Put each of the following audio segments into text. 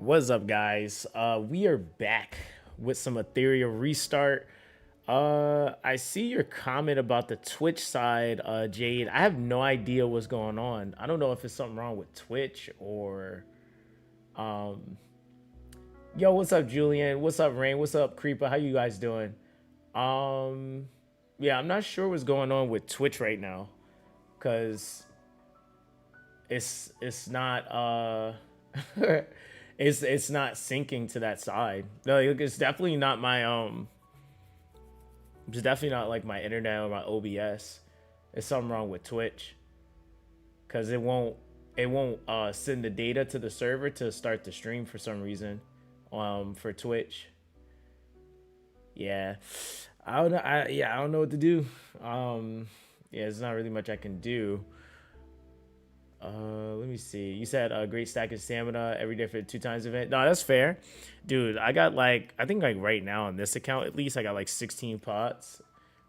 What's up, guys? We are back with some Etheria Restart. I see your comment about the Twitch side, Jade. I have no idea what's going on. I don't know if it's something wrong with Twitch or yo, what's up, Julian? What's up, Rain? What's up, Creeper? How you guys doing? Yeah, I'm not sure what's going on with Twitch right now, cause it's not it's not syncing to that side. No, it's definitely not my it's definitely not like my internet or my OBS. It's something wrong with Twitch, because it won't send the data to the server to start the stream for some reason for Twitch. Yeah, I don't know. I don't know what to do. Yeah, there's not really much I can do. Let me see. You said a great stack of stamina every day for the 2x event. No, that's fair, dude. I got like, I think like right now on this account at least I got like 16 pots.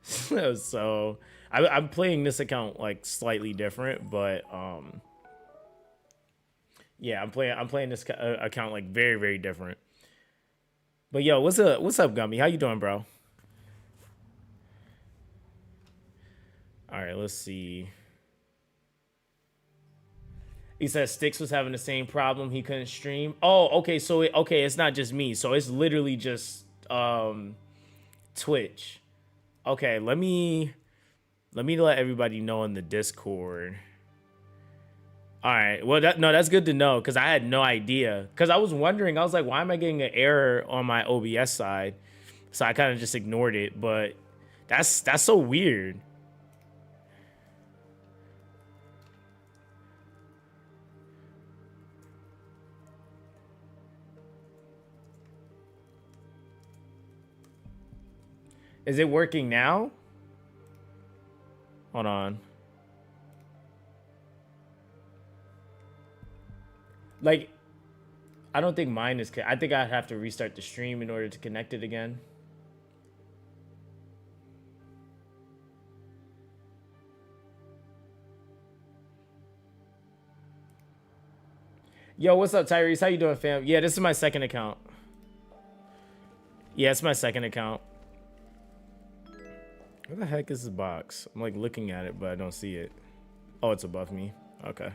So I'm playing this account like slightly different, but yeah, I'm playing this account like very different. But yo, what's up, Gummy? How you doing, bro? All right, let's see. He says Sticks was having the same problem. He couldn't stream. Oh, okay. So it's not just me. So it's literally just Twitch. Okay, let me let everybody know in the Discord. All right. Well, that's good to know, because I had no idea. Because I was wondering, I was like, why am I getting an error on my OBS side? So I kind of just ignored it. But that's so weird. Is it working now? Hold on. Like, I don't think mine is. I think I'd have to restart the stream in order to connect it again. Yo, what's up, Tyrese? How you doing, fam? Yeah, this is my second account. Yeah, it's my second account. Where the heck is this box? I'm like looking at it, but I don't see it. Oh, it's above me. Okay.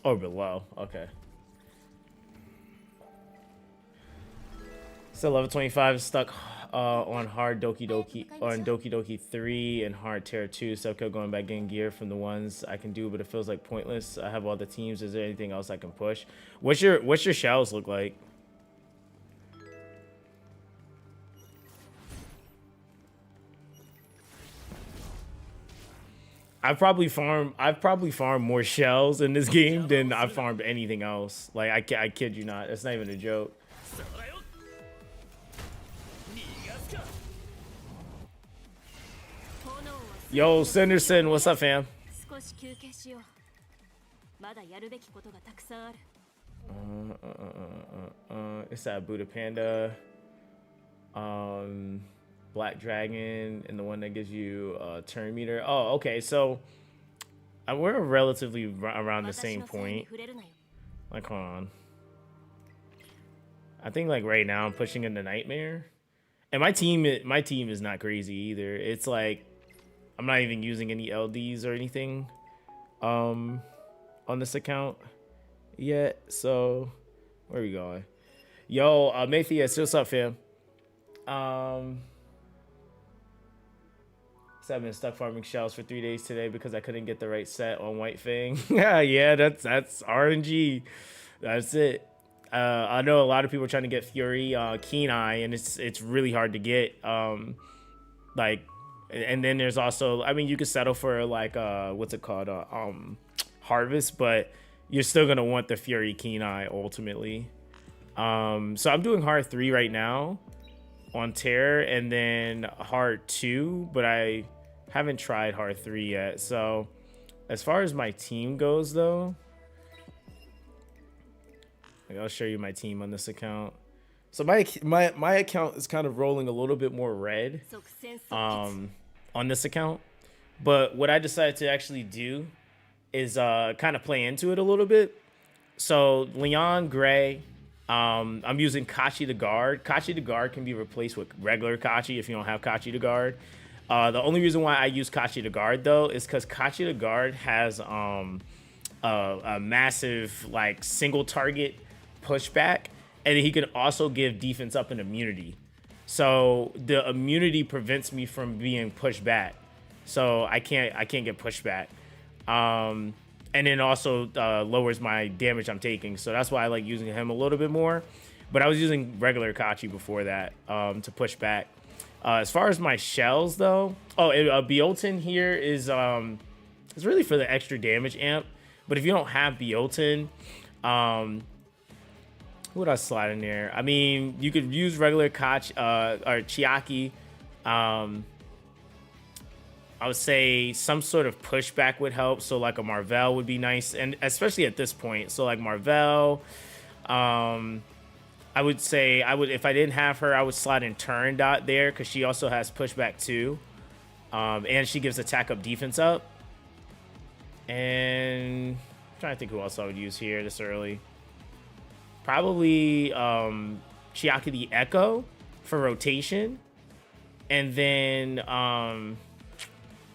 Oh, below. Okay. So level 25 is stuck on hard Doki Doki, on Doki Doki 3 and hard Terra 2. So I kept going back getting gear from the ones I can do, but it feels like pointless. I have all the teams. Is there anything else I can push? What's your shells look like? I've probably farmed more shells in this game than I've farmed anything else. Like, I kid you not. That's not even a joke. Yo, Sanderson, what's up, fam? It's that Buddha Panda, Black Dragon, and the one that gives you turn meter. Oh, okay. So we're relatively around the same point. Like, hold on. I think like right now I'm pushing into Nightmare, and my team is not crazy either. It's like I'm not even using any LDs or anything on this account yet. So where are we going? Yo, Matthias, what's up, fam? So I've been stuck farming shells for 3 days today because I couldn't get the right set on White Fang. Yeah, that's RNG. That's it. I know a lot of people are trying to get Fury, Keen Eye, and it's really hard to get. Like, and then there's also, I mean, you could settle for like what's it called, Harvest, but you're still gonna want the Fury Keen Eye ultimately. So I'm doing hard 3 right now on Terror, and then hard 2, but I haven't tried hard 3 yet. So as far as my team goes though, like, I'll show you my team on this account. So my account is kind of rolling a little bit more red on this account, but what I decided to actually do is kind of play into it a little bit. So Leon Gray, I'm using Kachi the guard. Kachi the guard can be replaced with regular Kachi if you don't have Kachi the guard. The only reason why I use Kachi the guard though is because Kachi the guard has a massive like single target pushback, and he can also give defense up and immunity. So the immunity prevents me from being pushed back, so I can't get pushed back. And then also lowers my damage I'm taking, so that's why I like using him a little bit more. But I was using regular Kachi before that to push back. As far as my shells though, Beolton here is really for the extra damage amp. But if you don't have Beolton, who would I slide in there? I mean, you could use regular Koch or Chiaki. I would say some sort of pushback would help. So like a Marvel would be nice, and especially at this point. So like Marvel, I would say if I didn't have her, I would slide in Turn Dot there because she also has pushback too, and she gives attack up, defense up. And I'm trying to think who else I would use here this early. Probably Chiaki the Echo for rotation. And then I'm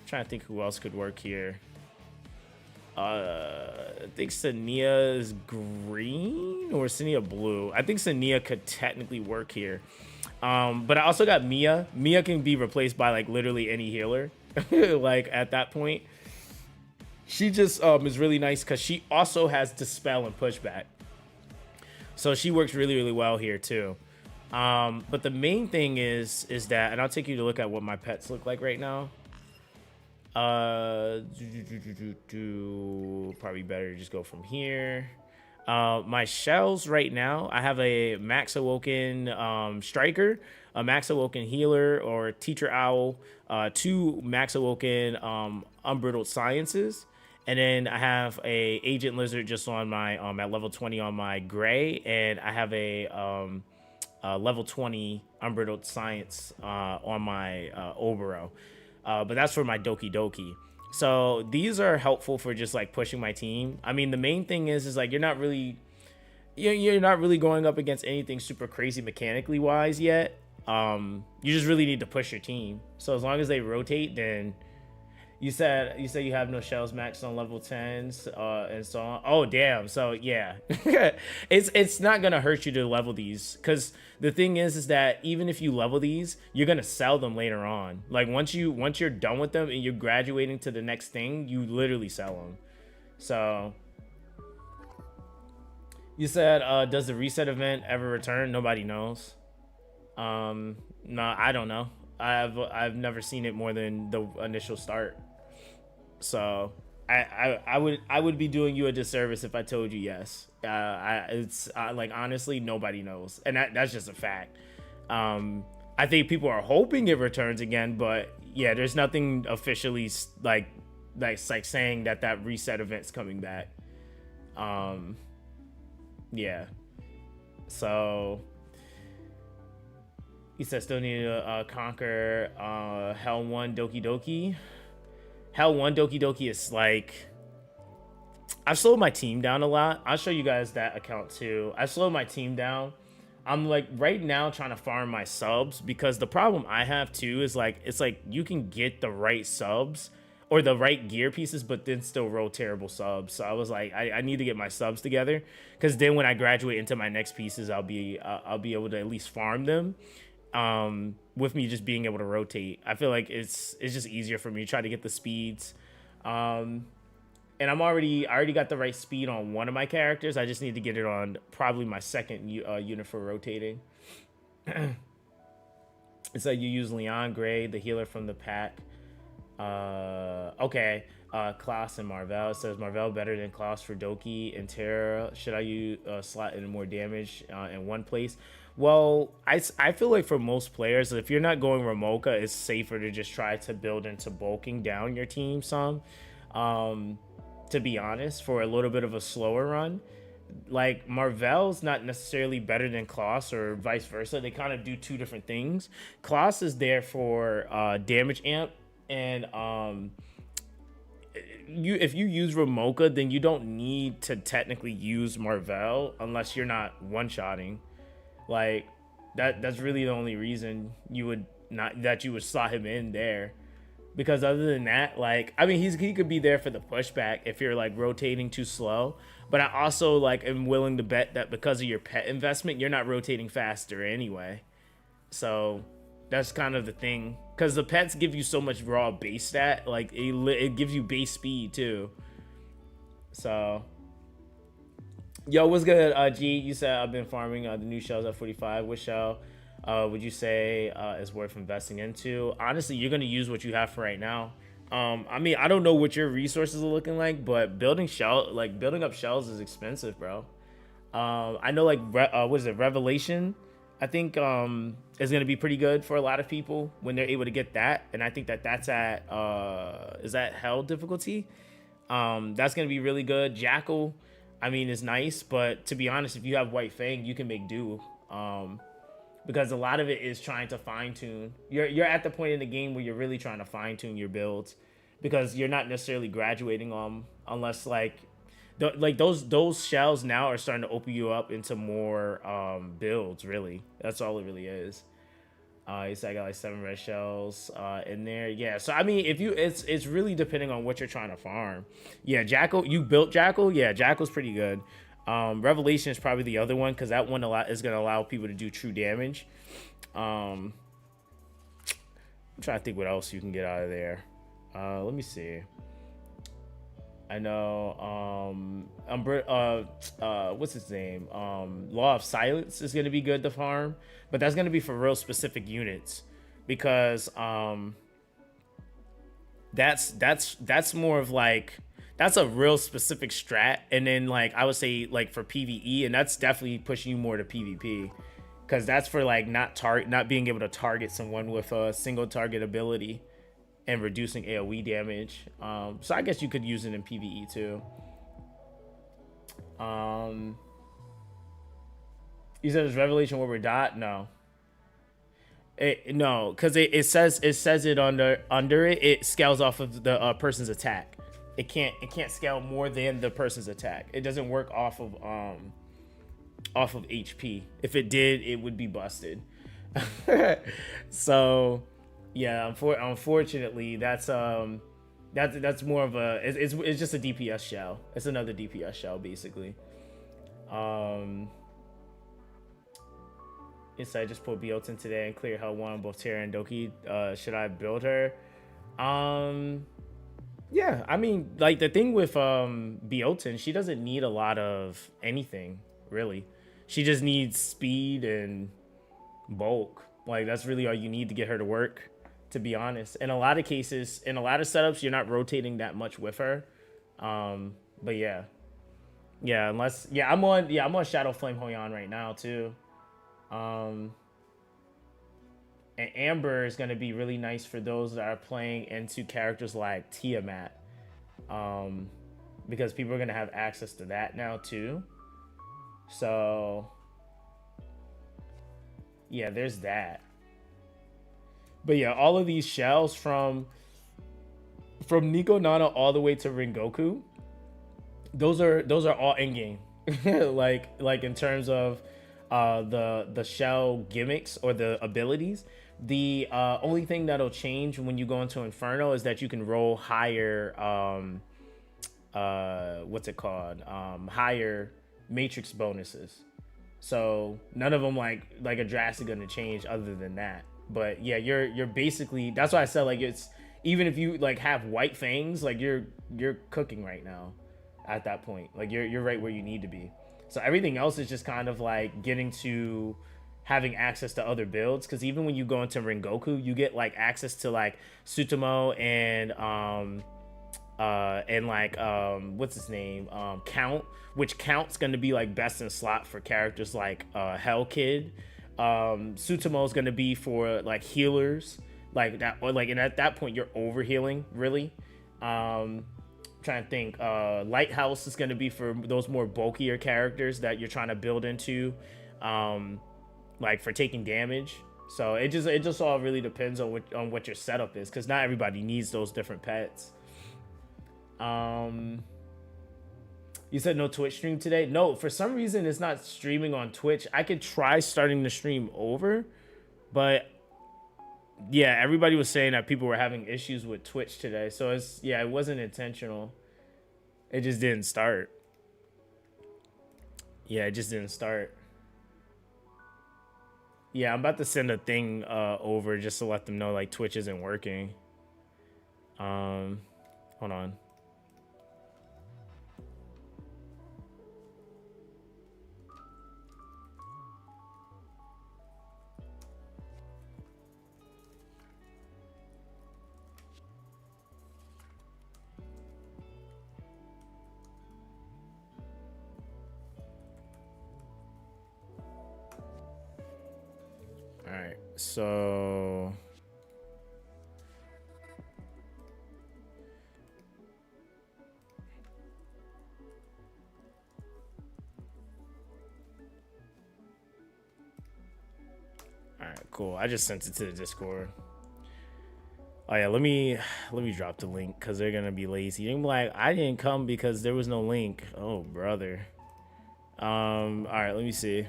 trying to think who else could work here. I think Sania is green or Sania blue. I think Sania could technically work here. But I also got Mia. Mia can be replaced by like literally any healer. Like at that point. She just is really nice because she also has Dispel and Pushback. So she works really, really well here too. But the main thing is that, and I'll take you to look at what my pets look like right now. Probably better to just go from here. My shells right now, I have a Max Awoken Striker, a Max Awoken Healer or Teacher Owl, 2 Max Awoken Unbridled Sciences, and then I have a Agent Lizard just on my at level 20 on my Gray, and I have a level 20 Unbridled Science on my Obero. But that's for my Doki Doki. So these are helpful for just like pushing my team. I mean, the main thing is like you're not really going up against anything super crazy mechanically wise yet. You just really need to push your team. So as long as they rotate, then you said you have no shells maxed on level 10s and so on. Oh damn. So yeah. it's not gonna hurt you to level these, because the thing is that even if you level these, you're gonna sell them later on. Like once you're done with them and you're graduating to the next thing, you literally sell them. So you said does the reset event ever return? Nobody knows. No, I don't know. I've never seen it more than the initial start. So I would be doing you a disservice if I told you yes. It's like honestly nobody knows, and that's just a fact. I think people are hoping it returns again, but yeah, there's nothing officially like saying that reset event's coming back. Yeah. So he said still need to conquer Hell 1 Doki Doki. Hell 1 Doki Doki is like, I've slowed my team down a lot. I'll show you guys that account too. I slowed my team down. I'm like right now trying to farm my subs, because the problem I have too is like, it's like you can get the right subs or the right gear pieces, but then still roll terrible subs. So I was like, I need to get my subs together, because then when I graduate into my next pieces, I'll be able to at least farm them. With me just being able to rotate, I feel like it's just easier for me to try to get the speeds. And I already got the right speed on one of my characters. I just need to get it on probably my second unit for rotating. It's like you use Leon Gray, the healer from the pack. Okay. Klaus and Marvel. It says Marvel better than Klaus for Doki and Terra. Should I use slot in more damage in one place? Well, I feel like for most players, if you're not going Ramoka, it's safer to just try to build into bulking down your team some. To be honest, for a little bit of a slower run. Like, Marvel's not necessarily better than Klaus or vice versa. They kind of do two different things. Klaus is there for damage amp and if you use Ramoka, then you don't need to technically use Marvel unless you're not one-shotting. Like that's really the only reason you would slot him in there. Because other than that, like, I mean, he could be there for the pushback if you're like rotating too slow. But I also like am willing to bet that because of your pet investment, you're not rotating faster anyway. So that's kind of the thing. Because the pets give you so much raw base stat, like it gives you base speed too. So, yo, what's good, G? You said I've been farming the new shells at 45. Which shell would you say is worth investing into? Honestly, you're gonna use what you have for right now. I mean, I don't know what your resources are looking like, but building up shells is expensive, bro. I know like what is it, Revelation? I think is gonna be pretty good for a lot of people when they're able to get that, and I think that's at is that hell difficulty? That's gonna be really good. Jackal, I mean, is nice, but to be honest, if you have White Fang, you can make do. Because a lot of it is trying to fine tune. You're at the point in the game where you're really trying to fine tune your builds, because you're not necessarily graduating unless like those shells now are starting to open you up into more builds. Really, that's all it really is. I got like 7 red shells in there. Yeah, so I mean, if you it's really depending on what you're trying to farm. Yeah, Jackal, you built Jackal. Yeah, Jackal's pretty good. Revelation is probably the other one, because that one is going to allow people to do true damage. I'm trying to think what else you can get out of there. Let me see. I know what's his name? Law of Silence is going to be good to farm, but that's going to be for real specific units, because that's more of like, that's a real specific strat. And then like I would say like for PvE, and that's definitely pushing you more to PvP, because that's for like not being able to target someone with a single target ability and reducing AoE damage. So I guess you could use it in PvE too. You said it's Revelation where we're dot? No. No, because it says it under it. It scales off of the person's attack. It can't scale more than the person's attack. It doesn't work off of HP. If it did, it would be busted. So yeah, unfortunately, that's more of a it's just a DPS shell. It's another DPS shell basically. Yes, I just pulled Beoten today and clear Hell 1 both Terra and Doki. Should I build her? Yeah, I mean, like the thing with Beoten, she doesn't need a lot of anything, really. She just needs speed and bulk. Like that's really all you need to get her to work, to be honest. In a lot of cases, in a lot of setups, you're not rotating that much with her. But yeah. Yeah, unless I'm on Shadow Flame Hoyan right now too. And Amber is going to be really nice for those that are playing into characters like Tiamat, because people are going to have access to that now too. So yeah, there's that. But yeah, all of these shells from Nico Nana all the way to Rengoku, those are all in game. like in terms of the shell gimmicks or the abilities. The only thing that'll change when you go into Inferno is that you can roll higher higher matrix bonuses. So none of them like are drastically gonna change other than that. But yeah, you're basically, that's why I said like it's, even if you like have white fangs, like you're cooking right now at that point. Like you're right where you need to be. So everything else is just kind of like getting to having access to other builds, because even when you go into Rengoku, you get like access to like Sutomo and what's his name, Count, which Count's gonna be like best in slot for characters like Hell Kid. Sutomo is gonna be for like healers like that, or like, and at that point you're over healing really. Trying to think, Lighthouse is going to be for those more bulkier characters that you're trying to build into, like for taking damage. So it just all really depends on what your setup is, because not everybody needs those different pets. You said no Twitch stream today? No, for some reason it's not streaming on Twitch. I could try starting the stream over, but yeah, everybody was saying that people were having issues with Twitch today. So it's, yeah, it wasn't intentional. It just didn't start. Yeah, it just didn't start. Yeah, I'm about to send a thing over just to let them know like Twitch isn't working. Hold on. All right, so all right, cool. I just sent it to the Discord. Oh yeah, let me drop the link because they're gonna be lazy. They're like, I didn't come because there was no link. Oh brother. All right, let me see.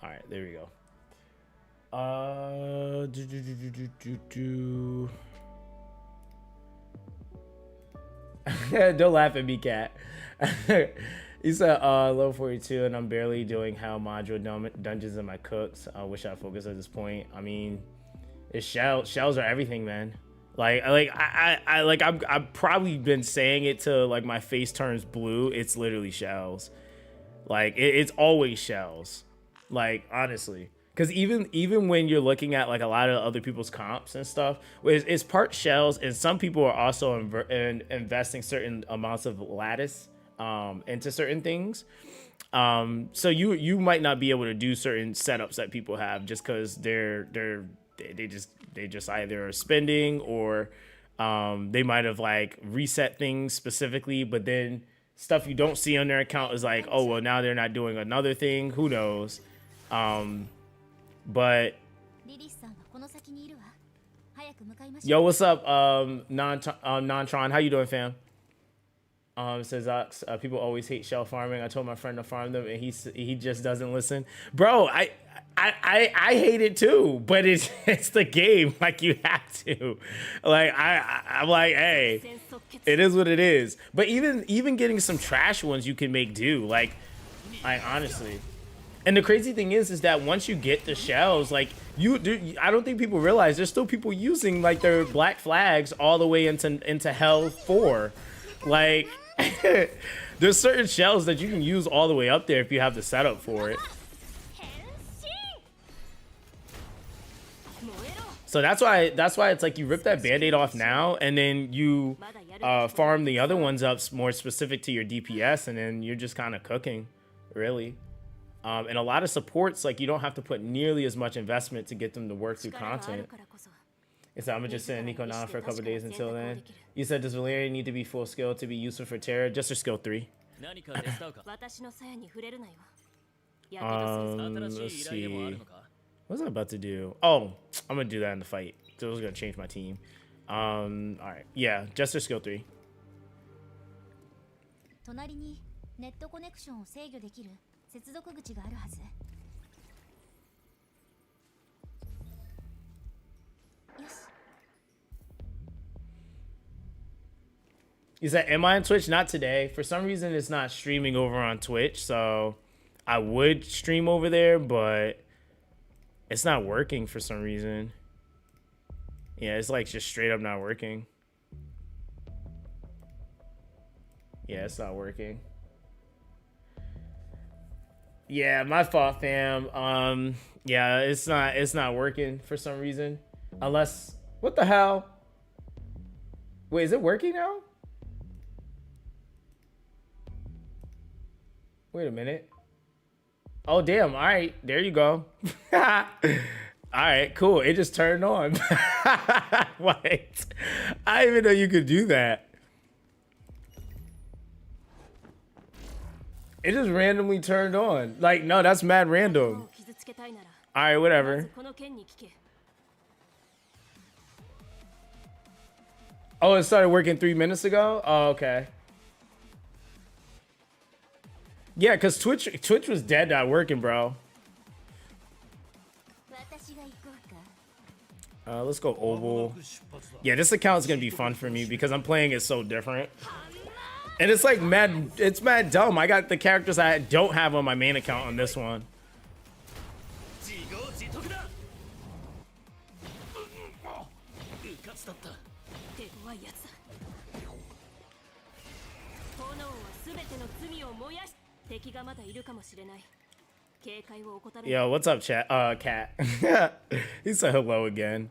All right, there we go. Don't laugh at me, cat. He said, level 42, and I'm barely doing hell module dungeons in my cooks. I wish I focused at this point. I mean, it's shells are everything, man. I've probably been saying it till like my face turns blue. It's literally shells. Like it's always shells. Like honestly, because even when you're looking at like a lot of other people's comps and stuff, it's part shells, and some people are also investing certain amounts of lattice into certain things. So you might not be able to do certain setups that people have just because they just either are spending or they might have like reset things specifically, but then stuff you don't see on their account is like, oh well, now they're not doing another thing. Who knows? But yo, what's up, Non-Tron? How you doing, fam? Says Zox, people always hate shell farming. I told my friend to farm them, and he just doesn't listen. Bro, I hate it too, but it's the game. Like you have to. Like I'm like, hey, it is what it is. But even getting some trash ones, you can make do. Like honestly. And the crazy thing is that once you get the shells, like I don't think people realize there's still people using like their black flags all the way into Hell 4. Like there's certain shells that you can use all the way up there if you have the setup for it. So that's why it's like you rip that band-aid off now, and then you farm the other ones up more specific to your DPS, and then you're just kind of cooking, really. And a lot of supports, like you don't have to put nearly as much investment to get them to work through content. It's I'm gonna just send Nico Nan for a couple days until then. You said, does Valerian need to be full skill to be useful for Terra? Just her skill 3. Let's see. What was I about to do? Oh, I'm gonna do that in the fight. So I was gonna change my team. All right, yeah, just her skill 3. You said, am I on Twitch? Not today. For some reason, it's not streaming over on Twitch, so I would stream over there, but it's not working for some reason. Yeah, it's like just straight up not working. Yeah, it's not working. Yeah, my fault, fam. Yeah, it's not working for some reason. Unless, what the hell? Wait, is it working now? Wait a minute. Oh, damn. All right. There you go. All right, cool. It just turned on. What? I didn't even know you could do that. It just randomly turned on. Like, no, that's mad random. All right, whatever. Oh, it started working 3 minutes ago? Oh, okay. Yeah, because Twitch was dead not working, bro. Let's go oval. Yeah, this account is gonna be fun for me because I'm playing it so different. And it's like it's mad dumb. I got the characters I don't have on my main account on this one. Yo, what's up, chat? Cat. He said hello again.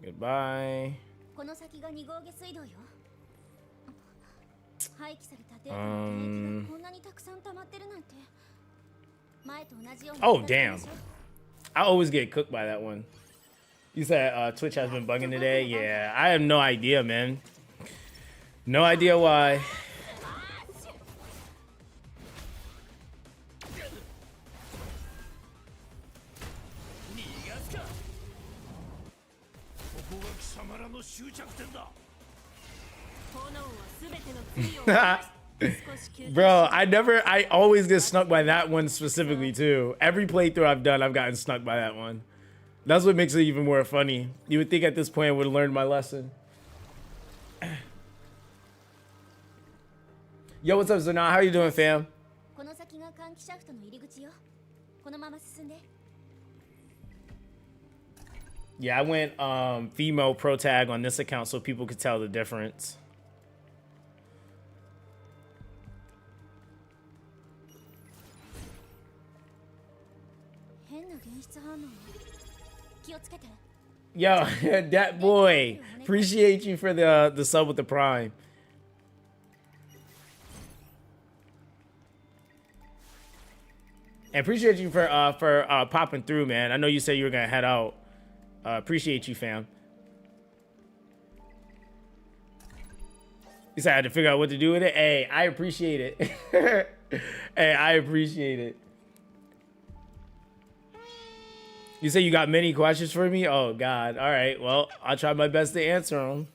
Goodbye. Oh, damn. I always get cooked by that one. You said Twitch has been bugging today? Yeah, I have no idea, man. No idea why. Bro, I always get snuck by that one specifically too. Every playthrough I've done, I've gotten snuck by that one. That's what makes it even more funny. You would think at this point I would have learned my lesson. Yo, what's up, Zana? How you doing, fam? Yeah, I went female pro tag on this account so people could tell the difference. Yo, that boy. Appreciate you for the sub with the prime. And appreciate you for popping through, man. I know you said you were gonna head out. Appreciate you, fam. You said I had to figure out what to do with it. Hey, I appreciate it. Hey, I appreciate it. You say you got many questions for me? Oh, God. All right. Well, I'll try my best to answer them.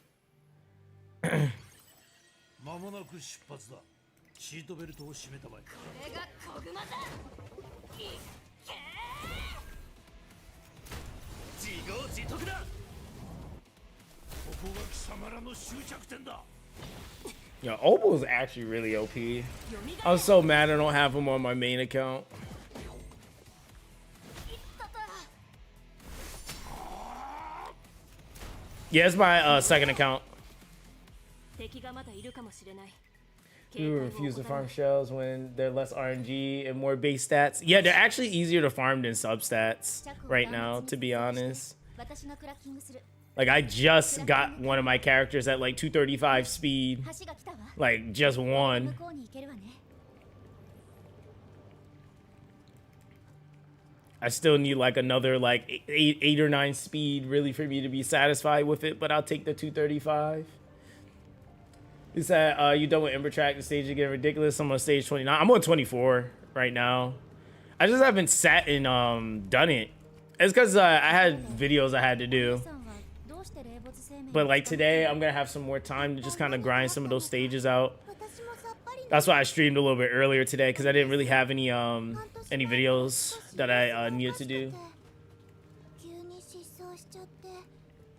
Yo, Opal is actually really OP. I'm so mad I don't have him on my main account. Yeah, it's my second account. You refuse to farm shells when they're less RNG and more base stats. Yeah, they're actually easier to farm than substats right now, to be honest. Like, I just got one of my characters at like 235 speed. Like, just one. I still need like another like 8 or 9 speed really for me to be satisfied with it, but I'll take the 235. He said, you done with Ember Track? The stage is getting ridiculous. I'm on stage 29. I'm on 24 right now. I just haven't sat and done it. It's because I had videos I had to do. But like today, I'm gonna have some more time to just kind of grind some of those stages out. That's why I streamed a little bit earlier today, because I didn't really have any videos that I needed to do.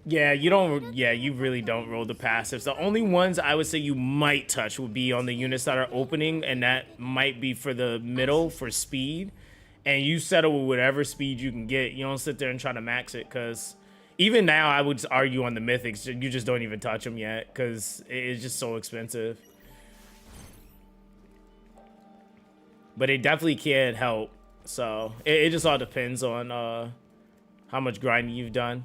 Yeah, you really don't roll the passives. The only ones I would say you might touch would be on the units that are opening, and that might be for the middle for speed. And you settle with whatever speed you can get. You don't sit there and try to max it, because even now I would argue on the mythics, you just don't even touch them yet, because it's just so expensive. But it definitely can help. So it just all depends on how much grinding you've done.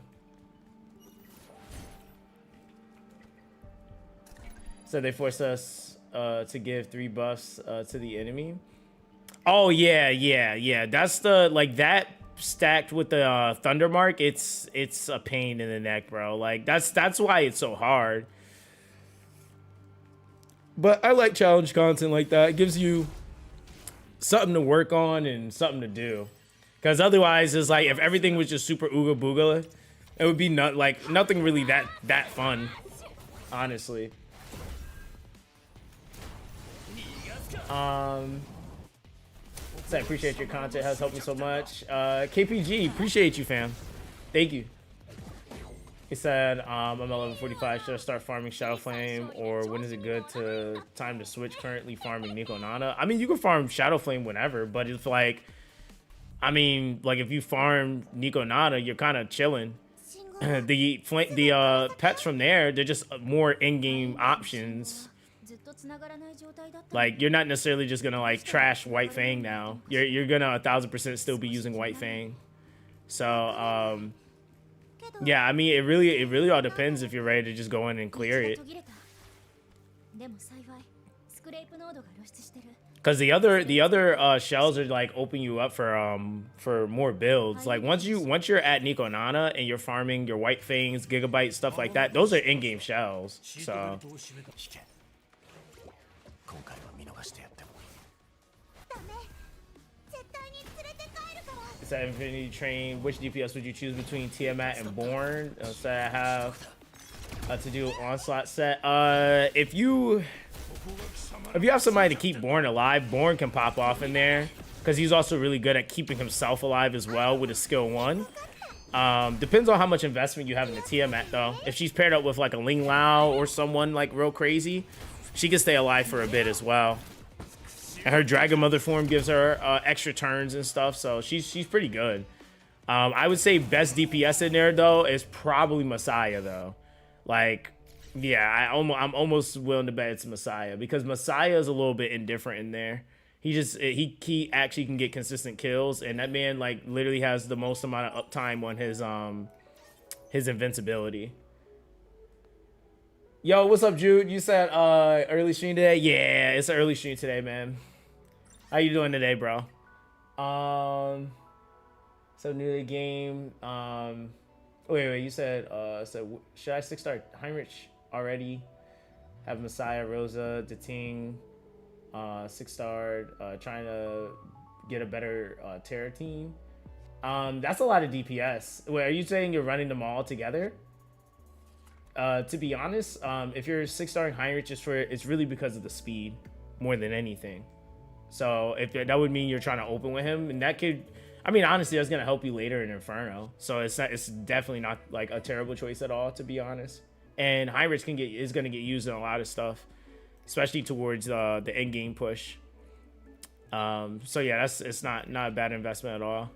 So they forced us to give 3 buffs to the enemy. Oh yeah. That's the like that stacked with the thunder mark. It's a pain in the neck, bro. Like that's why it's so hard. But I like challenge content like that. It gives you something to work on and something to do. Because otherwise, it's like if everything was just super ooga booga, It would be not like nothing really that fun, honestly. So I appreciate your content, has helped me so much. KPG, appreciate you, fam. Thank you. He said, I'm at level 45. Should I start farming Shadow Flame, or when is it good to time to switch? Currently farming Nico Nana. I mean, you can farm Shadow Flame whenever, but it's like, I mean, like if you farm Nico Nana, you're kind of chilling. The pets from there, they're just more in-game options. Like you're not necessarily just gonna like trash White Fang now. You're gonna 1000% still be using White Fang. So yeah, I mean it really all depends if you're ready to just go in and clear it. Because the other shells are like open you up for more builds. Like once you're at Nico Nana and you're farming your White Fangs, Gigabyte, stuff like that, those are in-game shells. So it's that Infinity Train. Which DPS would you choose between Tiamat and Born? So I have to do Onslaught set. If you have somebody to keep Born alive, Born can pop off in there because he's also really good at keeping himself alive as well with a skill 1. Depends on how much investment you have in the Tiamat though. If she's paired up with like a Ling Lao or someone like real crazy, she can stay alive for a bit as well. And her Dragon Mother form gives her extra turns and stuff, so she's pretty good. I would say best DPS in there though is probably Messiah though. Like, yeah, I'm almost willing to bet it's Messiah because Messiah is a little bit indifferent in there. He actually can get consistent kills, and that man like literally has the most amount of uptime on his invincibility. Yo, what's up, Jude? You said early stream today? Yeah, it's an early stream today, man. How you doing today, bro? So new to the game. Wait, you said so should I 6-star Heinrich already? Have Messiah, Rosa, Dating, 6-star, trying to get a better Terra team. That's a lot of DPS. Wait, are you saying you're running them all together? To be honest, if you're 6-starring Heinrich, it's really because of the speed more than anything. So if that would mean you're trying to open with him, and that could, I mean, honestly, that's gonna help you later in Inferno. So it's definitely not like a terrible choice at all, to be honest. And Heinrich is gonna get used in a lot of stuff, especially towards the end game push. So yeah, it's not a bad investment at all.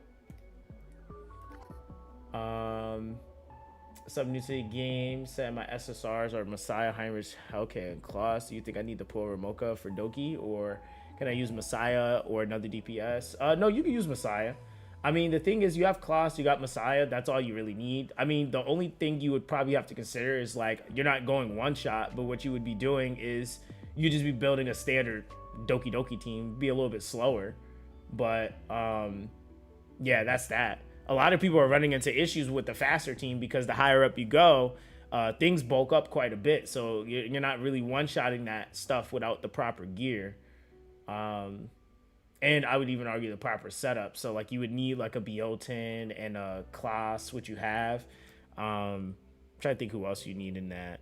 Some new to the game, set my SSRs are Messiah, Heinrich, Hellcat, and Klaus. Do you think I need to pull Ramoka for Doki, or can I use Messiah or another DPS? No, you can use Messiah. I mean, the thing is, you have Klaus, you got Messiah. That's all you really need. I mean, the only thing you would probably have to consider is like you're not going one shot, but what you would be doing is you just be building a standard Doki Doki team, be a little bit slower. But yeah, that's that. A lot of people are running into issues with the faster team because the higher up you go, things bulk up quite a bit. So you're not really one-shotting that stuff without the proper gear. And I would even argue the proper setup. So like you would need like a Biotin and a Klaus, which you have. I'm trying to think who else you need in that.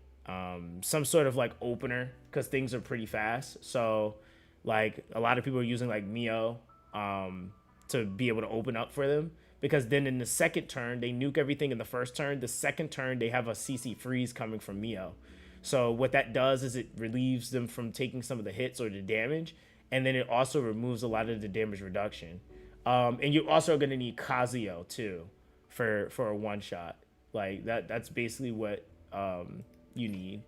Some sort of like opener, because things are pretty fast. So like a lot of people are using like Mio to be able to open up for them. Because then in the second turn, they nuke everything in the first turn. The second turn, they have a CC freeze coming from Mio. So what that does is it relieves them from taking some of the hits or the damage. And then it also removes a lot of the damage reduction. And you're also going to need Kazuyo too for a one shot. Like that's basically what you need.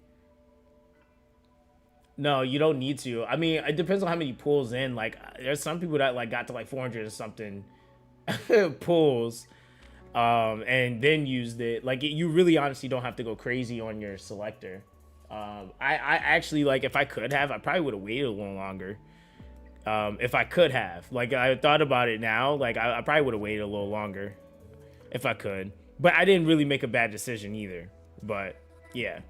No, you don't need to. I mean, it depends on how many pulls in. Like there's some people that like got to like 400 or something pulls and then used it. Like you really honestly don't have to go crazy on your selector. I actually, like, if I could have, I probably would have waited a little longer. If I could have, like, I thought about it now, like I probably would have waited a little longer if I could, but I didn't really make a bad decision either. But yeah,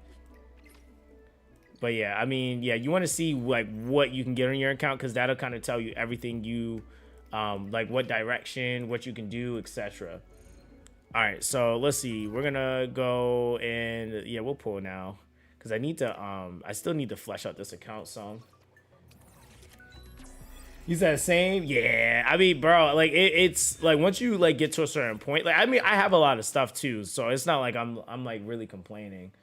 I mean, yeah, you want to see like what you can get on your account, because that'll kind of tell you everything you like what direction, what you can do, etc. All right, so let's see. We're gonna go and yeah, we'll pull now because I need to. I still need to flesh out this account some. You said the same? Yeah. I mean, bro, like it's like once you like get to a certain point, like I mean, I have a lot of stuff too, so it's not like I'm like really complaining.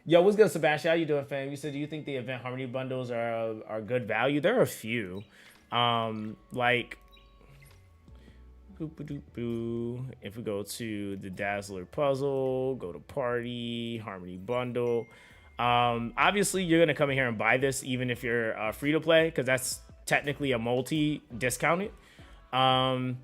Yo, what's good, Sebastian? How you doing, fam? You said, do you think the event harmony bundles are good value? There are a few, like. If we go to the Dazzler puzzle, go to party, harmony bundle. Obviously, you're gonna come in here and buy this even if you're free to play because that's technically a multi discounted. Let's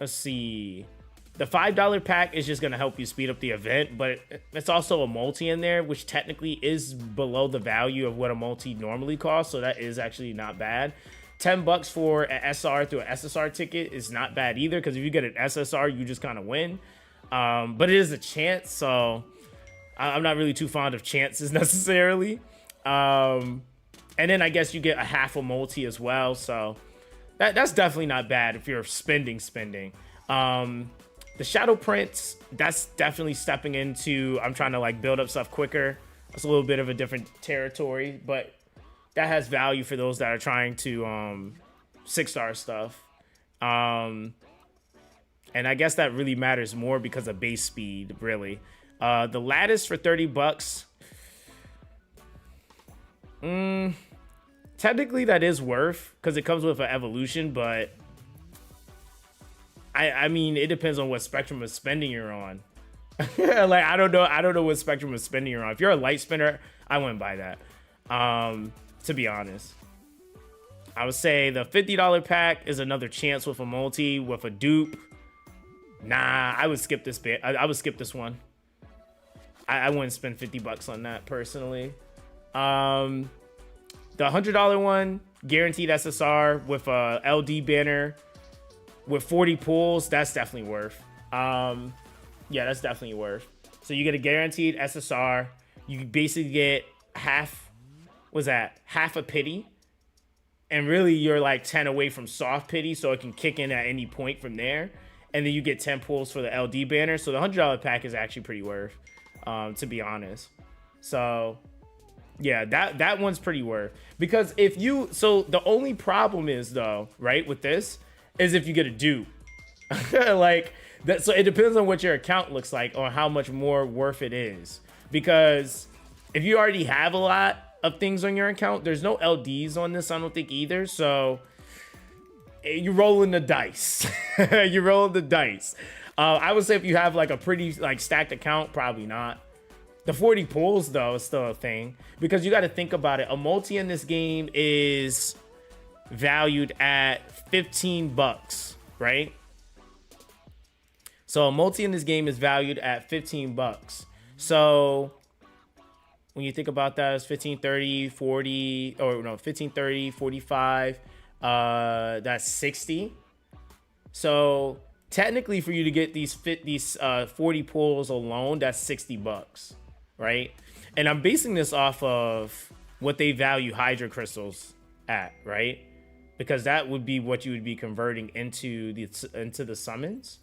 see. The $5 pack is just gonna help you speed up the event, but it's also a multi in there, which technically is below the value of what a multi normally costs. So that is actually not bad. $10 for an SR through an SSR ticket is not bad either, because if you get an SSR, you just kind of win. But it is a chance, so I'm not really too fond of chances necessarily. And then I guess you get a half a multi as well, so that's definitely not bad if you're spending. The shadow prints, that's definitely stepping into, I'm trying to like build up stuff quicker. It's a little bit of a different territory, but that has value for those that are trying to 6-star stuff. And I guess that really matters more because of base speed, really. The lattice for $30. Technically that is worth because it comes with an evolution, but I mean it depends on what spectrum of spending you're on. Like I don't know what spectrum of spending you're on. If you're a light spender, I wouldn't buy that. To be honest, I would say the $50 pack is another chance with a multi, with a dupe. Nah, I would skip this bit. I would skip this one. I wouldn't spend $50 on that personally. The $100 one, guaranteed SSR with a LD banner with 40 pulls, that's definitely worth. Yeah, that's definitely worth. So you get a guaranteed SSR. You basically get half a pity, and really you're like 10 away from soft pity, so it can kick in at any point from there, and then you get 10 pulls for the LD banner. So the $100 pack is actually pretty worth, to be honest. So yeah, that one's pretty worth, because if you, so the only problem is though, right, with this is if you get a dupe. Like that, so it depends on what your account looks like on how much more worth it is, because if you already have a lot of things on your account, there's no LDs on this, I don't think either, so you're rolling the dice. You're rolling the dice. I would say if you have like a pretty like stacked account, probably not. The 40 pulls though is still a thing, because you got to think about it. A multi in this game is valued at $15, right? So a multi in this game is valued at $15. So when you think about that, it's 15, 30, 40, or no, 15, 30, 45, that's 60. So technically for you to get these 40 pulls alone, that's $60, right? And I'm basing this off of what they value Hydra crystals at, right? Because that would be what you would be converting into the summons.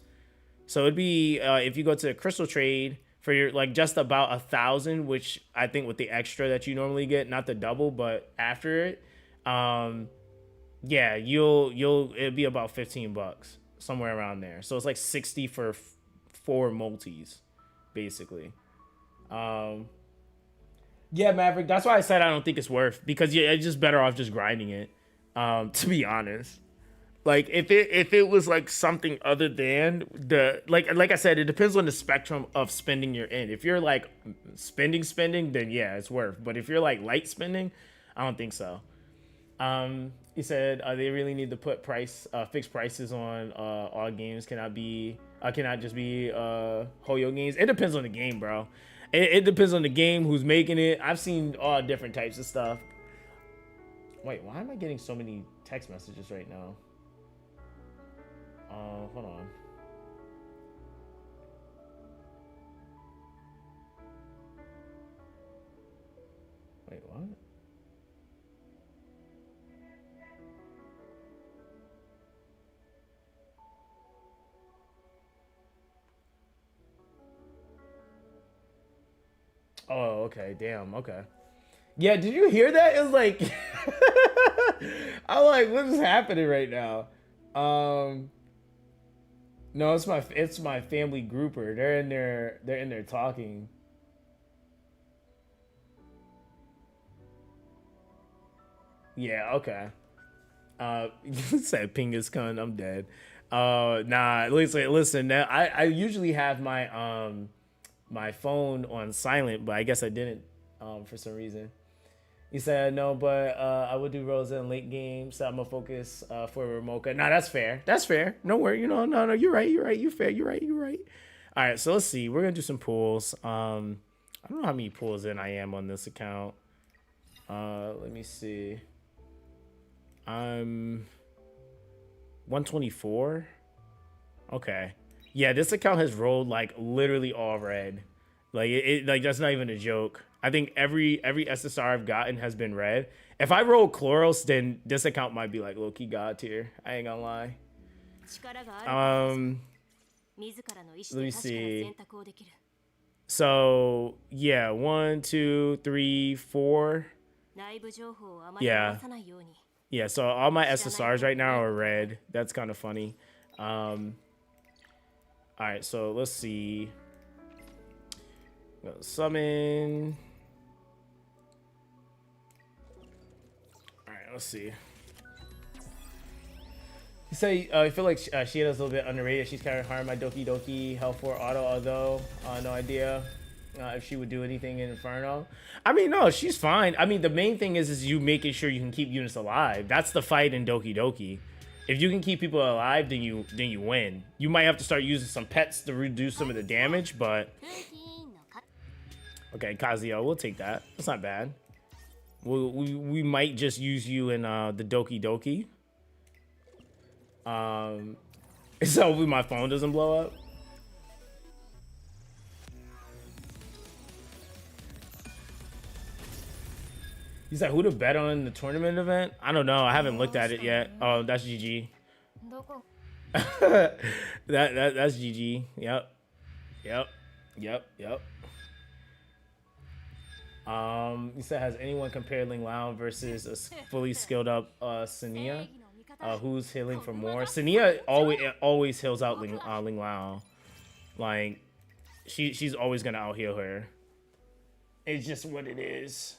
So it'd be, if you go to the crystal trade, for your like just about 1,000, which I think with the extra that you normally get, not the double, but after it, yeah, it'll be about $15, somewhere around there. So it's like 60 for 4 multis, basically. Yeah, Maverick, that's why I said I don't think it's worth, because you're just better off just grinding it, to be honest. Like if it was like something other than the like I said, it depends on the spectrum of spending you're in. If you're like spending, then yeah, it's worth. But if you're like light spending, I don't think so. He said they really need to put fixed prices on all games. Cannot just be Hoyo games. It depends on the game, bro. It depends on the game, who's making it. I've seen all different types of stuff. Wait, why am I getting so many text messages right now? Hold on. Wait, what? Oh, okay. Damn. Okay. Yeah, did you hear that? It was like I'm like, what is happening right now? No, it's my family grouper. They're in there talking. Yeah, okay. Said Pingus I'm dead. Nah, listen. Now I usually have my phone on silent, but I guess I didn't for some reason. He said no, but I would do Rosa in late game, so I'm gonna focus for Ramoka. Nah, that's fair. That's fair. No worry. No. You're right. You're right. You're fair. You're right. You're right. All right. So let's see. We're gonna do some pulls. I don't know how many pulls in I am on this account. Let me see. I'm 124. Okay. Yeah, this account has rolled like literally all red. Like it like that's not even a joke. I think every SSR I've gotten has been red. If I roll Chloros, then this account might be like low-key god tier. I ain't gonna lie. Let me see. So yeah, 1, 2, 3, 4. Yeah, so all my SSRs right now are red. That's kind of funny. All right, so let's see. Go summon. All right, let's see. You say I feel like Shida's a little bit underrated. She's kind of hard my Doki Doki Hell 4 auto, although no idea if she would do anything in Inferno. I mean, no, she's fine. I mean, the main thing is you making sure you can keep units alive. That's the fight in Doki Doki. If you can keep people alive, then you win. You might have to start using some pets to reduce some of the damage, but okay, Kazuya, we'll take that. That's not bad. We might just use you in the Doki Doki. So hopefully my phone doesn't blow up. He said, who to bet on the tournament event? I don't know. I haven't looked at it yet. Oh, that's GG. That's GG. Yep. He said, has anyone compared Ling Lao versus a fully skilled up Sania? Who's healing for more? Sania always heals out Ling Lao. Like, she's always gonna out heal her. It's just what it is.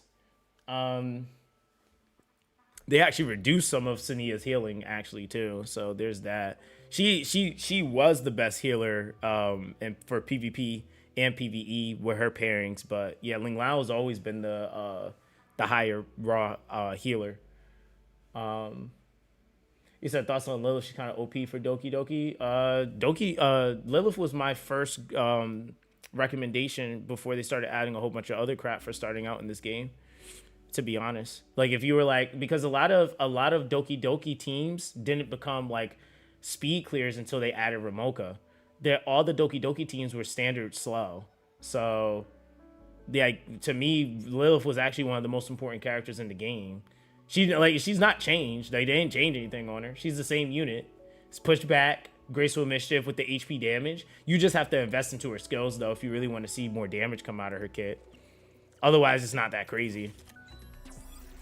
They actually reduced some of Sania's healing actually too, so there's that. She was the best healer and for PvP and PvE with her pairings, but yeah, Ling Lao has always been the higher raw healer. You said thoughts on Lilith? She's kind of OP for Doki Doki. Lilith was my first recommendation before they started adding a whole bunch of other crap for starting out in this game. To be honest, like if you were like, because a lot of Doki Doki teams didn't become like speed clears until they added Ramoka. All the Doki Doki teams were standard slow. So yeah, to me, Lilith was actually one of the most important characters in the game. She's not changed. They didn't change anything on her. She's the same unit. It's pushed back, graceful mischief with the HP damage. You just have to invest into her skills though if you really want to see more damage come out of her kit. Otherwise, it's not that crazy.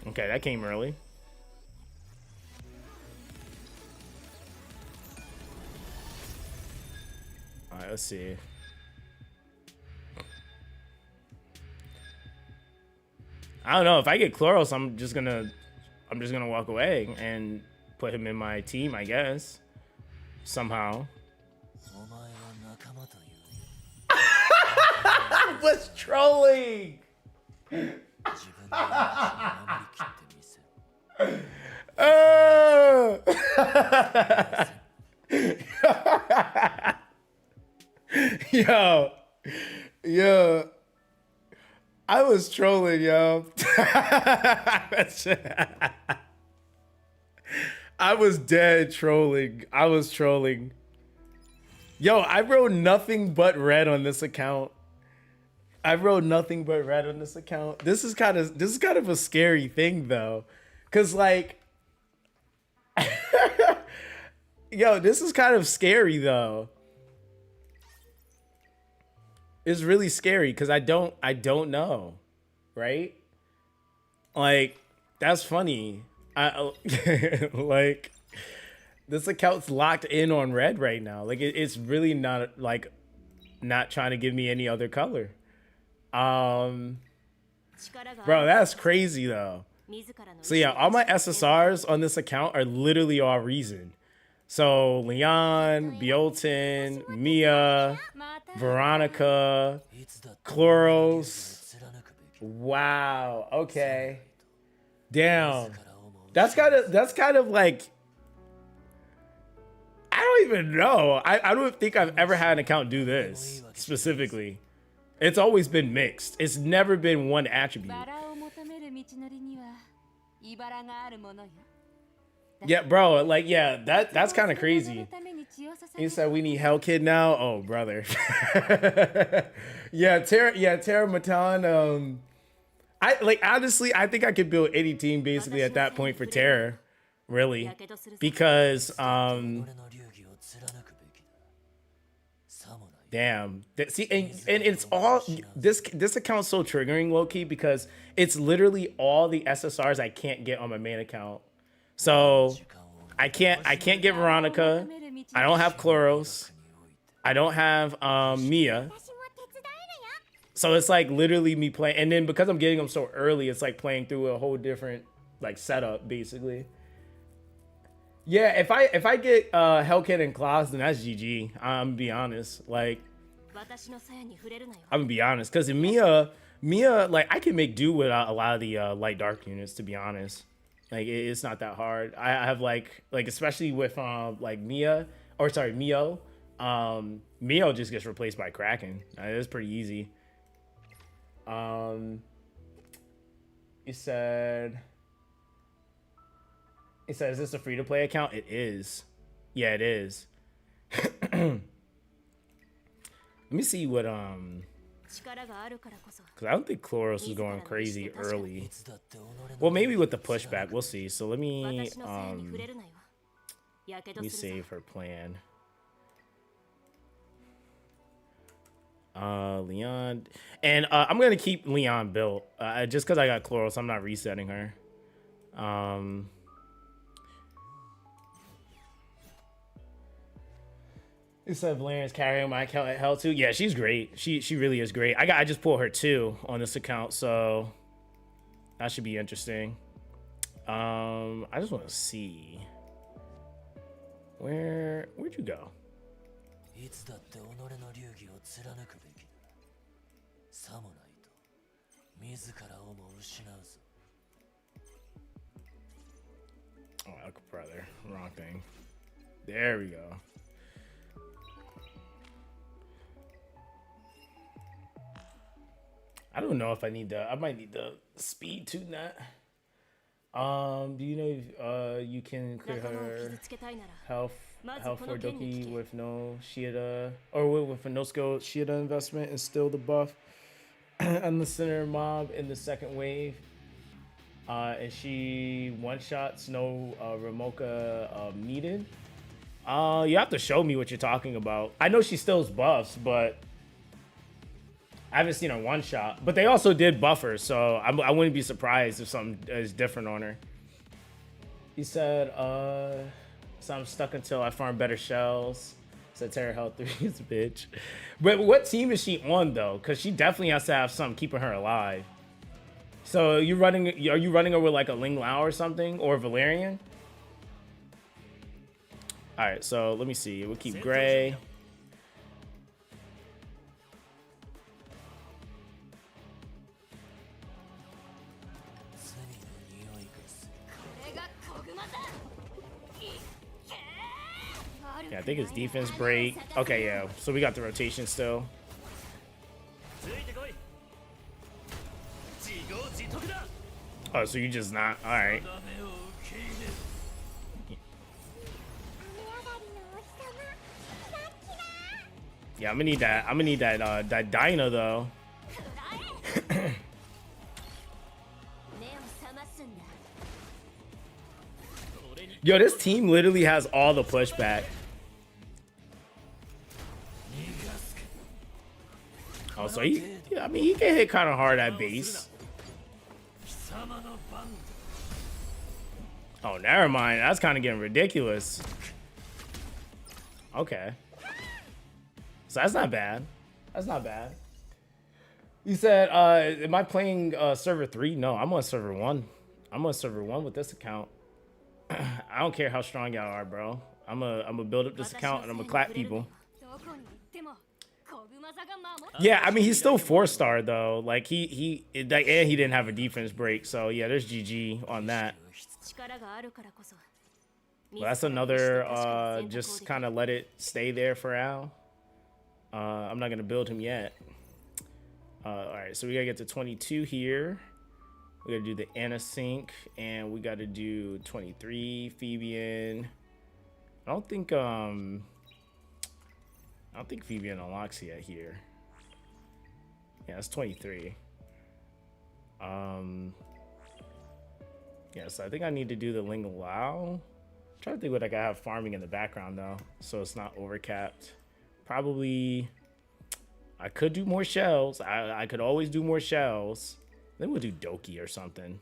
Okay, that came early. All right, let's see. I don't know. If I get Chloros, I'm just gonna walk away and put him in my team, I guess. Somehow. I was trolling. Yo, I was trolling, yo. I was dead trolling. I was trolling. Yo, I wrote nothing but red on this account. This is kind of a scary thing though. Cause like yo, this is kind of scary though. It's really scary because I don't know, right? Like, that's funny. I like this account's locked in on red right now. Like it's really not like not trying to give me any other color. Bro, that's crazy though. So yeah, all my SSRs on this account are literally all reason. So Leon, Biotin, Mia, Veronica, Chloros. Wow. Okay. Damn. That's kind of like, I don't even know. I don't think I've ever had an account do this specifically. It's always been mixed. It's never been one attribute. Yeah, bro, like, yeah, that's kind of crazy. He said we need Hell Kid now. Oh, brother. Terra Matan. I like, honestly, I think I could build any team basically at that point for Terra, really, because damn. See, and it's all this account's so triggering, low key, because it's literally all the SSRs I can't get on my main account. So I can't get Veronica. I don't have Chloros. I don't have Mia. So it's like literally me playing, and then because I'm getting them so early, it's like playing through a whole different like setup basically. Yeah, if I get Hellcat and Klaus, then that's GG. I'm gonna be honest. Like, I'm gonna be honest, because in Mia, like, I can make do with a lot of the light dark units, to be honest. Like, it's not that hard. I have like especially with like Mio. Mio just gets replaced by Kraken. It's pretty easy. He said, is this a free-to-play account? It is. Yeah, it is. Let me see what because I don't think Chloros is going crazy early. Well, maybe with the pushback, we'll see. So let me save her plan. Leon, and I'm gonna keep Leon built just because I got Chloros. I'm not resetting her. It said Valerian's carrying my account at Hell too. Yeah, she's great. She really is great. I just pulled her too on this account, so that should be interesting. I just want to see where'd you go? Oh, brother, wrong thing. There we go. I don't know if I need I might need the speed to that. Do you know if you can clear her health for Doki with no Shida, or with a no skill Shida investment and still the buff on the center mob in the second wave? And she one shots, no Ramoka needed. You have to show me what you're talking about. I know she stills buffs, but I haven't seen her one shot. But they also did buff her, so I wouldn't be surprised if something is different on her. He said, so I'm stuck until I farm better shells. Said Terra Health 3 is a bitch. But what team is she on though? Because she definitely has to have something keeping her alive. So are you running her with like a Ling Lao or something, or Valerian? All right, so let me see. We'll keep Gray. Yeah, I think it's defense break. Okay, yeah. So we got the rotation still. Oh, so you just not. All right. Yeah, I'm gonna need that. I'm gonna need that that Dyna though. Yo, this team literally has all the pushback. Oh, so he, yeah, I mean, he can hit kind of hard at base. Oh, never mind. That's kind of getting ridiculous. Okay. So that's not bad. That's not bad. You said, am I playing server 3? No, I'm on server 1. I'm on server 1 with this account. I don't care how strong y'all are, bro. I'm gonna build up this account and I'm gonna clap people. Yeah, I mean, he's still 4-star though. Like and he didn't have a defense break, so yeah, there's GG on that. Well, that's another just kind of let it stay there for Al. I'm not gonna build him yet. All right, so we gotta get to 22 here. We gotta do the Anasync, and we gotta do 23 Phoebian. I don't think Phoebian unlocks yet here. Yeah, it's 23. Yeah, so I think I need to do the Ling Lao. I'm trying to think what I gotta have farming in the background though, so it's not overcapped. Probably I could do more shells. I could always do more shells. Then we'll do Doki or something.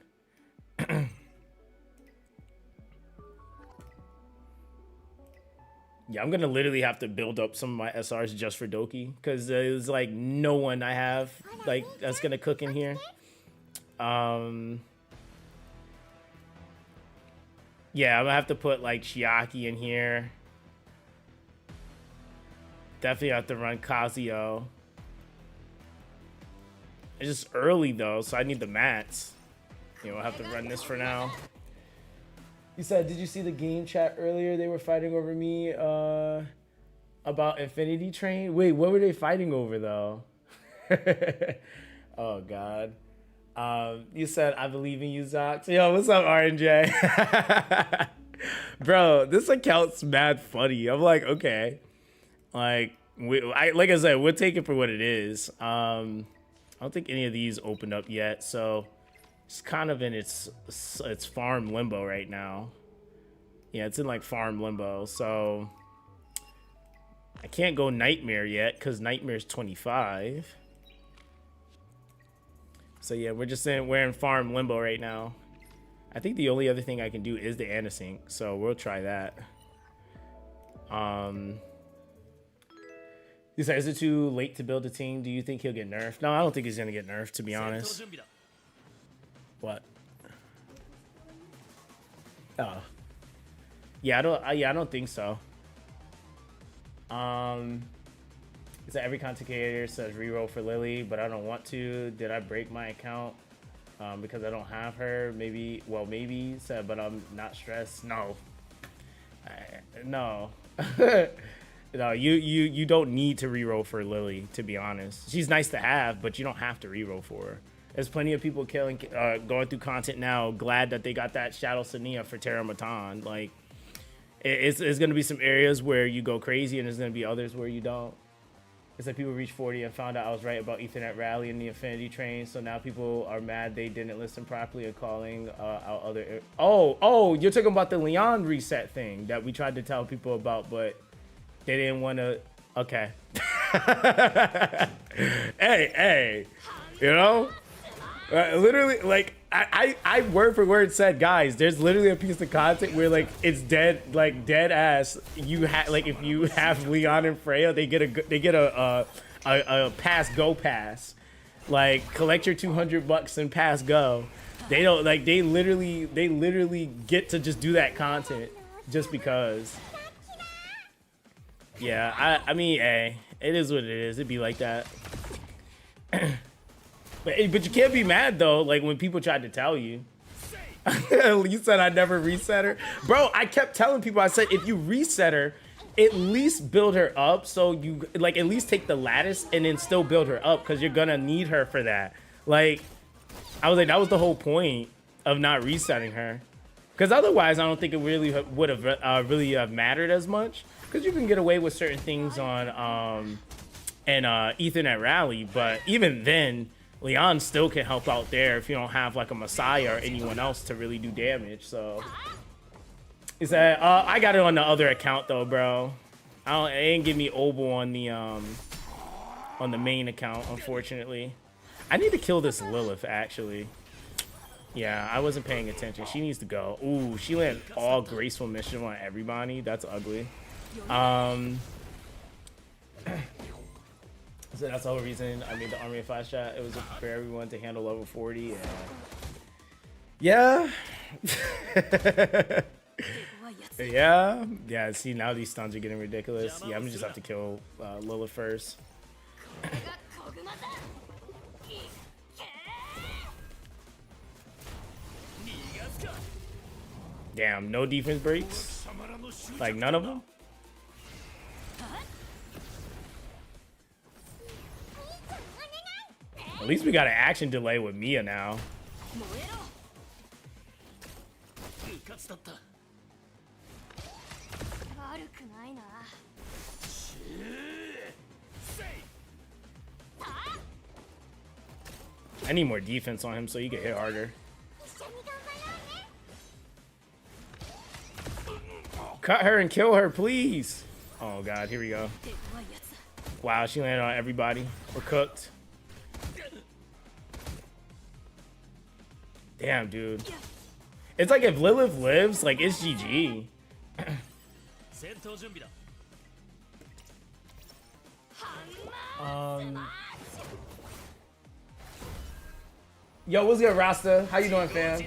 Yeah, I'm gonna literally have to build up some of my SRs just for Doki, because there's like no one I have like that's gonna cook in here. Yeah, I'm gonna have to put like Chiaki in here. Definitely have to run Kazuyo. It's just early though, so I need the mats. You know, I'll have to run this for now. He said, did you see the game chat earlier? They were fighting over me about Infinity Train. Wait, what were they fighting over though? Oh God. You said, I believe in you, Zox. Yo, what's up, RNJ? Bro, this account's mad funny. I'm like, okay. Like, like I said, we'll take it for what it is. I don't think any of these opened up yet, so it's kind of in its farm limbo right now. Yeah, it's in like farm limbo, so I can't go Nightmare yet because Nightmare's 25. So yeah, we're in farm limbo right now. I think the only other thing I can do is the Anasync, so we'll try that. He said, is it too late to build a team? Do you think he'll get nerfed? No, I don't think he's gonna get nerfed, to be honest. What? Oh. Yeah, I don't think so. He said every content creator says reroll for Lily, but I don't want to. Did I break my account because I don't have her? Maybe. Well, maybe. He said, but I'm not stressed. No. No. No, you don't need to reroll for Lily, to be honest. She's nice to have, but you don't have to reroll for her. There's plenty of people going through content now, glad that they got that Shadow Sania for Terra Matan. Like, it's going to be some areas where you go crazy, and there's going to be others where you don't. It's like people reach 40 and found out I was right about Ethernet Rally and the Infinity Train, so now people are mad they didn't listen properly and calling out other... Oh, you're talking about the Leon reset thing that we tried to tell people about, but... they didn't want to. Okay. hey, you know, literally, like I word for word said, guys, there's literally a piece of content where like it's dead, like dead ass. You have like if you have Leon and Freya, they get a pass go pass, like collect your $200 and pass go. They don't like they literally get to just do that content just because. Yeah, I mean, hey, it is what it is. It'd be like that. but you can't be mad, though, like, when people tried to tell you. You said I never reset her? Bro, I kept telling people, I said, if you reset her, at least build her up. So you, like, at least take the lattice and then still build her up because you're going to need her for that. Like, I was like, that was the whole point of not resetting her. Because otherwise, I don't think it really would have mattered as much. Because you can get away with certain things on Ethernet Rally, but even then, Leon still can help out there if you don't have like a Messiah or anyone else to really do damage. So, is that I got it on the other account though, bro. It ain't give me Obo on the on the main account, unfortunately. I need to kill this Lilith, actually. Yeah, I wasn't paying attention. She needs to go. Ooh, she landed all graceful mission on everybody. That's ugly. So that's the whole reason I made the Army of 5 shot. It was for everyone to handle level 40. Yeah. Yeah, see, now these stuns are getting ridiculous. Yeah, I'm gonna just have to kill Lilith first. Damn, no defense breaks? Like, none of them? At least we got an action delay with Mia now. I need more defense on him so he can hit harder. Cut her and kill her, please. Oh god, here we go. Wow, she landed on everybody. We're cooked. Damn, dude. It's like if Lilith lives, like, it's GG. Yo, what's good, Rasta? How you doing, fam?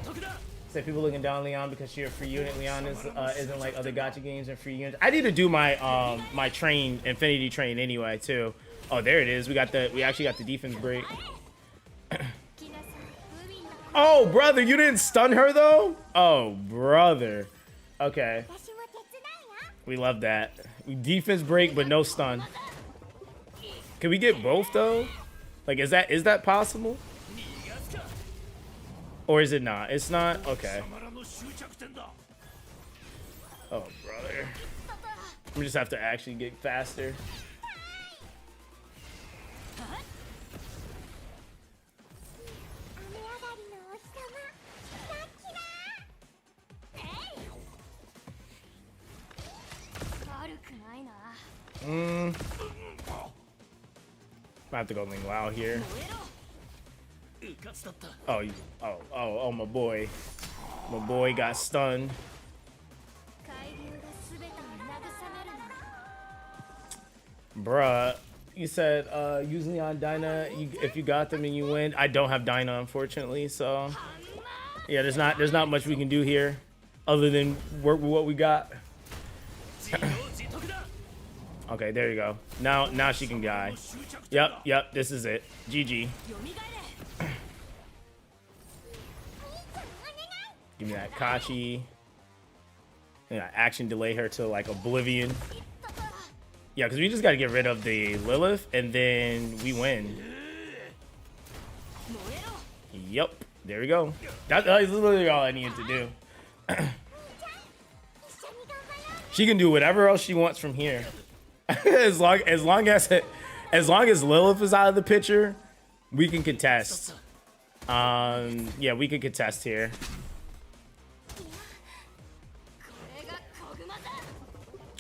Said people looking down Leon because you're a free unit. Leon isn't like other gacha games and free units. I need to do my my train, Infinity Train, anyway too. Oh, there it is. We actually got the defense break. Oh, brother, you didn't stun her though? Oh, brother. Okay. We love that. Defense break, but no stun. Can we get both though? Like, is that possible? Or is it not? It's not? Okay. Oh, brother. We just have to actually get faster. I have to go Ling Lao here. Oh, my boy. My boy got stunned. Bruh, you said usually on Dyna, if you got them and you win. I don't have Dyna, unfortunately, so yeah, there's not much we can do here other than work with what we got. Okay, there you go. Now she can die. Yep, this is it. GG. Give me that Kachi. Yeah, action delay her to like oblivion. Yeah, because we just got to get rid of the Lilith and then we win. Yep, there we go. That's literally all I needed to do. She can do whatever else she wants from here. as long as Lilith is out of the picture, we can contest. Yeah, we can contest here.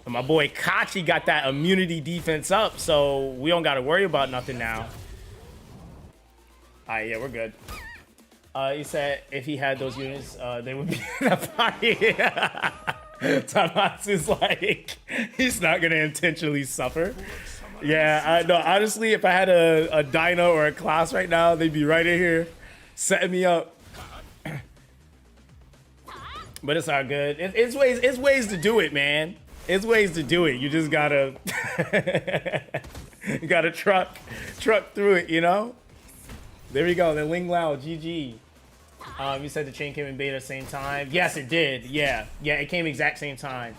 And my boy Kachi got that immunity defense up, so we don't got to worry about nothing now. Alright, yeah, we're good. He said if he had those units, they would be in the party. Tamatsu's like, he's not going to intentionally suffer. Yeah, no, honestly, if I had a Dino or a class right now, they'd be right in here setting me up. But it's all good. It's ways to do it, man. It's ways to do it. You just gotta you gotta truck through it, you know? There we go. Then Ling Lao, GG. You said the chain came in beta same time. Yes, it did. Yeah, it came exact same time.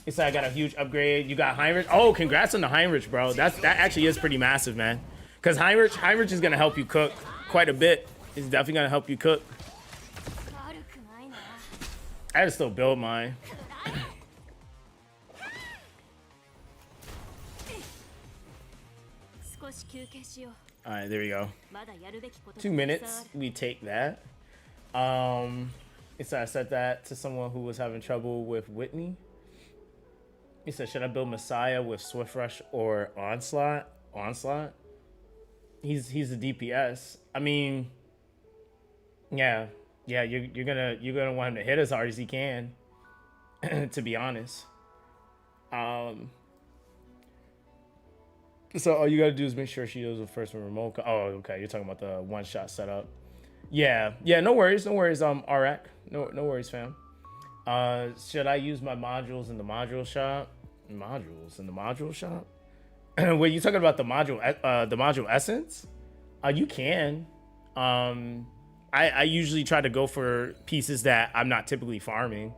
He said I got a huge upgrade. You got Heinrich. Oh, congrats on the Heinrich, bro. That actually is pretty massive, man. Because Heinrich is gonna help you cook quite a bit. It's definitely gonna help you cook. I had to still build mine. All right, there we go. 2 minutes, we take that. He said I said that to someone who was having trouble with Whitney. He said, should I build Messiah with Swift Rush or Onslaught? Onslaught. He's a DPS. I mean, yeah, you're gonna want him to hit as hard as he can. To be honest. So all you gotta do is make sure she does the first one remote. Oh, okay. You're talking about the one-shot setup. Yeah. No worries. Arak. No worries, fam. Should I use my modules in the module shop? Modules in the module shop? Wait, you talking about the module essence? You can. I usually try to go for pieces that I'm not typically farming.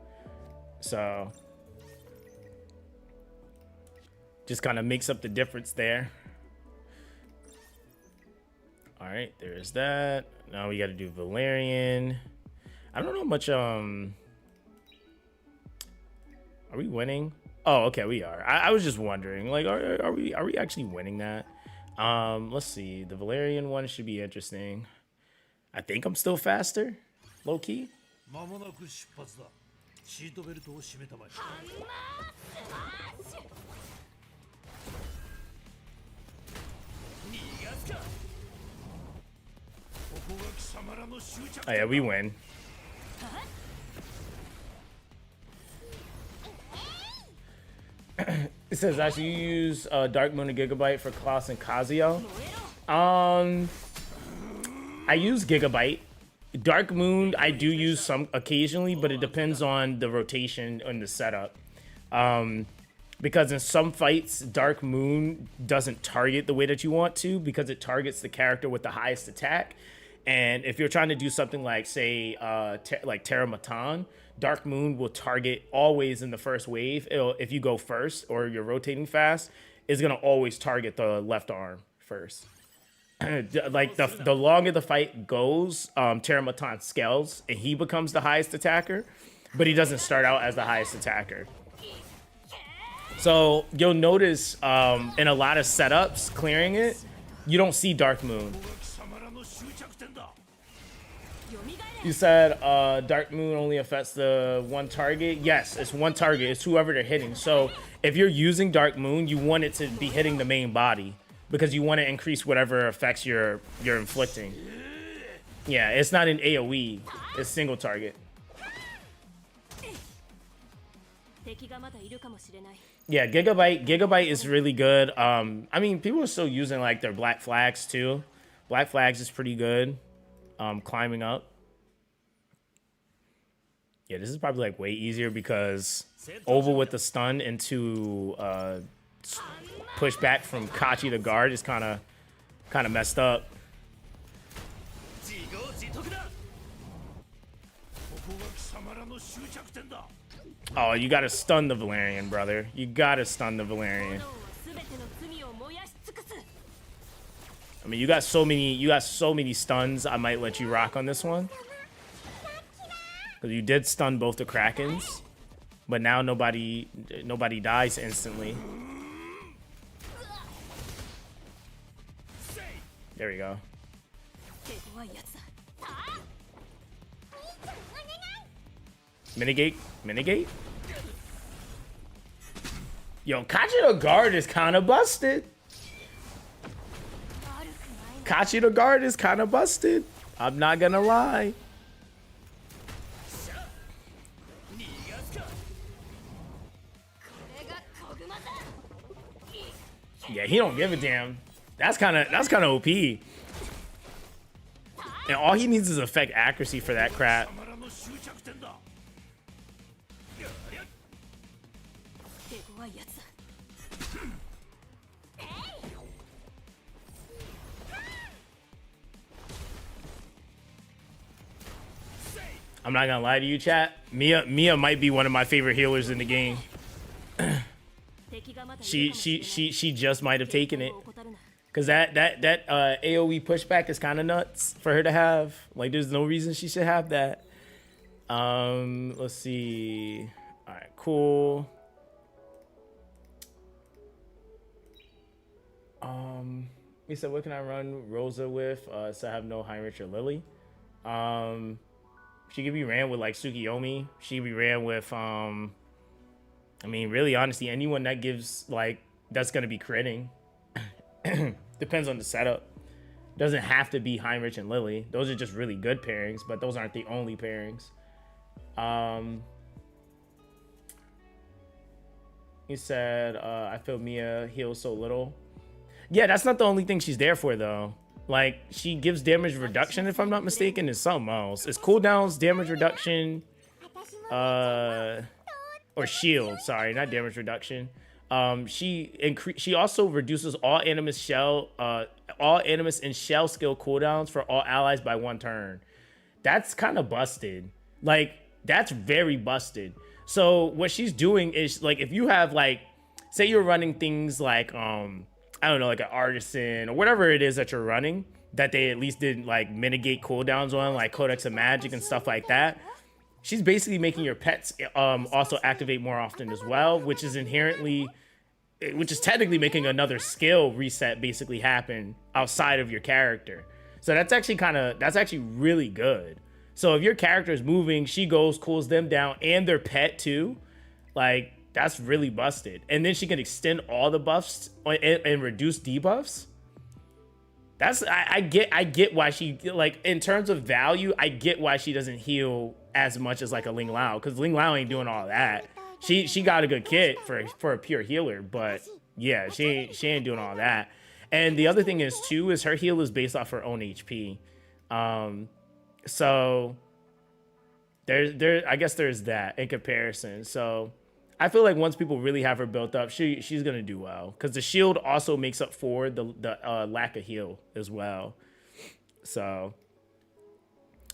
So just kind of makes up the difference there. All right, there's that. Now we got to do Valerian. I don't know much. Are we winning? Oh, okay, we are. I was just wondering, like, are we actually winning that? Let's see. The Valerian one should be interesting. I think I'm still faster, low key. Oh yeah, we win. It says I should use Dark Moon and Gigabyte for Klaus and Kazuyo. I use Gigabyte. Dark Moon I do use some occasionally, but it depends on the rotation and the setup. Because in some fights, Dark Moon doesn't target the way that you want to because it targets the character with the highest attack. And if you're trying to do something like, say, like Terra Matan, Dark Moon will target always in the first wave. If you go first or you're rotating fast, it's going to always target the left arm first. Like the longer the fight goes, Terra Matan scales and he becomes the highest attacker, but he doesn't start out as the highest attacker. So you'll notice in a lot of setups clearing it, you don't see Dark Moon. You said Dark Moon only affects the one target. Yes, it's one target. It's whoever they're hitting. So if you're using Dark Moon, you want it to be hitting the main body because you want to increase whatever effects you're inflicting. Yeah, it's not an AoE. It's single target. Yeah, Gigabyte is really good. I mean, people are still using like their Black Flags too. Black Flags is pretty good. Climbing up. Yeah, this is probably like way easier because over with the stun into push back from Kachi to guard is kind of messed up. Oh, you gotta stun the Valerian, brother. You gotta stun the Valerian. I mean, you got so many stuns. I might let you rock on this one. Because you did stun both the Krakens, but now nobody dies instantly. There we go. Minigate? Yo, Kachi the guard is kind of busted. I'm not gonna lie. Yeah, he don't give a damn. That's kind of OP. And all he needs is effect accuracy for that crap. I'm not gonna lie to you, chat. Mia might be one of my favorite healers in the game. She just might have taken it, cause that AoE pushback is kind of nuts for her to have. Like, there's no reason she should have that. Let's see. All right, cool. We said, what can I run Rosa with? So I have no Heinrich or Lily. She could be ran with like Tsukiyomi. She could be ran with I mean, really, honestly, anyone that gives like that's gonna be critting. Depends on the setup. Doesn't have to be Heinrich and Lily. Those are just really good pairings, but those aren't the only pairings. He said, I feel Mia heals so little. Yeah, that's not the only thing she's there for, though. Like, she gives damage reduction, if I'm not mistaken, and something else. It's cooldowns, damage reduction, or shield. Sorry, not damage reduction. She also reduces all Animus and shell skill cooldowns for all allies by 1 turn. That's kind of busted. Like, that's very busted. So what she's doing is, like, if you have, like, say you're running things like I don't know, like an artisan or whatever it is that you're running that they at least didn't like mitigate cooldowns on, like Codex of Magic and stuff like that. She's basically making your pets also activate more often as well, which is technically making another skill reset basically happen outside of your character. So that's actually really good. So if your character is moving, she goes, cools them down, and their pet too. Like, that's really busted. And then she can extend all the buffs and reduce debuffs. I get why she, like, in terms of value, I get why she doesn't heal as much as like a Ling Lao, because Ling Lao ain't doing all that. She got a good kit for a pure healer, but yeah, she ain't doing all that. And the other thing is too, is her heal is based off her own HP. So I guess there's that in comparison. So I feel like once people really have her built up, she's gonna do well, because the shield also makes up for the lack of heal as well. So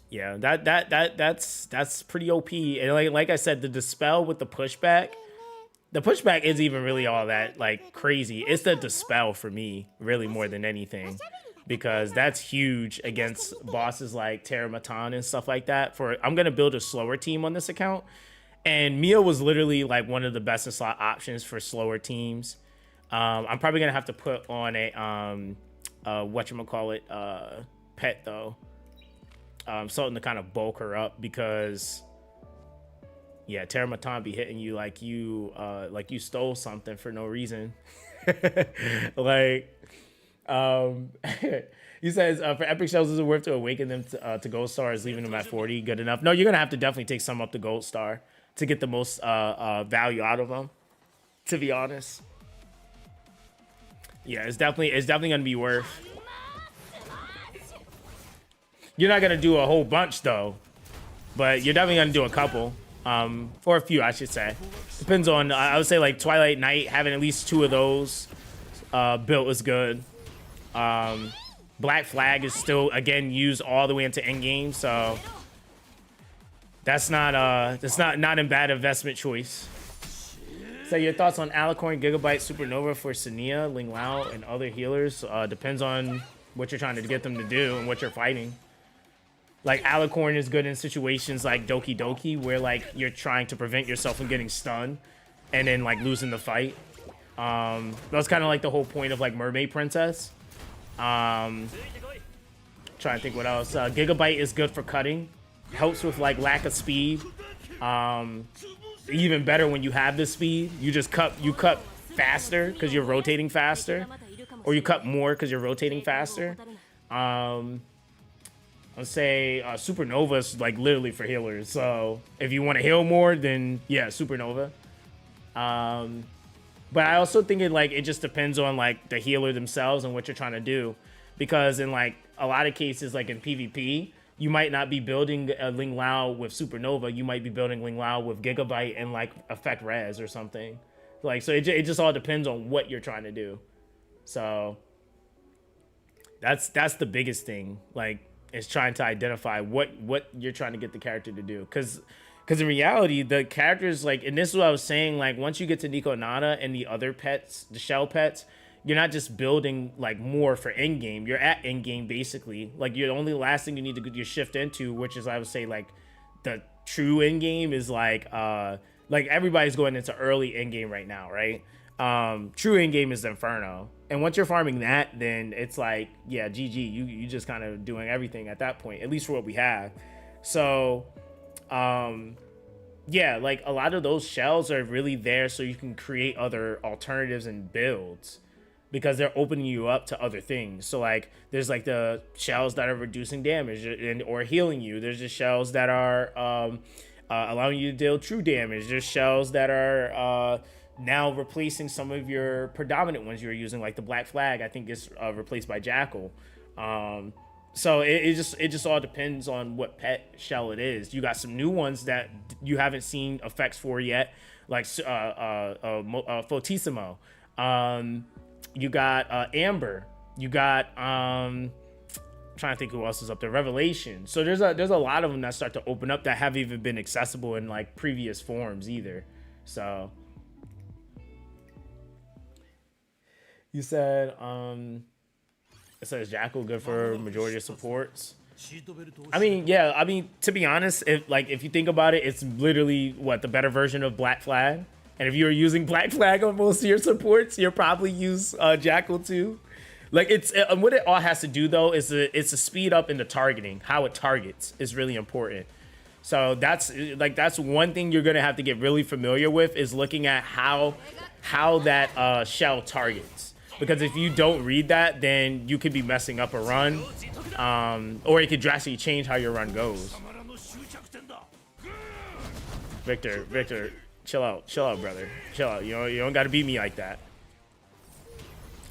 yeah, that's pretty OP. And like I said, the dispel with the pushback isn't even really all that like crazy. It's the dispel for me really more than anything, because that's huge against bosses like Terramatan and stuff like that. I'm gonna build a slower team on this account. And Mia was literally like one of the best in slot options for slower teams. I'm probably gonna have to put on a pet though, something to kind of bulk her up, because yeah, Terramatan be hitting you like you stole something for no reason. Like, he says, for epic shells, is it worth to awaken them to gold stars, leaving them at 40 good enough? No, you're gonna have to definitely take some up to gold star to get the most value out of them, to be honest. Yeah, it's definitely gonna be worth. You're not gonna do a whole bunch though, but you're definitely gonna do a couple, or a few, I should say. Depends on, I would say like Twilight Knight, having at least 2 of those built is good. Black Flag is still, again, used all the way into endgame, so that's not a bad investment choice. So your thoughts on Alicorn, Gigabyte, Supernova for Sania, Ling Lao, and other healers? Depends on what you're trying to get them to do and what you're fighting. Like, Alicorn is good in situations like Doki Doki, where like you're trying to prevent yourself from getting stunned and then like losing the fight. That's kind of like the whole point of like Mermaid Princess. Trying to think what else. Gigabyte is good for cutting. Helps with like lack of speed. Even better when you have the speed. You cut faster because you're rotating faster, or you cut more because you're rotating faster. Let's say Supernova is like literally for healers. So if you want to heal more, then yeah, Supernova. But I also think it just depends on like the healer themselves and what you're trying to do, because in like a lot of cases, like in PvP, you might not be building a Ling Lao with Supernova. You might be building Ling Lao with Gigabyte and like Effect Res or something. Like, so it just all depends on what you're trying to do. So that's the biggest thing. Like, is trying to identify what you're trying to get the character to do. Because in reality, the characters, like, and this is what I was saying, like, once you get to Nico Nana and the other pets, the shell pets, you're not just building, like, more for endgame. You're at endgame, basically. Like, you're the only last thing you need to get your shift into, which is, I would say, like, the true endgame is, like everybody's going into early endgame right now, right? True endgame is Inferno. And once you're farming that, then it's like, yeah, GG. You just kind of doing everything at that point, at least for what we have. So, yeah, like a lot of those shells are really there so you can create other alternatives and builds. because they're opening you up to other things. So like there's like the shells that are reducing damage and or healing you. There's the shells that are allowing you to deal true damage. There's shells that are now replacing some of your predominant ones you were using, like the Black Flag. I think is replaced by Jackal. So it just all depends on what pet shell it is. You got some new ones that you haven't seen effects for yet, like Fortissimo. You got Amber. You got I'm trying to think who else is up there. Revelation. So there's a lot of them that start to open up that haven't even been accessible in like previous forms either. So you said it says Jackal good for majority of supports. I mean, yeah, I mean, to be honest, if you think about it, it's literally what the better version of Black Flag. And if you're using Black Flag on most of your supports, you'll probably use Jackal too. Like it's what it all has to do though is it's a speed up in the targeting. How it targets is really important. So that's one thing you're gonna have to get really familiar with is looking at how that shell targets. Because if you don't read that, then you could be messing up a run, or it could drastically change how your run goes. Victor, chill out, brother, chill out. You don't gotta beat me like that.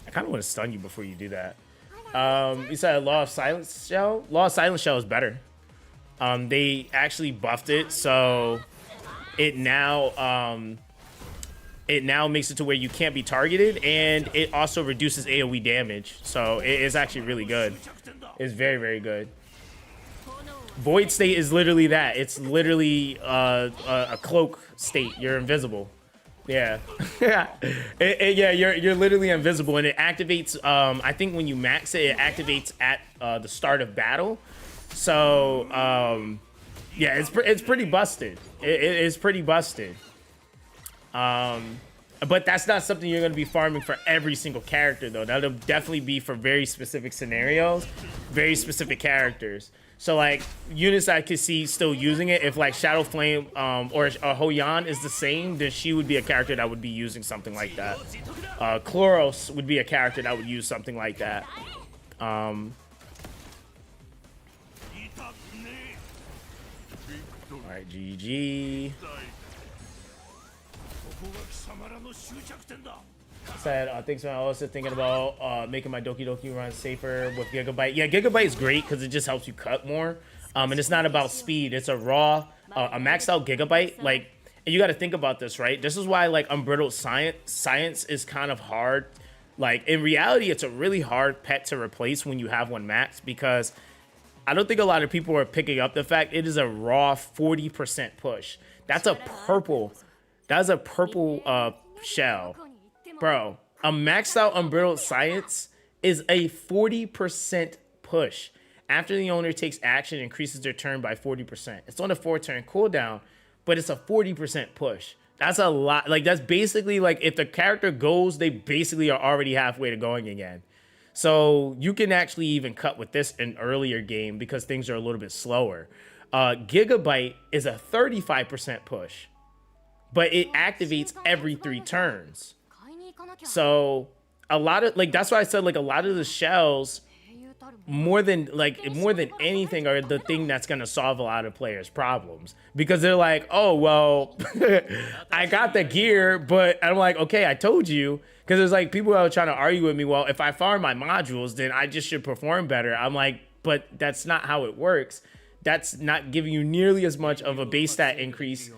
I kind of want to stun you before you do that. You said Law of Silence shell. Law of Silence shell is better. They actually buffed it, so it now makes it to where you can't be targeted, and it also reduces AoE damage. So it is actually really good. It's very, very good. Void state is literally that. It's literally a cloak state. You're invisible. Yeah. Yeah, you're literally invisible, and it activates. I think when you max it, it activates at the start of battle. So yeah, it's pretty busted. It is pretty busted. But that's not something you're going to be farming for every single character, though. That'll definitely be for very specific scenarios, very specific characters. So, like, units I could see still using it, if, like, Shadow Flame or Hoyan is the same, then she would be a character that would be using something like that. Chloros would be a character that would use something like that. All right, GG. Said, thanks, man. I'm also thinking about making my Doki Doki run safer with Gigabyte. Yeah, Gigabyte is great because it just helps you cut more. And it's not about speed. It's a raw, a maxed out Gigabyte. Like, and you got to think about this, right? This is why, like, Unbridled Science is kind of hard. Like, in reality, it's a really hard pet to replace when you have one maxed, because I don't think a lot of people are picking up the fact it is a raw 40% push. That's a purple. That's a purple shell. Bro, a maxed out Unbridled Science is a 40% push. After the owner takes action, increases their turn by 40%. It's on a 4-turn cooldown, but it's a 40% push. That's a lot. Like, that's basically like if the character goes, they basically are already halfway to going again. So you can actually even cut with this in earlier game because things are a little bit slower. Gigabyte is a 35% push, but it activates every 3 turns. So a lot of, like, that's why I said, like, a lot of the shells, more than anything, are the thing that's going to solve a lot of players' problems, because they're like, oh, well, I got the gear, but I'm like, okay, I told you, because there's like people that are trying to argue with me, well, if I farm my modules, then I just should perform better. I'm like, but that's not how it works. That's not giving you nearly as much of a base stat increase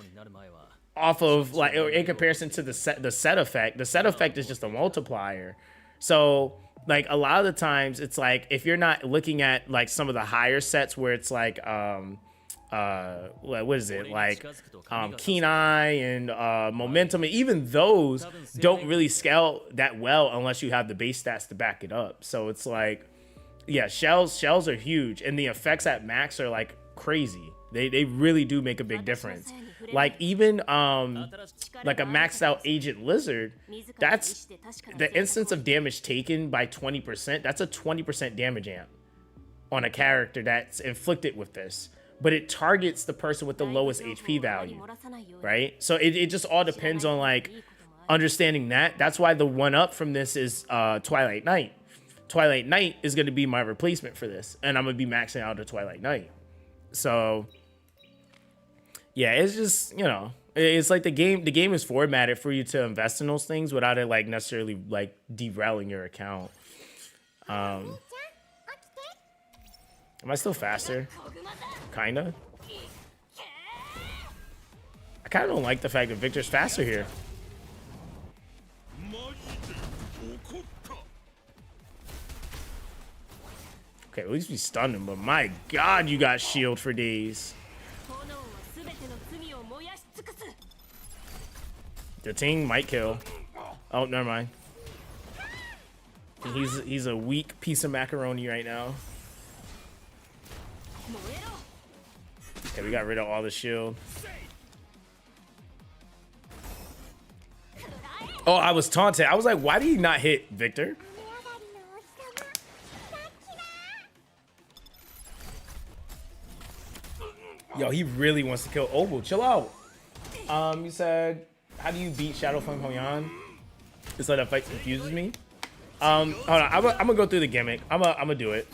off of, like, in comparison to the set effect. The set effect is just a multiplier. So, like, a lot of the times it's like, if you're not looking at, like, some of the higher sets where it's like what is it, like Keen Eye and Momentum, and even those don't really scale that well unless you have the base stats to back it up. So it's like, yeah, shells are huge, and the effects at max are like crazy. They really do make a big difference. Like, even like a maxed out Agent Lizard, that's the instance of damage taken by 20%. That's a 20% damage amp on a character that's inflicted with this, but it targets the person with the lowest HP value, right? So it just all depends on, like, understanding that, that's why the one up from this is Twilight Knight. Twilight Knight is going to be my replacement for this, and I'm going to be maxing out the Twilight Knight. So yeah, it's just, you know, it's like the game is formatted for you to invest in those things without it like necessarily like derailing your account. Am I still faster? Kinda. I kind of don't like the fact that Victor's faster here. Okay, at least we stunned him, but my God, you got shield for days. The team might kill. Oh, never mind. He's a weak piece of macaroni right now. Okay, we got rid of all the shield. Oh, I was taunted. I was like, why did he not hit Victor? Yo, he really wants to kill Obel. Chill out. You said, how do you beat Shadow Flame Hoyan? It's like that fight confuses me. Hold on. I'm gonna go through the gimmick. I'm gonna do it.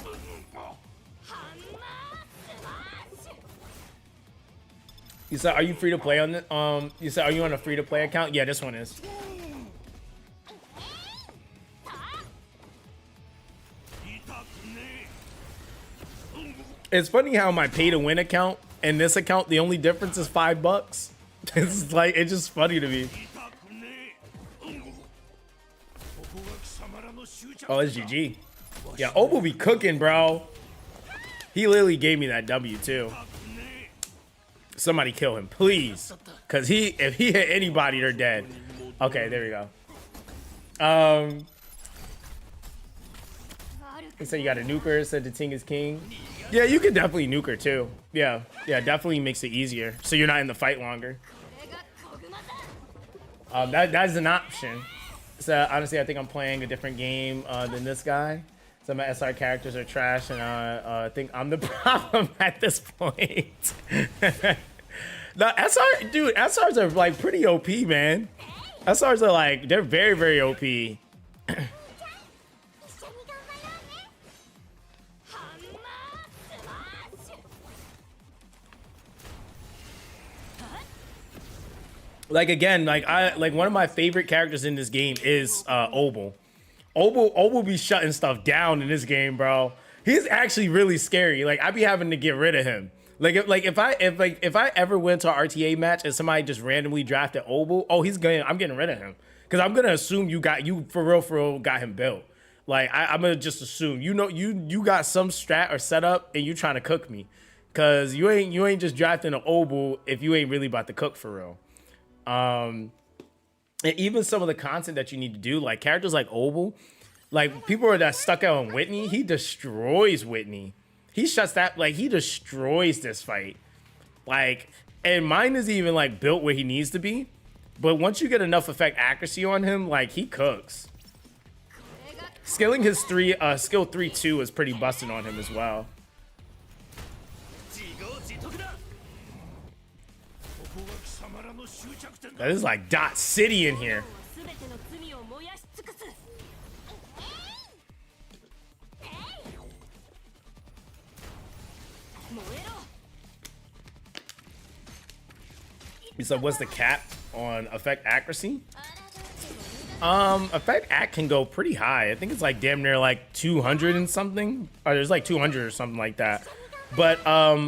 You said, are you free to play on the, you said, are you on a free to play account? Yeah, this one is. It's funny how my pay to win account and this account, the only difference is $5. It's like, it's just funny to me. Oh, it's GG. Yeah, Obel be cooking, bro. He literally gave me that W too. Somebody kill him, please. Cause if he hit anybody, they're dead. Okay, there we go. He said you got a nuker, said the Ting is king. Yeah, you could definitely nuke her too. Yeah, definitely makes it easier. So you're not in the fight longer. That's an option. So honestly, I think I'm playing a different game than this guy. Some of my SR characters are trash, and I think I'm the problem at this point. No, SR, dude, SRs are like pretty OP, man. SRs are like, they're very, very OP. Like again, like one of my favorite characters in this game is Obel. Obel be shutting stuff down in this game, bro. He's actually really scary. Like I be having to get rid of him. If I ever went to an RTA match and somebody just randomly drafted Obel, oh, I'm getting rid of him. Cause I'm gonna assume you for real got him built. Like I'm gonna just assume you got some strat or setup and you trying to cook me. Cause you ain't just drafting an Obel if you ain't really about to cook for real. And even some of the content that you need to do, like characters like Obel, like people are that stuck out on Whitney, he destroys Whitney. He shuts that, like he destroys this fight. Like, and mine is even like built where he needs to be. But once you get enough effect accuracy on him, like he cooks. Skilling his skill 3-2 is pretty busted on him as well. That is like Dot City in here. So what's the cap on effect accuracy? Effect act can go pretty high. I think it's like damn near like 200 and something. Or there's like 200 or something like that. But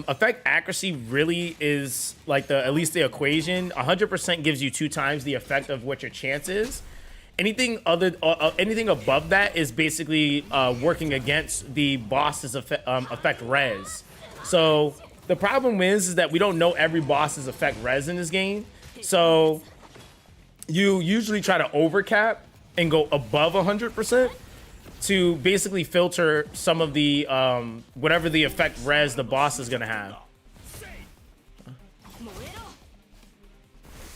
effect accuracy really is like at least the equation. 100% gives you 2 times the effect of what your chance is. Anything above that is basically working against the boss's effect res. So the problem is that we don't know every boss's effect res in this game. So you usually try to overcap and go above 100%. To basically filter some of the whatever the effect res the boss is gonna have.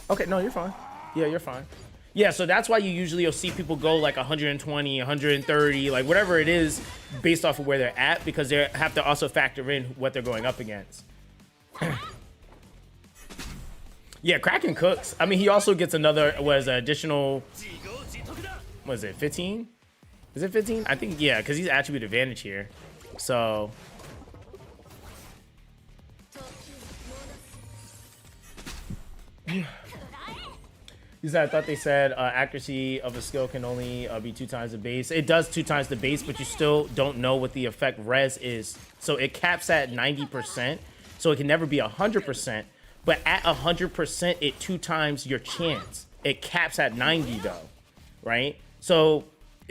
Okay, no, you're fine. Yeah, you're fine. Yeah, so that's why you'll see people go like 120, 130, like whatever it is, based off of where they're at, because they have to also factor in what they're going up against. Yeah, Kraken cooks. I mean, he also gets another, additional, what is it, 15? Is it 15? I think, yeah, because he's attribute advantage here. So. He said, I thought they said accuracy of a skill can only be 2 times the base. It does 2 times the base, but you still don't know what the effect res is. So it caps at 90%. So it can never be 100%. But at 100%, it 2 times your chance. It caps at 90 though, right? So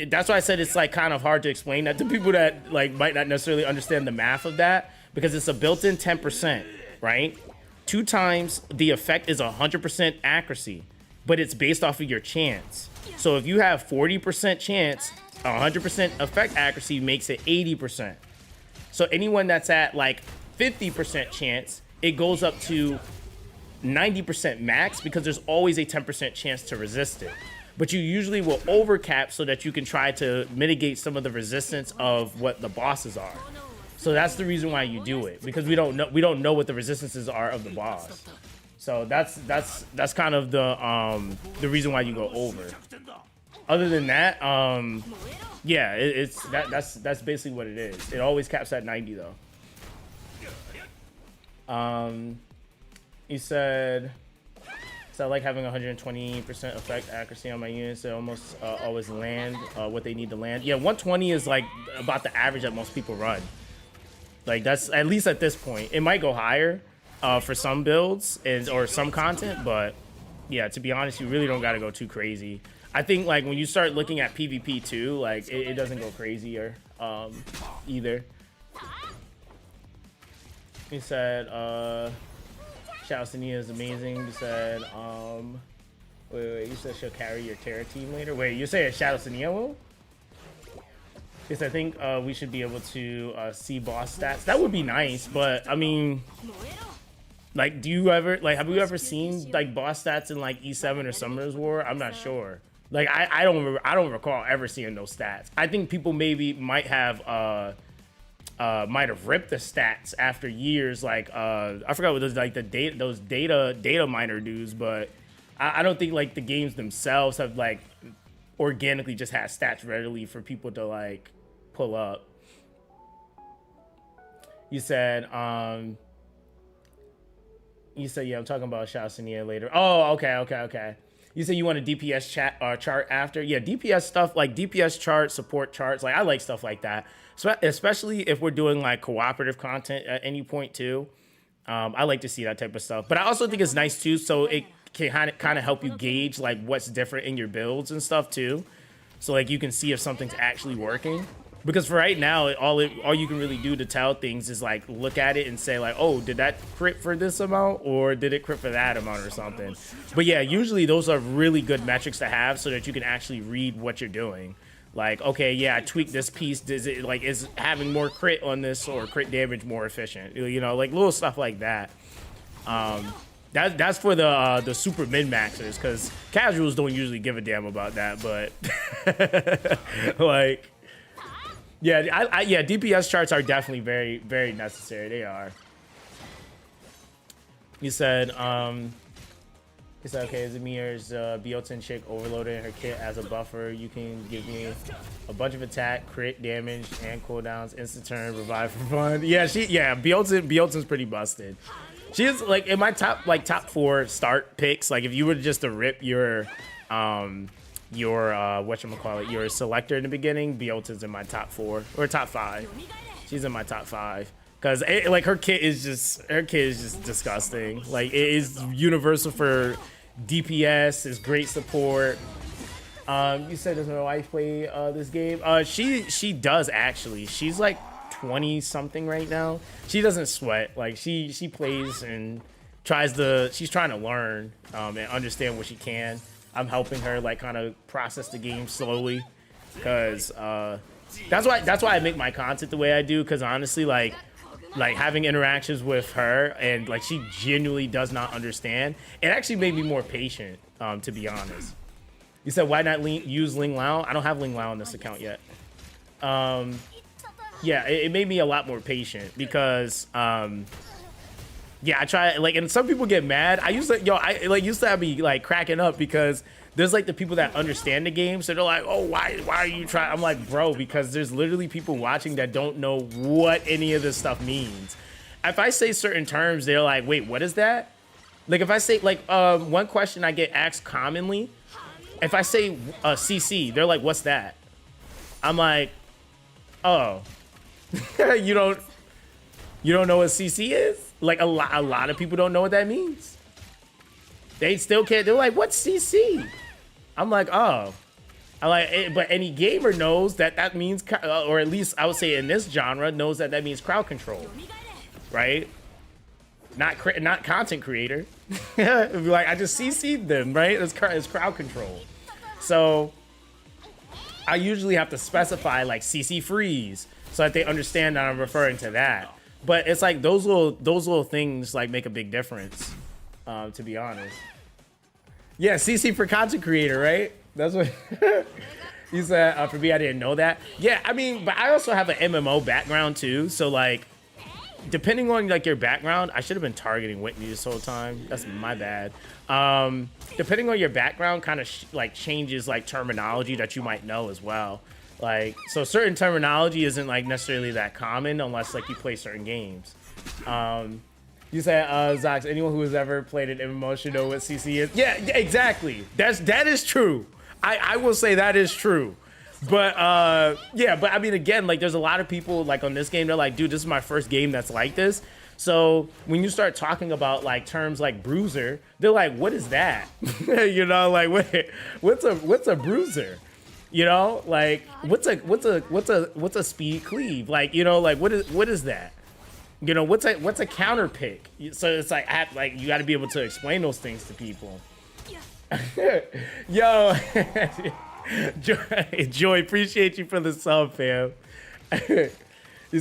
that's why I said it's like kind of hard to explain that to people that like might not necessarily understand the math of that, because it's a built-in 10%, right? 2 times the effect is 100% accuracy, but it's based off of your chance. So if you have 40% chance, 100% effect accuracy makes it 80%. So anyone that's at like 50% chance, it goes up to 90% max, because there's always a 10% chance to resist it. But you usually will overcap so that you can try to mitigate some of the resistance of what the bosses are. So that's the reason why you do it, because we don't know what the resistances are of the boss. So that's kind of the reason why you go over. Other than that, yeah, that's basically what it is. It always caps at 90 though. You said, so I like having 120% effect accuracy on my units. They almost always land what they need to land. Yeah, 120 is like about the average that most people run. Like that's at least at this point. It might go higher for some builds or some content, but yeah, to be honest, you really don't got to go too crazy. I think like when you start looking at PvP too, like it doesn't go crazier either. He said, Shadow Sania is amazing. You said, wait, you said she'll carry your Terra team later? Wait, you say a Shadow Sania will? Yes, I think we should be able to see boss stats. That would be nice, but I mean, like, do you ever, like, have you ever seen like boss stats in like E7 or Summoner's War? I'm not sure. Like, I don't recall ever seeing those stats. I think people maybe might have ripped the stats after years. Like, I forgot what those like those data miner dudes, but I don't think like the games themselves have like organically just had stats readily for people to like pull up. You said, yeah, I'm talking about Shasania later. Oh, okay. You said you want a DPS chart after? Yeah, DPS stuff, like DPS chart, support charts. Like, I like stuff like that. So, especially if we're doing like cooperative content at any point too. I like to see that type of stuff. But I also think it's nice too, so it can kind of help you gauge like what's different in your builds and stuff too. So like you can see if something's actually working. Because for right now, all you can really do to tell things is like look at it and say like, oh, did that crit for this amount or did it crit for that amount or something? But yeah, usually those are really good metrics to have so that you can actually read what you're doing. Like, okay, yeah, I tweaked this piece. Does it like is having more crit on this or crit damage more efficient? You know, like little stuff like that. That's for the super min maxers, because casuals don't usually give a damn about that. But like. Yeah, yeah, DPS charts are definitely very, very necessary. They are. You said, okay, Zamir's Biotin chick overloaded her kit as a buffer. You can give me a bunch of attack, crit damage, and cooldowns, instant turn, revive for fun. Yeah, Biotin's pretty busted. She is like in my top 4 start picks. Like if you were just to rip your whatchamacallit, your selector in the beginning, Biotin's in my top 4 or top 5. She's in my top 5 because like her kit is just disgusting. Like it is universal for DPS, is great support. You said does my wife play this game? She does actually. She's like 20 something right now. She doesn't sweat. Like she plays and she's trying to learn and understand what she can. I'm helping her like kind of process the game slowly, because that's why I make my content the way I do, because honestly like having interactions with her and like she genuinely does not understand, it actually made me more patient, to be honest. You said why not use Ling Lao? I don't have Ling Lao on this account yet. Yeah, it made me a lot more patient because Yeah, I try, like, and some people get mad. I used to have me like cracking up because there's like the people that understand the game, so they're like, oh, why are you trying? I'm like, bro, because there's literally people watching that don't know what any of this stuff means. If I say certain terms, they're like, wait, what is that? Like if I say like one question I get asked commonly, if I say CC, they're like, what's that? I'm like, oh, you don't know what CC is? Like a lot of people don't know what that means. They still can't. They're like, what's CC? I'm like, oh, but any gamer knows that means, or at least I would say in this genre knows that means crowd control, right? Not content creator. Like I just CC'd them, right? It's crowd control. So I usually have to specify like CC freeze so that they understand that I'm referring to that. But it's like those little things like make a big difference, to be honest. Yeah, CC for content creator, right? That's what you said. For me, I didn't know that. Yeah, I mean, but I also have an MMO background too. So like, depending on like your background, I should have been targeting Whitney this whole time. That's my bad. Depending on your background, kind of like changes like terminology that you might know as well. Like, so certain terminology isn't like necessarily that common unless like you play certain games. You said, Zox, anyone who has ever played an MMO should know what CC is. Yeah, exactly. That is true. I will say that is true. But yeah, but I mean, again, like there's a lot of people like on this game, they're like, dude, this is my first game that's like this. So when you start talking about like terms like bruiser, they're like, what is that? You know, like what's a bruiser? You know, like what's a speed cleave? Like, you know, like what is that? You know, what's a counter pick? So it's like you got to be able to explain those things to people. Yo, Joy, appreciate you for the sub, fam. It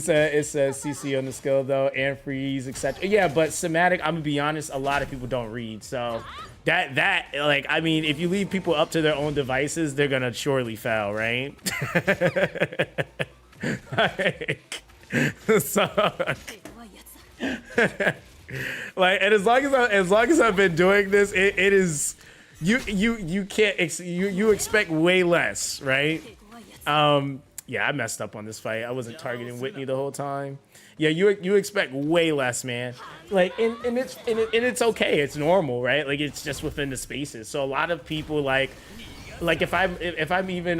says CC on the skill though, and freeze, etc. Yeah, but somatic, I'm gonna be honest, a lot of people don't read, so. That like, I mean, if you leave people up to their own devices, they're gonna surely fail, right? Like, so, like, and as long as I've been doing this, it is you can't you expect way less, right? Yeah, I messed up on this fight. I wasn't targeting Whitney the whole time. Yeah, you expect way less, man. Like, and it's okay. It's normal, right? Like, it's just within the spaces. So a lot of people like if I'm even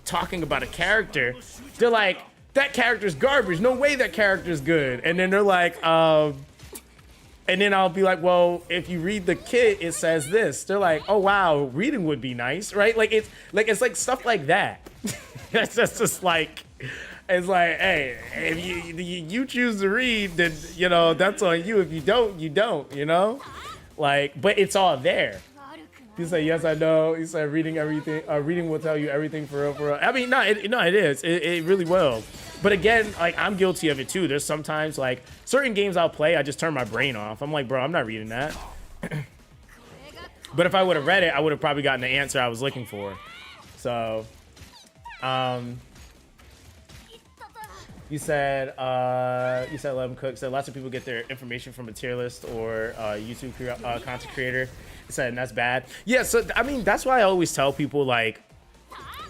talking about a character, they're like, that character's garbage. No way that character's good. And then they're like, and then I'll be like, well, if you read the kit, it says this. They're like, oh wow, reading would be nice, right? Like it's like stuff like that. That's just like, it's like, hey, if you choose to read, then you know that's on you. If you don't, you don't. You know, like, but it's all there. You say yes, I know. You say reading everything. Reading will tell you everything for real, for real. I mean, no, it is. It really will. But again, like I'm guilty of it too. There's sometimes like certain games I'll play, I just turn my brain off. I'm like, bro, I'm not reading that. But if I would have read it, I would have probably gotten the answer I was looking for. So, you said let him cook. So lots of people get their information from a tier list or YouTube content creator. He said, and that's bad. Yeah, so I mean that's why I always tell people like.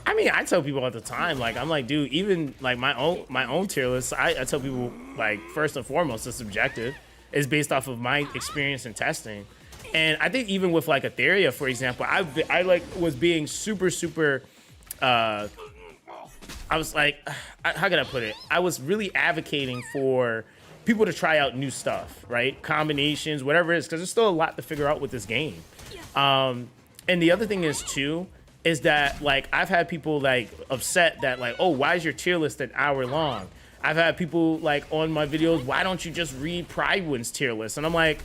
I mean, I tell people all the time, like, I'm like, dude, even like my own tier list, I tell people like first and foremost, it's subjective. It's based off of my experience in testing. And I think even with like Etheria, for example, I like was being super, I was like, how can I put it? I was really advocating for people to try out new stuff, right? Combinations, whatever it is, because there's still a lot to figure out with this game. And the other thing is too, is that like I've had people like upset that like, oh, why is your tier list an hour long? I've had people like on my videos, why don't you just read Pridewin's tier list? And I'm like,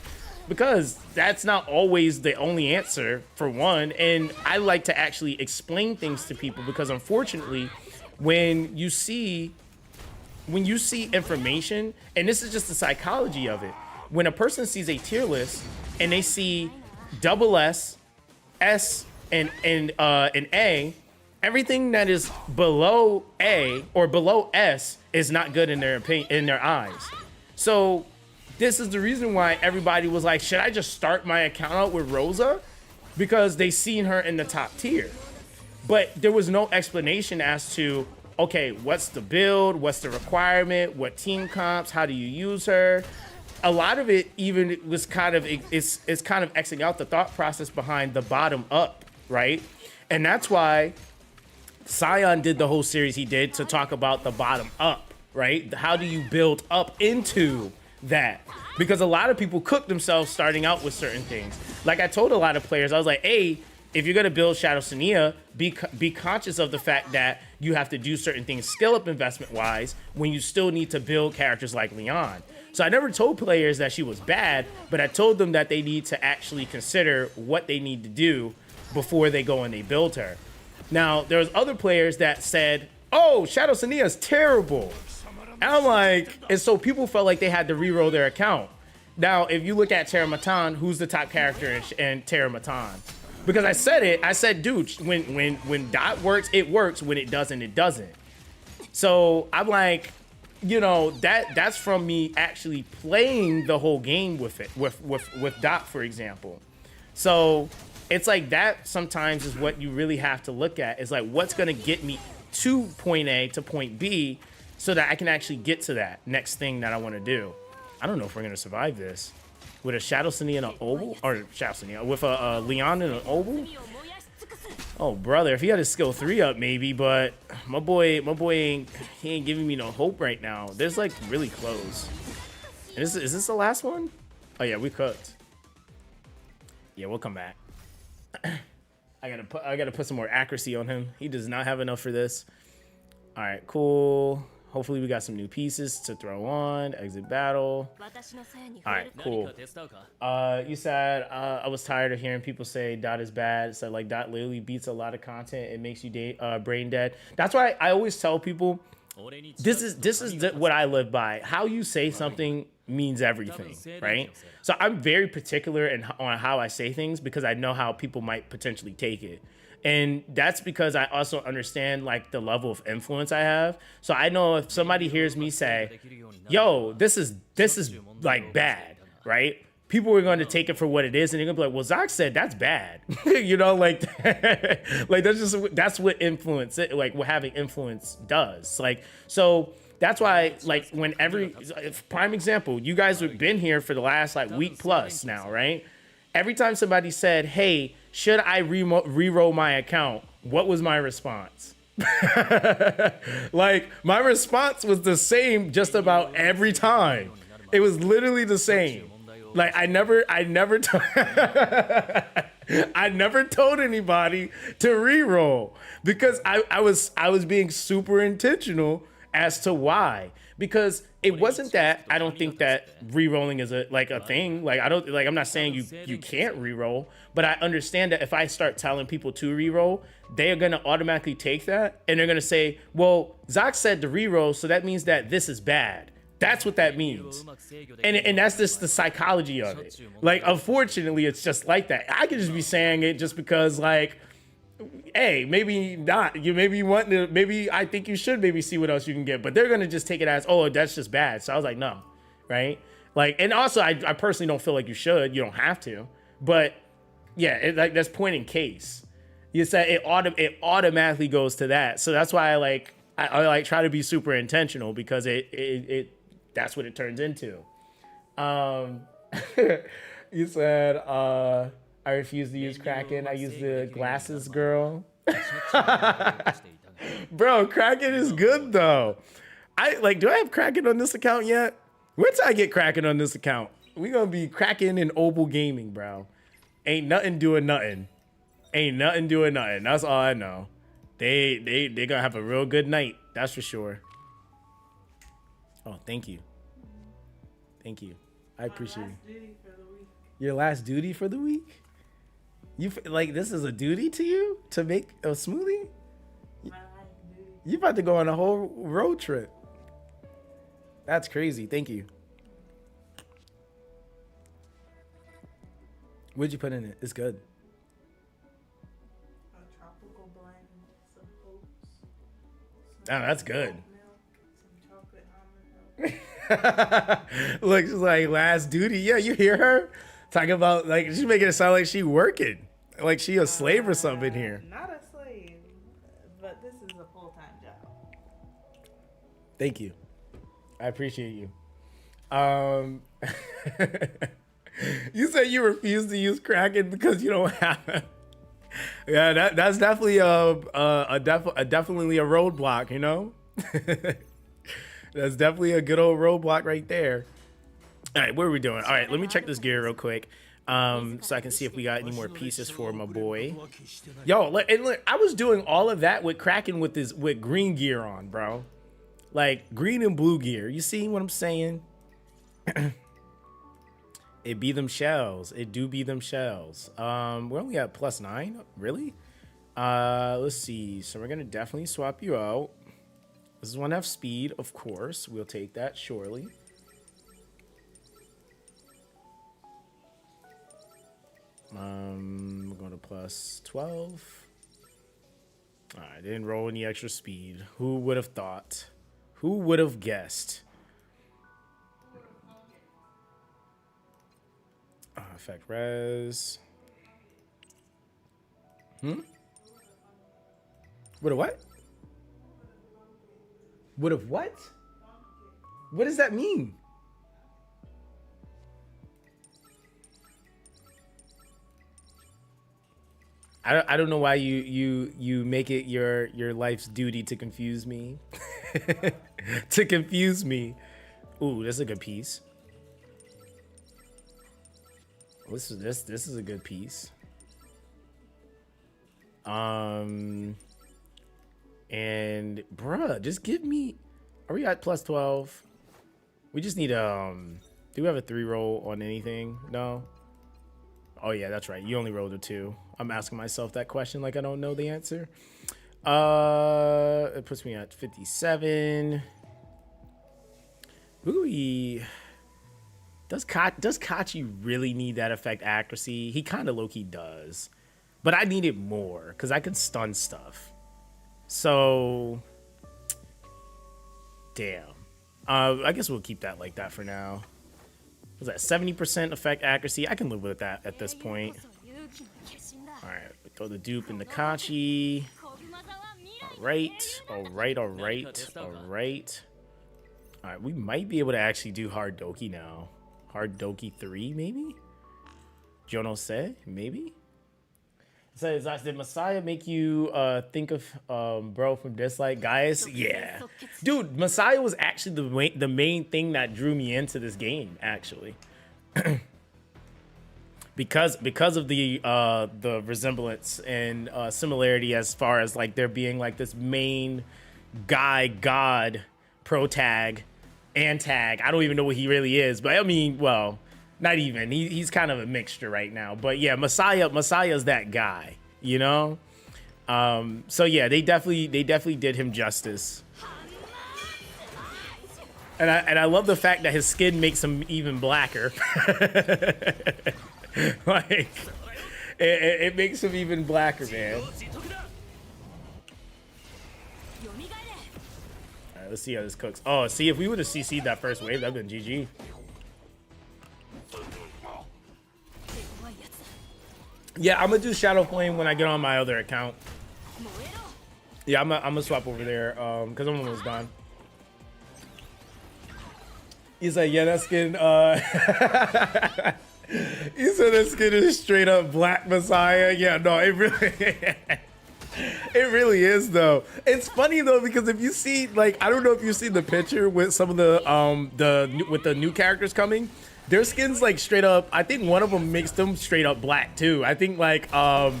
because that's not always the only answer, for one. And I like to actually explain things to people because unfortunately, when you see information, and this is just the psychology of it, when a person sees a tier list and they see double S, S, and A, everything that is below A or below S is not good in their opinion, in their eyes. So this is the reason why everybody was like, should I just start my account out with Rosa? Because they seen her in the top tier. But there was no explanation as to, okay, what's the build? What's the requirement? What team comps? How do you use her? A lot of it even was kind of, it's kind of Xing out the thought process behind the bottom up, right? And that's why Sion did the whole series he did to talk about the bottom up, right? How do you build up into that? Because a lot of people cook themselves starting out with certain things. Like I told a lot of players, I was like, hey, if you're gonna build Shadow Sania, be conscious of the fact that you have to do certain things skill up investment wise when you still need to build characters like Leon. So I never told players that she was bad, but I told them that they need to actually consider what they need to do before they go and they build her. Now, there's other players that said, oh, Shadow Sania is terrible. And I'm like, and so people felt like they had to reroll their account. Now, if you look at Terra Matan, who's the top character in Terra Matan? Because I said it, I said, dude, when dot works, it works. When it doesn't, it doesn't. So I'm like, you know, that's from me actually playing the whole game with it, with dot, for example. So it's like that sometimes is what you really have to look at, is like what's gonna get me to point A to point B so that I can actually get to that next thing that I want to do. I don't know if we're gonna survive this. With a Shadow Sania and an Oval? Or Shadow Sania, with a Leon and an Oval? Oh, brother, if he had his skill 3 up, maybe, but my boy he ain't giving me no hope right now. There's like really close. And is this the last one? Oh yeah, we cooked. Yeah, we'll come back. I gotta put some more accuracy on him. He does not have enough for this. All right, cool. Hopefully we got some new pieces to throw on. Exit battle. All right, cool. You said I was tired of hearing people say dot is bad. So like dot literally beats a lot of content. It makes you brain dead. That's why I always tell people this is what I live by. How you say something means everything, right? So I'm very particular on how I say things because I know how people might potentially take it. And that's because I also understand like the level of influence I have. So I know if somebody hears me say, yo, this is like bad, right? People are going to take it for what it is. And they're going to be like, well, Zox said that's bad. You know, like, like that's what influence, like what having influence does. Like, so that's why, like when prime example, you guys have been here for the last like week plus now, right? Every time somebody said, hey, should I re-roll my account? What was my response? Like, my response was the same just about every time. It was literally the same. Like, I never told anybody to re-roll because I was being super intentional as to why. Because it wasn't that I don't think that re-rolling is a thing. Like I'm not saying you can't re-roll, but I understand that if I start telling people to re-roll, they are gonna automatically take that and they're gonna say, well, Zox said to re-roll, so that means that this is bad. That's what that means. And that's just the psychology of it. Like, unfortunately, it's just like that. I could just be saying it just because, like, hey, maybe not. Maybe I think you should maybe see what else you can get. But they're going to just take it as, oh, that's just bad. So I was like, no, right? Like, and also, I personally don't feel like you should. You don't have to. But, yeah, that's point in case. You said it automatically goes to that. So that's why I try to be super intentional because it that's what it turns into. You said, I refuse to use Kraken. I use the glasses girl. Bro, Kraken is good though. Do I have Kraken on this account yet? Where till I get Kraken on this account? We gonna be Kraken in Oval Gaming, bro. Ain't nothing doing nothing. Ain't nothing doing nothing. That's all I know. They gonna have a real good night. That's for sure. Oh, thank you. Thank you. I appreciate it. Your last duty for the week? You like this is a duty to you to make a smoothie? You about to go on a whole road trip. That's crazy. Thank you. What'd you put in it? It's good. A tropical blend, some oats. Oh, that's good. Milk, some chocolate almond milk. Look, she's like, last duty. Yeah, you hear her talking about, like, she's making it sound like she working, like she a slave or something here. Not a slave, but this is a full-time job. Thank you, I appreciate you. You said you refuse to use Kraken because you don't have it. Yeah, that's definitely definitely a roadblock, you know. That's definitely a good old roadblock right there. All right, what are we doing? All right, let me check this gear real quick, so I can see if we got any more pieces for my boy. Yo, look, I was doing all of that with Kraken with green gear on, bro. Like green and blue gear. You see what I'm saying? It be them shells. It do be them shells. We're only at +9, really? Let's see. So we're gonna definitely swap you out. This is 1F speed, of course. We'll take that surely. We're going to +12. Alright, didn't roll any extra speed. Who would have thought? Who would have guessed? Effect res. Would have what? Would have what? What does that mean? I don't know why you make it your life's duty to confuse me. To confuse me. Ooh, this is a good piece. This is a good piece. And bruh, just give me. Are we at +12? We just need do we have a 3 roll on anything? No. Oh yeah, that's right. You only rolled a 2. I'm asking myself that question like I don't know the answer. It puts me at 57. Ooh. Does Kachi really need that effect accuracy? He kind of low-key does. But I need it more because I can stun stuff. So, damn. I guess we'll keep that like that for now. Was that 70% effect accuracy? I can live with that at this point. Alright, throw the dupe in the Kachi. Alright. Alright, we might be able to actually do hard Doki now. Hard Doki 3, maybe? Jono say, maybe? It says, did Messiah make you think of bro from Dislike Gaius? Yeah. Dude, Messiah was actually the main thing that drew me into this game, actually. because of the resemblance and similarity as far as like there being like this main guy god pro tag and tag. I don't even know what he really is, but I mean, well, not even. He's kind of a mixture right now. But yeah, Messiah's that guy, you know? So yeah, they definitely did him justice. And I love the fact that his skin makes him even blacker. Like it makes him even blacker, man. Alright, let's see how this cooks. Oh, see, if we would have CC'd that first wave, that'd been GG. Yeah, I'm gonna do Shadow Flame when I get on my other account. Yeah, I'm gonna swap over there because I'm almost done. He's like, yeah, that skin. He said that skin is straight up Black Messiah. Yeah, no, it really, it really is though. It's funny though because if you see, like, I don't know if you've seen the picture with some of the new characters coming. Their skin's like straight up. I think one of them makes them straight up black too. I think like I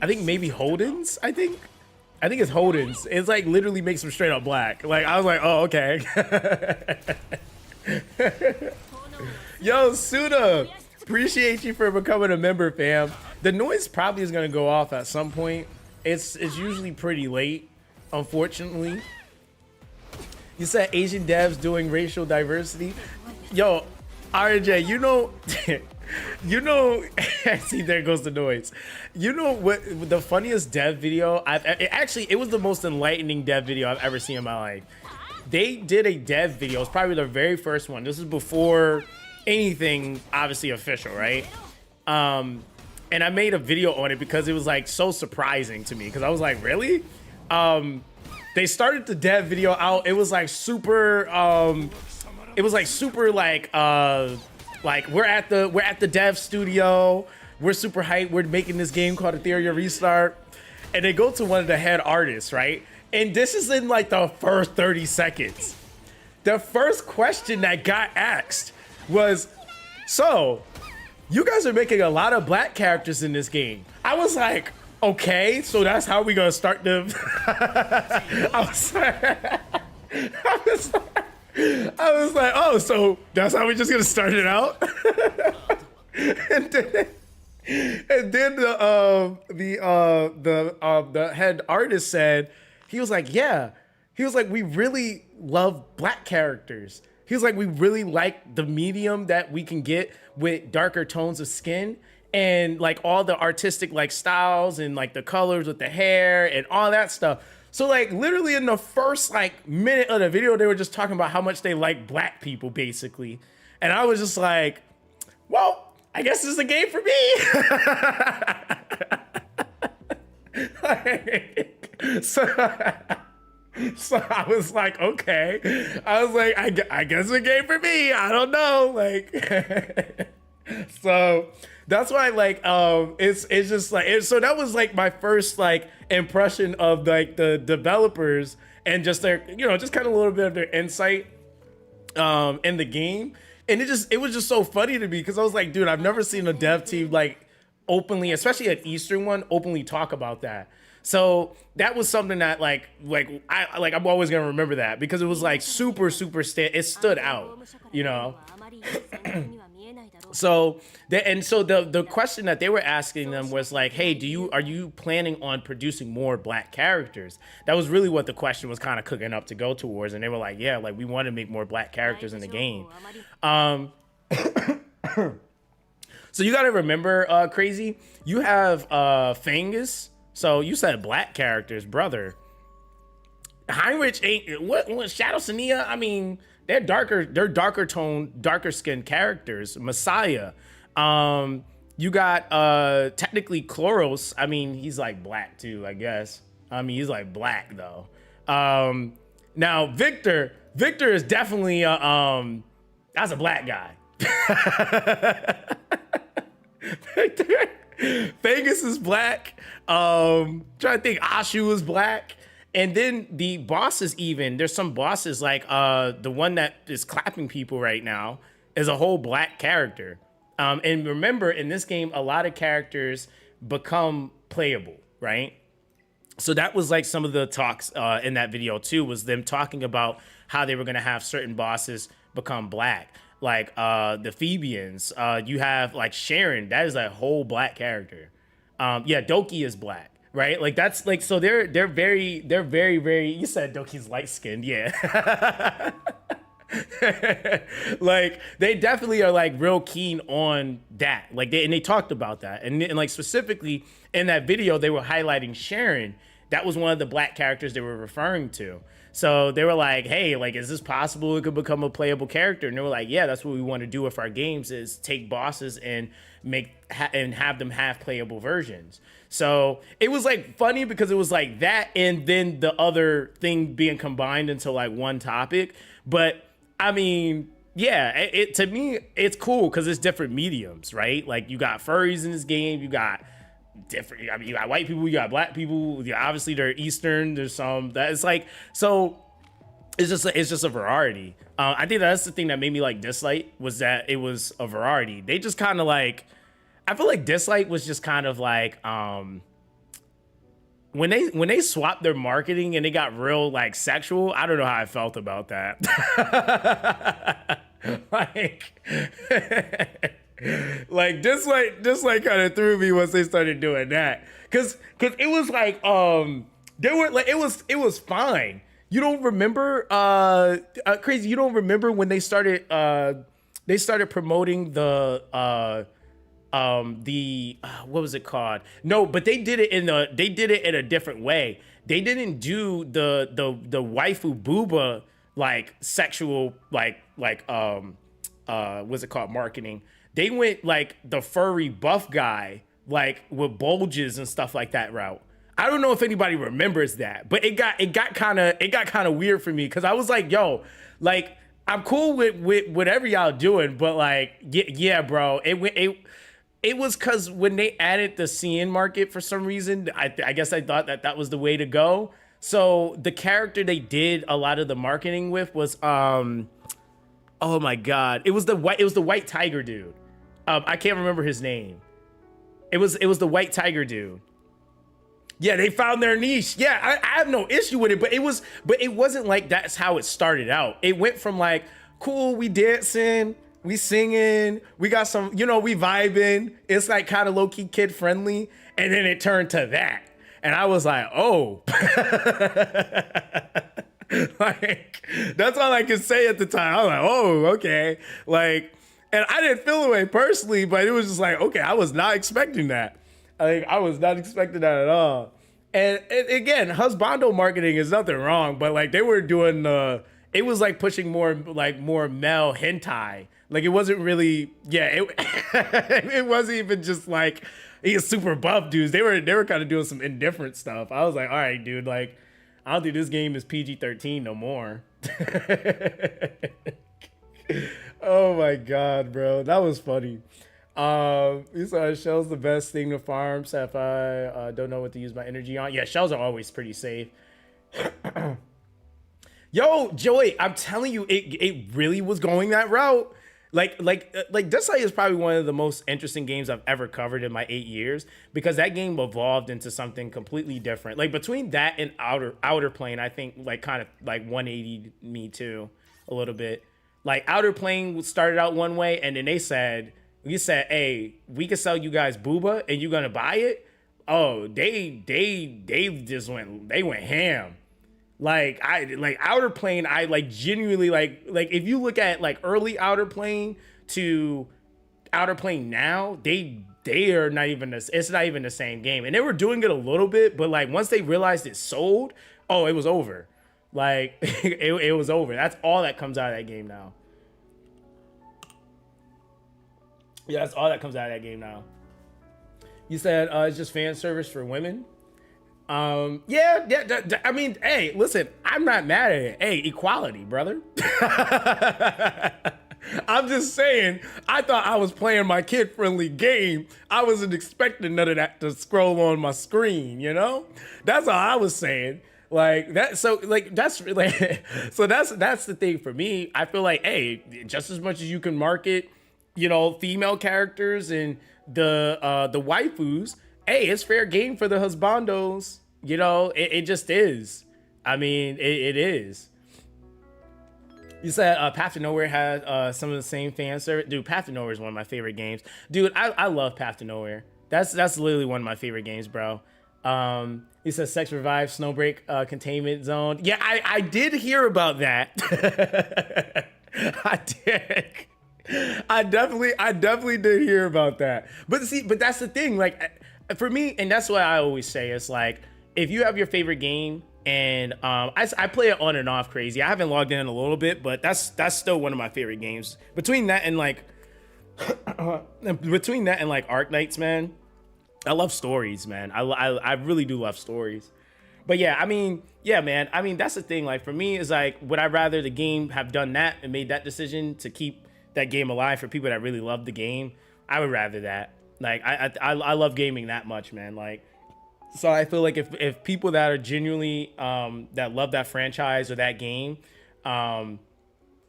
think maybe Holden's. I think it's Holden's. It's like literally makes them straight up black. Like I was like, oh okay. Yo, Suda, appreciate you for becoming a member, fam. The noise probably is gonna go off at some point. It's usually pretty late, unfortunately. You said Asian devs doing racial diversity. Yo, RJ, you know, see, there goes the noise. You know what? The funniest dev video it was the most enlightening dev video I've ever seen in my life. they did a dev video. It's probably their very first one. This is before anything obviously official, right? And I made a video on it because it was like so surprising to me, because I was like, really? They started the dev video out. It was like super it was like super like we're at the dev studio, we're super hyped, we're making this game called Etheria Restart, and they go to one of the head artists, right? And this is in like the first 30 seconds. The first question that got asked was, so you guys are making a lot of black characters in this game. I was like, okay, so that's how we gonna start the I was like, oh, so that's how we just gonna start it out? and then the head artist said, he was like, yeah. He was like, we really love black characters. He was like, we really like the medium that we can get with darker tones of skin and like all the artistic like styles and like the colors with the hair and all that stuff. So like literally in the first like minute of the video, they were just talking about how much they like black people basically. And I was just like, well, I guess this is a game for me. So I was like, okay. I was like, I guess it's a game for me. I don't know. Like, so that's why like, it's just like, so that was like my first like impression of like the developers and just their, you know, just kind of a little bit of their insight in the game. And it was just so funny to me because I was like, dude, I've never seen a dev team like openly, especially an Eastern one, openly talk about that. So that was something that I'm always gonna remember that because it was like super it stood out, you know. So the question that they were asking them was like, hey, are you planning on producing more black characters? That was really what the question was kind of cooking up to go towards, and they were like, yeah, like we want to make more black characters in the game. So you got to remember, Crazy, you have Fangus. So you said black characters, brother. Heinrich ain't what Shadow Sania. I mean, they're darker tone, darker skinned characters. Messiah. You got technically Chloros. I mean, he's like black too, I guess. I mean, he's like black though. Now Victor is definitely that's a black guy. Victor. Vegas is black. Trying to think, Ashu is black. And then the bosses, even there's some bosses like the one that is clapping people right now is a whole black character. And remember, in this game, a lot of characters become playable, right? So that was like some of the talks in that video too, was them talking about how they were gonna have certain bosses become black. Like the Phoebians, you have like Sharon, that is a whole black character. Yeah, Doki is black, right? Like that's like, so they're very, you said Doki's light skinned, yeah. Like they definitely are like real keen on that. Like they talked about that. And like specifically in that video, they were highlighting Sharon. That was one of the black characters they were referring to. So they were like, hey, like, is this possible? It could become a playable character. And they were like, yeah, that's what we want to do with our games, is take bosses and have them have playable versions. So it was like funny because it was like that and then the other thing being combined into like one topic. But I mean, yeah, to me, it's cool because it's different mediums, right? Like you got furries in this game, you got different, I mean, you got white people, you got black people, obviously they're Eastern, there's some that it's like, so it's just a variety. I think that's the thing that made me like Dislike, was that it was a variety. They just kind of like, I feel like Dislike was just kind of like when they swapped their marketing and they got real like sexual, I don't know how I felt about that. Like Dislike kind of threw me once they started doing that, cause it was like they were like, it was fine. You don't remember Crazy, you don't remember when they started promoting the what was it called? No, but they did it in a different way. They didn't do the waifu booba like sexual what's it called, marketing. They went like the furry buff guy, like with bulges and stuff like that route. I don't know if anybody remembers that, but it got kind of weird for me, because I was like, yo, like I'm cool with whatever y'all doing, but like yeah bro, it was because when they added the CN market for some reason, I guess I thought that was the way to go. So the character they did a lot of the marketing with was oh my god, it was the white tiger dude. I can't remember his name. It was the white tiger dude. Yeah, they found their niche. Yeah, I have no issue with it, but it wasn't like that's how it started out. It went from like, cool, we dancing, we singing, we got some, we vibing. It's like kind of low-key kid friendly. And then it turned to that. And I was like, oh. Like, that's all I could say at the time. I was like, oh, okay. Like, and I didn't feel the way personally, but it was just like, okay, I was not expecting that. I was not expecting that at all. And again, husbando marketing is nothing wrong, but like they were doing it was like pushing more male hentai. Like it wasn't really, it wasn't even just like he's super buff dudes. They were kind of doing some indifferent stuff. I was like, all right, dude, like I don't think this game is PG-13 no more. Oh my god, bro, that was funny. You saw shells the best thing to farm. So if I don't know what to use my energy on, yeah, shells are always pretty safe. Yo, Joey, I'm telling you, it really was going that route. Like Deathlight is probably one of the most interesting games I've ever covered in my 8 years, because that game evolved into something completely different. Like between that and Outer Plane, I think like kind of like 180 me too a little bit. Like Outer Plane started out one way, and then they said, hey, we can sell you guys booba and you're gonna buy it. Oh, they went ham. Like Outer Plane, I like genuinely like if you look at like early Outer Plane to Outer Plane now, they are not even it's not even the same game. And they were doing it a little bit, but like once they realized it sold, oh, it was over. Like it was over. That's all that comes out of that game now. Yeah, that's all that comes out of that game now. You said it's just fan service for women. Yeah. I mean, hey, listen, I'm not mad at it. Hey, equality, brother. I'm just saying, I thought I was playing my kid-friendly game. I wasn't expecting none of that to scroll on my screen, That's all I was saying. Like that, so like that's really so that's the thing for me. I feel like, hey, just as much as you can market, female characters and the waifus, hey, it's fair game for the husbandos. It just is. I mean, it is. You said Path to Nowhere had some of the same fan service. Dude, Path to Nowhere is one of my favorite games. Dude, I love Path to Nowhere. That's literally one of my favorite games, bro. He says Sex Revive, Snowbreak, Containment Zone. Yeah, I did hear about that. I did. I definitely did hear about that. But that's the thing. Like, for me, and that's what I always say, it's like, if you have your favorite game, and I play it on and off crazy. I haven't logged in a little bit, but that's still one of my favorite games. Between that and like Arknights, man, I love stories, man. I really do love stories. But yeah, I mean, man. I mean, that's the thing. Like for me, is like, would I rather the game have done that and made that decision to keep that game alive for people that really love the game? I would rather that. Like I love gaming that much, man. Like, so I feel like if people that are genuinely that love that franchise or that game, and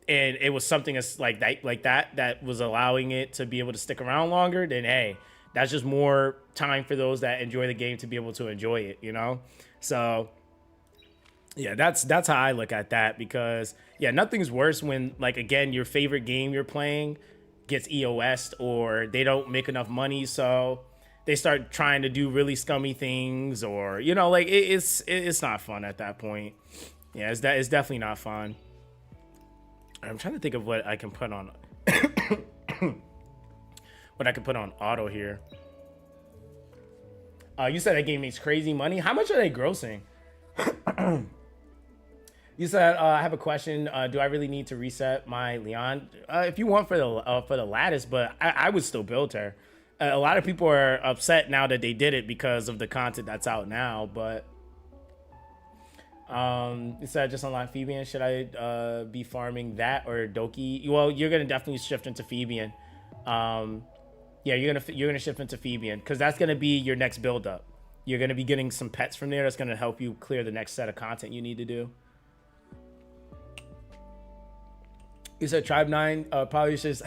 it was something that's like that was allowing it to be able to stick around longer, then hey, that's just more time for those that enjoy the game to be able to enjoy it, So yeah, that's how I look at that, because yeah, nothing's worse when, like, again, your favorite game you're playing gets EOS'd or they don't make enough money, so they start trying to do really scummy things, or like it's not fun at that point. Yeah, it's definitely not fun. I'm trying to think of what I can put on what I can put on auto here. You said that game makes crazy money. How much are they grossing? You said I have a question. Do I really need to reset my Leon? If you want for the lattice, but I would still build her. A lot of people are upset now that they did it because of the content that's out now. But you said just unlock Phoebian. Should I be farming that or Doki? Well, you're gonna definitely shift into Phoebian. Yeah, you're gonna shift into Phoebian because that's gonna be your next build up. You're gonna be getting some pets from there that's gonna help you clear the next set of content you need to do. You said Tribe 9 probably should.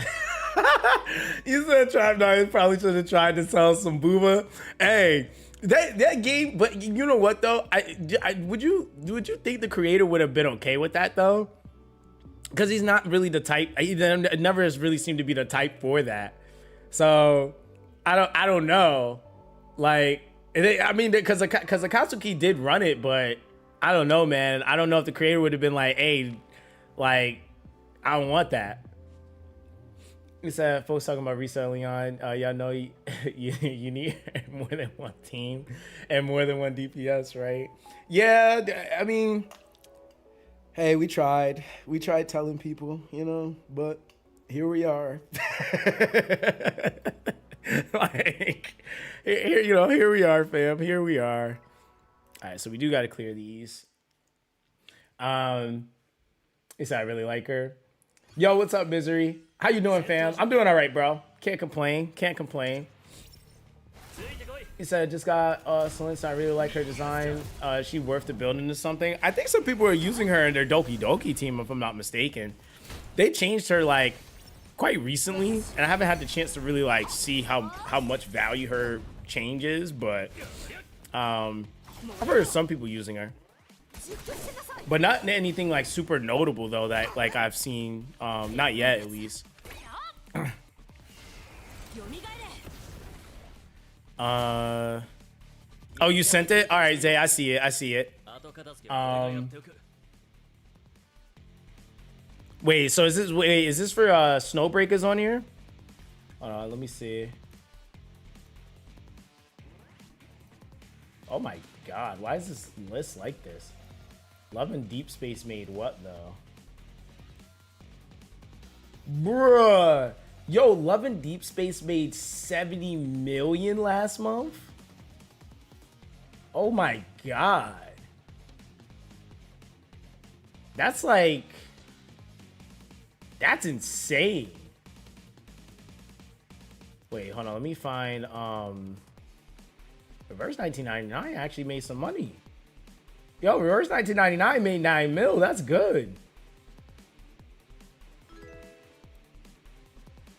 You said Tribe 9 probably should have tried to sell some booba. Hey, that game, but you know what though? Would you think the creator would have been okay with that though? Because he's not really the type. He never has really seemed to be the type for that. So I don't know. Like, I mean, because Akatsuki did run it, but I don't know, man. I don't know if the creator would have been like, hey, like, I don't want that. You said folks talking about reselling on. Y'all know you need more than one team and more than one DPS, right? Yeah, I mean, hey, we tried telling people, you know, but here we are. Like, here we are, fam. Here we are. All right, so we do got to clear these. You said I really like her. Yo, what's up, Misery? How you doing, fam? I'm doing all right, bro. Can't complain. Can't complain. He said, just got Celeste. I really like her design. She worth the building to something. I think some people are using her in their Doki Doki team, if I'm not mistaken. They changed her like quite recently, and I haven't had the chance to really like see how much value her changes, but I've heard of some people using her. But not anything like super notable though that like I've seen, not yet at least. Oh, you sent it? All right, Zay, I see it. I see it. Wait, so is this for Snowbreakers on here? Hold on, let me see. Oh my god, why is this list like this? Love and Deep Space made what though? Bruh. Yo, Love and Deep Space made 70 million last month? Oh my god. That's like... That's insane. Wait, hold on. Let me find... Reverse 1999 actually made some money. Yo, Reverse 1999 made 9 mil. That's good.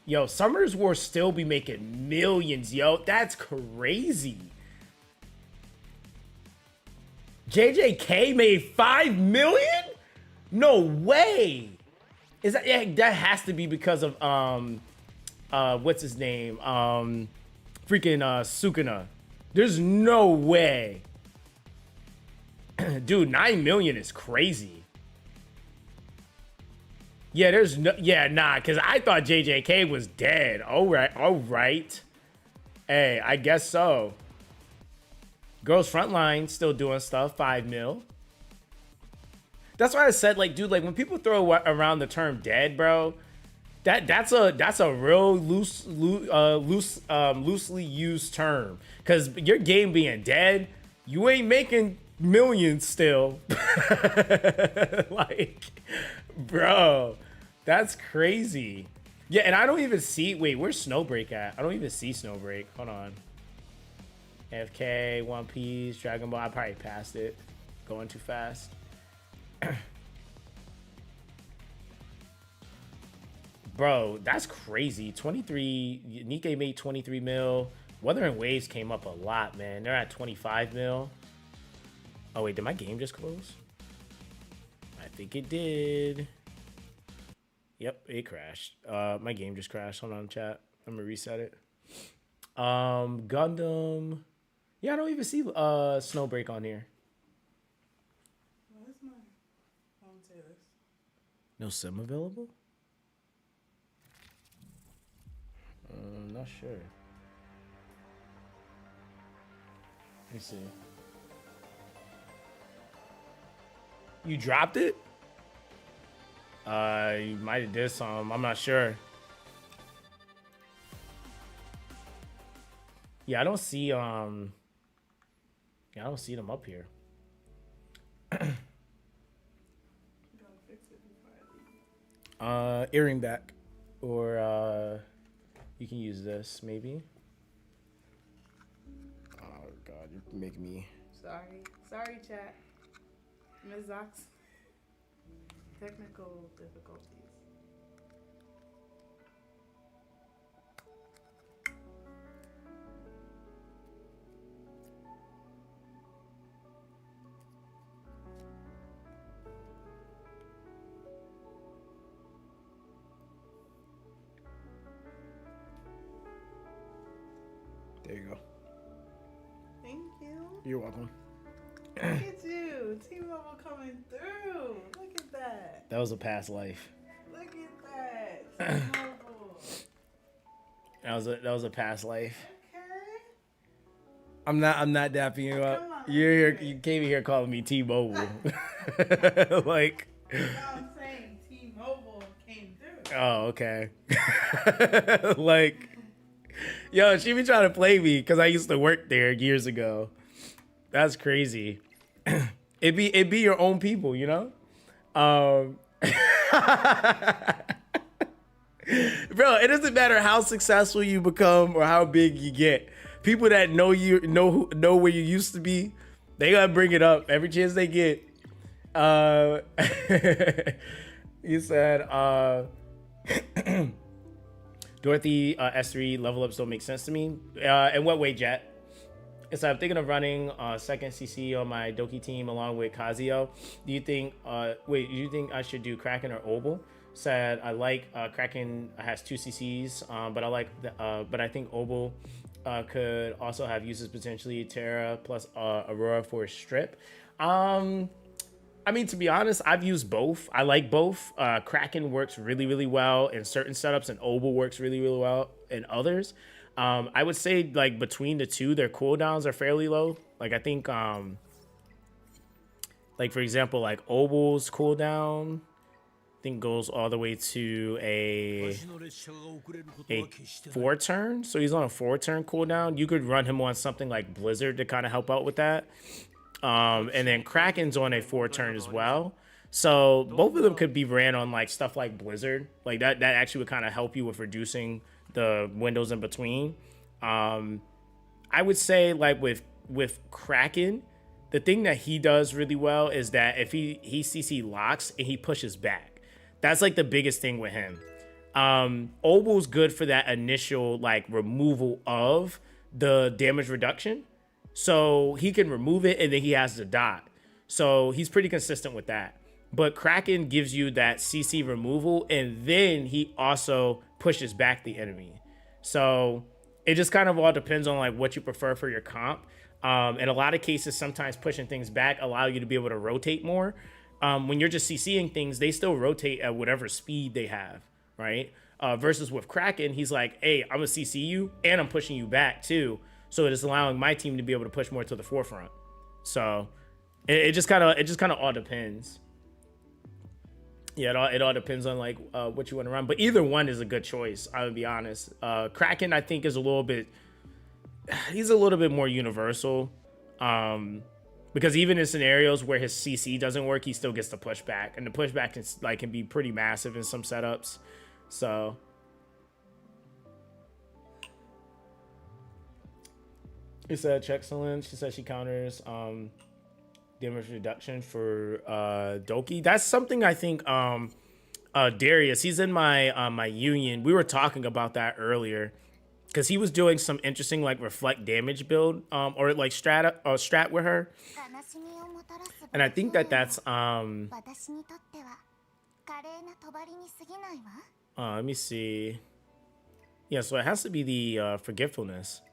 Yo, Summer's War still be making millions, yo. That's crazy. JJK made 5 million? No way. Is that, yeah, that has to be because of what's his name? Freaking Sukuna. There's no way. Dude, 9 million is crazy. Yeah, there's no, yeah, nah, because I thought JJK was dead. All right. Hey, I guess so. Girls Frontline still doing stuff, 5 mil. That's why I said, like, dude, like when people throw around the term dead, bro, that's a real loosely used term. Because your game being dead, you ain't making millions still. Like, bro, that's crazy. Yeah, and I don't even see, wait, where's Snowbreak at? I don't even see Snowbreak. Hold on. FK, One Piece, Dragon Ball. I probably passed it. Going too fast. Bro, that's crazy. 23, Nikkei made 23 mil. Wuthering Waves came up a lot, man. They're at 25 mil. Oh, wait, did my game just close? I think it did. Yep, it crashed. My game just crashed. Hold on, chat. I'm gonna reset it. Gundam. Yeah, I don't even see Snowbreak on here. Why does my phone say this? No sim available? Not sure. Let me see. You dropped it? You might have did some. I'm not sure. Yeah, I don't see yeah, I don't see them up here. Earring back, or you can use this maybe. Oh God, you're making me. Sorry, chat. Ms. Zox. Technical difficulties. There you go. Thank you. You're welcome. Look at you. T-Mobile coming through. Look at that. That was a past life. Look at that. T-Mobile. That was a past life. Okay. I'm not dapping you up. Come on, You're here. okay. You came here calling me T-Mobile. Like. No, I'm saying T-Mobile came through. Oh, okay. Like, yo, she be trying to play me because I used to work there years ago. That's crazy. It be your own people, you know. Bro, it doesn't matter how successful you become or how big you get. People that know you know where you used to be, they gotta bring it up every chance they get. You said Dorothy S3 level ups don't make sense to me. In what way, Jet? So I'm thinking of running second CC on my Doki team along with Kazuyo. Do you think do you think I should do Kraken or Obel? Said I like Kraken has 2 CCs, but I think Obel could also have uses potentially Terra plus Aurora for a strip. I mean, to be honest, I've used both. I like both. Kraken works really, really well in certain setups, and Obel works really, really well in others. I would say, like, between the two, their cooldowns are fairly low. Like, I think, like, for example, like, Obel's cooldown, I think goes all the way to a 4-turn. So he's on a 4-turn cooldown. You could run him on something like Blizzard to kind of help out with that. And then Kraken's on a 4-turn as well. So both of them could be ran on like stuff like Blizzard. Like that actually would kind of help you with reducing the windows in between. I would say like with Kraken, the thing that he does really well is that if he CC locks and he pushes back, that's like the biggest thing with him. Obel's good for that initial like removal of the damage reduction. So he can remove it and then he has the dot. So he's pretty consistent with that. But Kraken gives you that CC removal and then he also pushes back the enemy. So it just kind of all depends on like what you prefer for your comp. In a lot of cases, sometimes pushing things back allow you to be able to rotate more. When you're just CCing things, they still rotate at whatever speed they have, right? Versus with Kraken, he's like, hey, I'm gonna CC you and I'm pushing you back too. So it is allowing my team to be able to push more to the forefront. So it just kind of all depends. Yeah, it all depends on like what you want to run. But either one is a good choice. I would be honest. Kraken I think is he's a little bit more universal. Because even in scenarios where his CC doesn't work, he still gets the pushback, and the pushback can be pretty massive in some setups. So. She said excellent. She said she counters damage reduction for Doki. That's something I think Darius, he's in my my union. We were talking about that earlier because he was doing some interesting like reflect damage build or like strat with her. And I think that's let me see. Yeah, so it has to be the forgetfulness.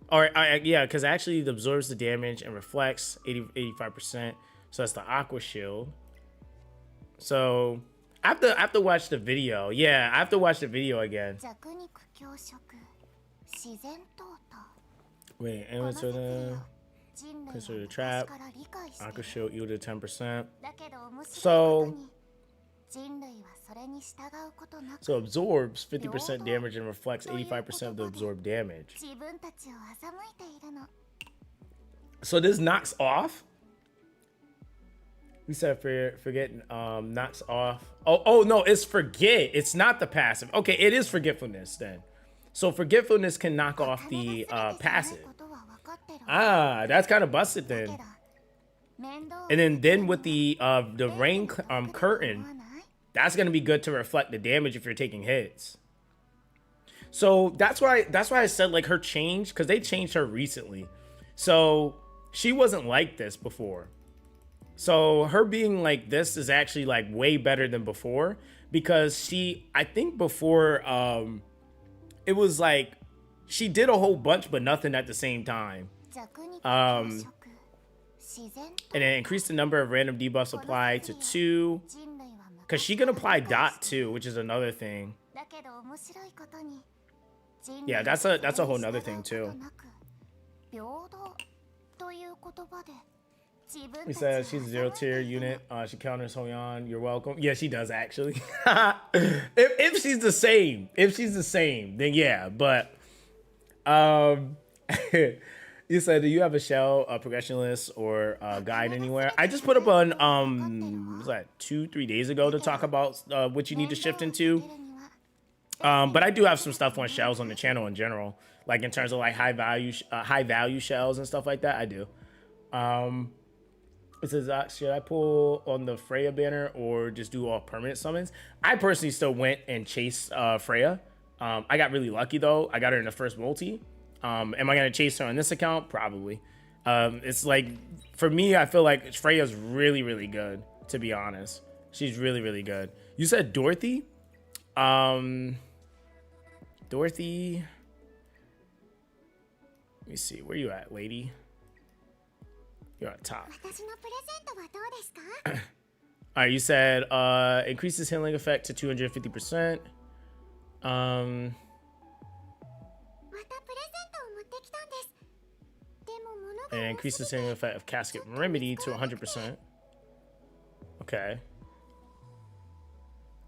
All right, yeah, because actually it absorbs the damage and reflects 85%. So that's the Aqua Shield. So I have to watch the video. Yeah, I have to watch the video again. Wait, Consider the trap. Aqua shield yield to 10%. So absorbs 50% damage and reflects 85% of the absorbed damage. So this knocks off. We said forget knocks off. Oh no, it's forget. It's not the passive. Okay, it is forgetfulness then. So forgetfulness can knock off the passive. Ah, that's kind of busted then. And then with the rain curtain, that's gonna be good to reflect the damage if you're taking hits. So that's why I said like her change, because they changed her recently. So she wasn't like this before. So her being like this is actually like way better than before, because I think before it was like she did a whole bunch but nothing at the same time. And then increase the number of random debuffs applied to 2, because she can apply dot too, which is another thing. Yeah, that's a whole nother thing too. He says she's a 0 tier unit. She counters Hoyan. You're welcome. Yeah, she does actually. if she's the same, then yeah. But you said, do you have a shell, progression list, or guide anywhere? I just put up on was that 2-3 days ago to talk about what you need to shift into. But I do have some stuff on shells on the channel in general, like in terms of like high value shells and stuff like that. I do. It says, should I pull on the Freya banner or just do all permanent summons? I personally still went and chased Freya. I got really lucky though. I got her in the first multi. Am I gonna chase her on this account? Probably. It's like, for me, I feel like Freya's really, really good, to be honest. She's really, really good. You said Dorothy? Dorothy. Let me see. Where you at, lady? You're on top. All right, you said increases healing effect to 250%. And increases healing effect of casket remedy to 100%. Okay.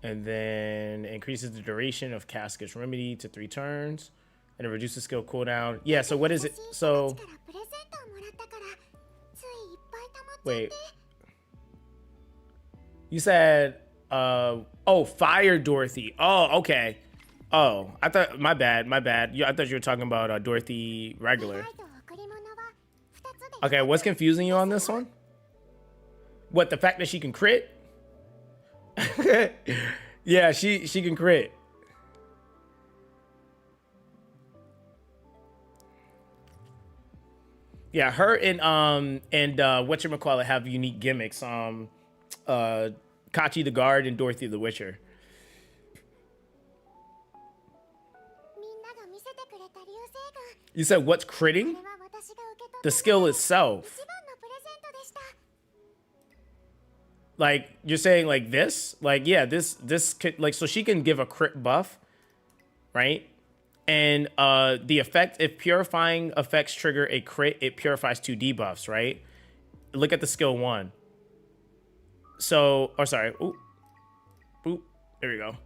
And then increases the duration of casket's remedy to 3 turns. And it reduces skill cooldown. Yeah, so what is it? So wait. You said oh, Fire Dorothy. Oh, okay. Oh, I thought, my bad. I thought you were talking about Dorothy regular. Okay, what's confusing you on this one? What, the fact that she can crit? Yeah, she can crit. Yeah, her and whatchamacallit have unique gimmicks. Kachi the Guard and Dorothy the Witcher. You said what's critting? The skill itself. Like, you're saying like this? Like, yeah, this could, like, so she can give a crit buff, right? And the effect, if purifying effects trigger a crit, it purifies 2 debuffs, right? Look at the skill 1. So, or sorry, oop, there we go.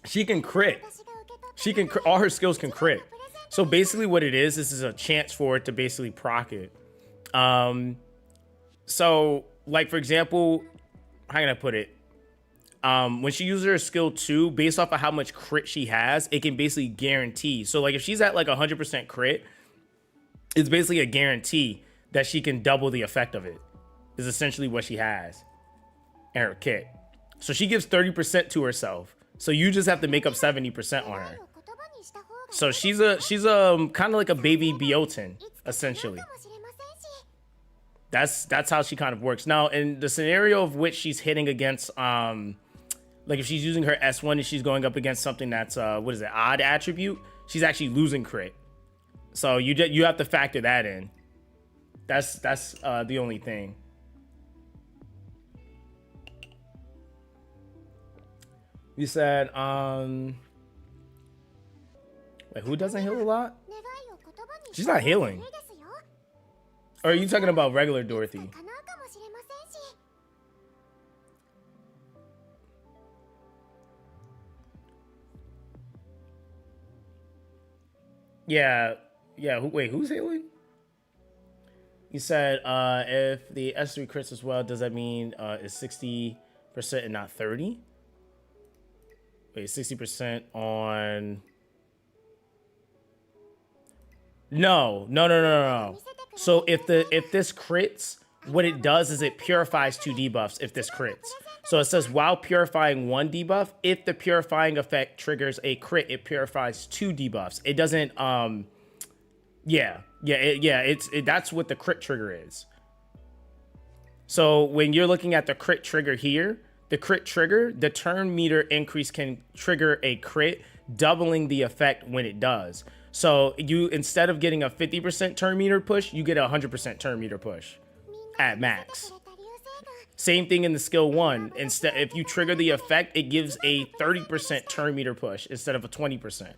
She can crit. All her skills can crit. So basically what it is, this is a chance for it to basically proc it. So like, for example, how can I put it? When she uses her skill 2, based off of how much crit she has, it can basically guarantee. So like if she's at like 100% crit, it's basically a guarantee that she can double the effect of it, is essentially what she has in her kit. So she gives 30% to herself. So you just have to make up 70% on her. So she's a kind of like a baby Biotin, essentially. That's how she kind of works. Now, in the scenario of which she's hitting against, like if she's using her S1 and she's going up against something that's what is it, odd attribute, she's actually losing crit. So you have to factor that in. That's the only thing. You said, wait, who doesn't heal a lot? She's not healing. Or are you talking about regular Dorothy? Yeah, yeah. Wait, who's healing? You said if the S3 crits as well, does that mean it's 60% and not 30? Wait, 60% on... No. So if this crits, what it does is it purifies 2 debuffs if this crits. So it says while purifying 1 debuff, if the purifying effect triggers a crit, it purifies 2 debuffs. It doesn't that's what the crit trigger is. So when you're looking at the crit trigger here, the crit trigger, the turn meter increase can trigger a crit, doubling the effect when it does. So you, instead of getting a 50% turn meter push, you get a 100% turn meter push at max. Same thing in the skill 1. Instead, if you trigger the effect, it gives a 30% turn meter push instead of a 20%.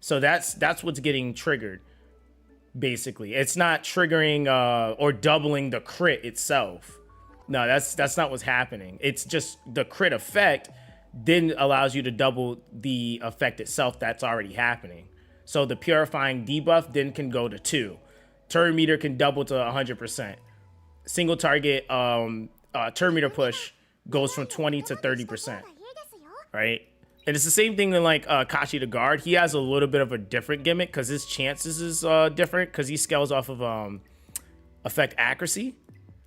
So that's what's getting triggered. Basically, it's not triggering or doubling the crit itself. No, that's not what's happening. It's just the crit effect then allows you to double the effect itself that's already happening. So the purifying debuff then can go to 2. Turn meter can double to 100%. Single target turn meter push goes from 20 to 30%. Right? And it's the same thing in like Kashi the Guard. He has a little bit of a different gimmick because his chances is different because he scales off of effect accuracy.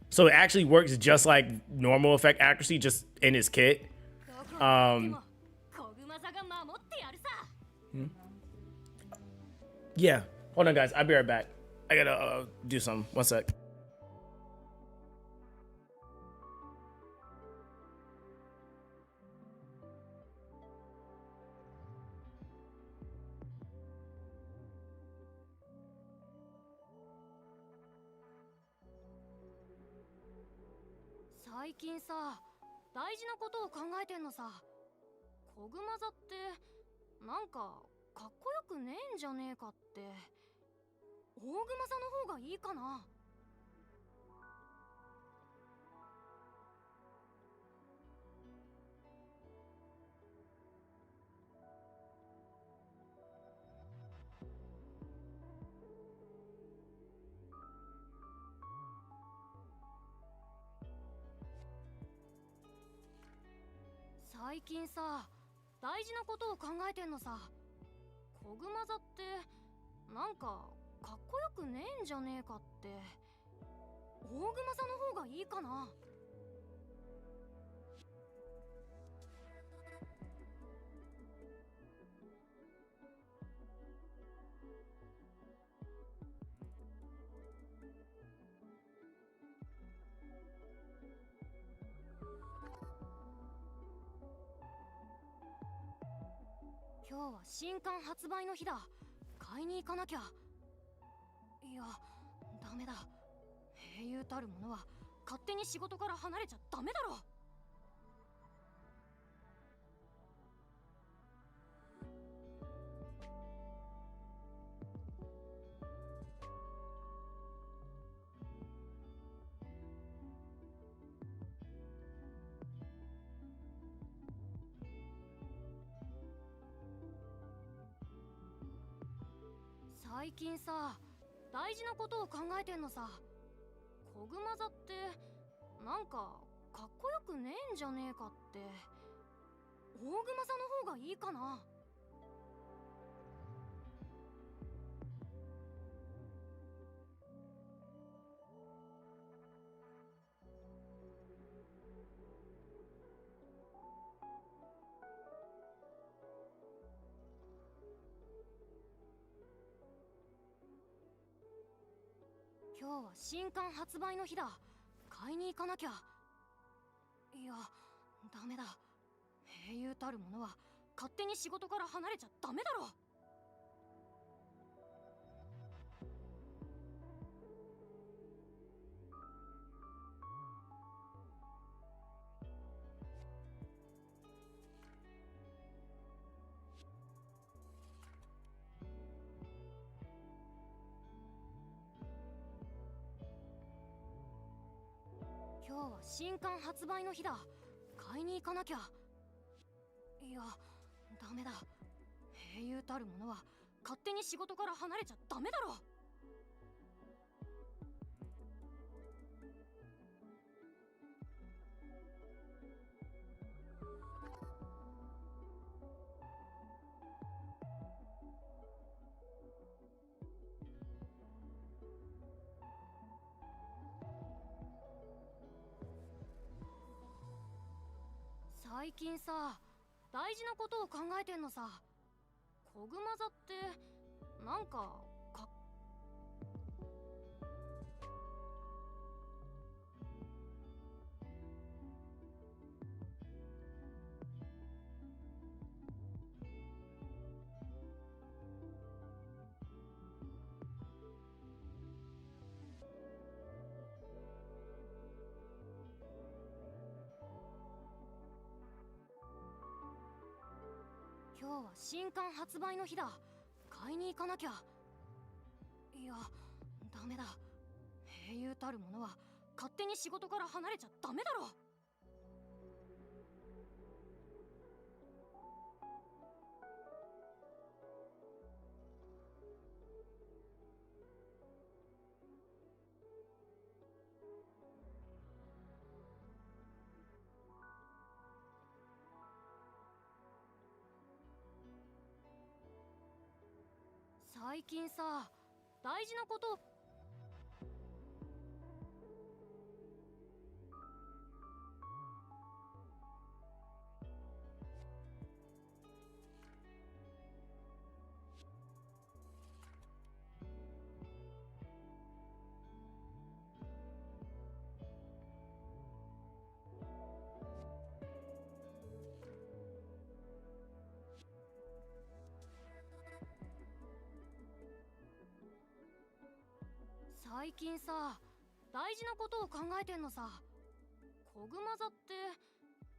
So it actually works just like normal effect accuracy, just in his kit. Yeah. Hold on, guys. I'll be right back. I gotta do something. One sec.最近さ、大事なことを考えてんのさ。コグマザってなんかかっこよくねえんじゃねえかって。大グマザの方がいいかな。最近さ、大事なことを考えてんのさ。コグマザってなんかかっこよくねえんじゃねえかって。大グマザの方がいいかな。今日は新刊発売の日だ。買いに行かなきゃ。いや、ダメだ。英雄たる者は勝手に仕事から離れちゃダメだろ。最近さ、大事なことを考えてんのさ。コグマザってなんかかっこよくねえんじゃねえかって。大グマザの方がいいかな。今日は新刊発売の日だ。買いに行かなきゃ。いや、ダメだ。英雄たる者は勝手に仕事から離れちゃダメだろ。今日は新刊発売の日だ。買いに行かなきゃ。いや、ダメだ。英雄たる者は勝手に仕事から離れちゃダメだろ。最近さ、大事なことを考えてんのさ。コグマ座ってなんか今日は新刊発売の日だ。買いに行かなきゃ。いや、ダメだ。英雄たる者は勝手に仕事から離れちゃダメだろ。最近さ、大事なことを最近さ、大事なことを考えてんのさ。コグマ座って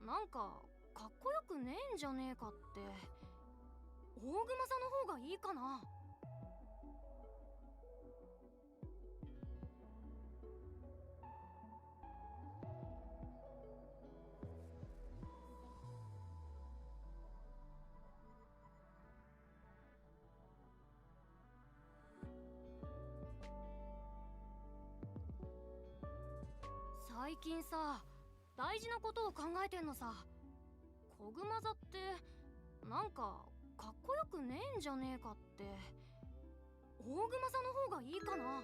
なんかかっこよくねえんじゃねえかって。大熊座の方がいいかな。最近さ、大事なことを考えてんのさ。コグマ座ってなんかかっこよくねえんじゃねえかって。大熊座の方がいいかな。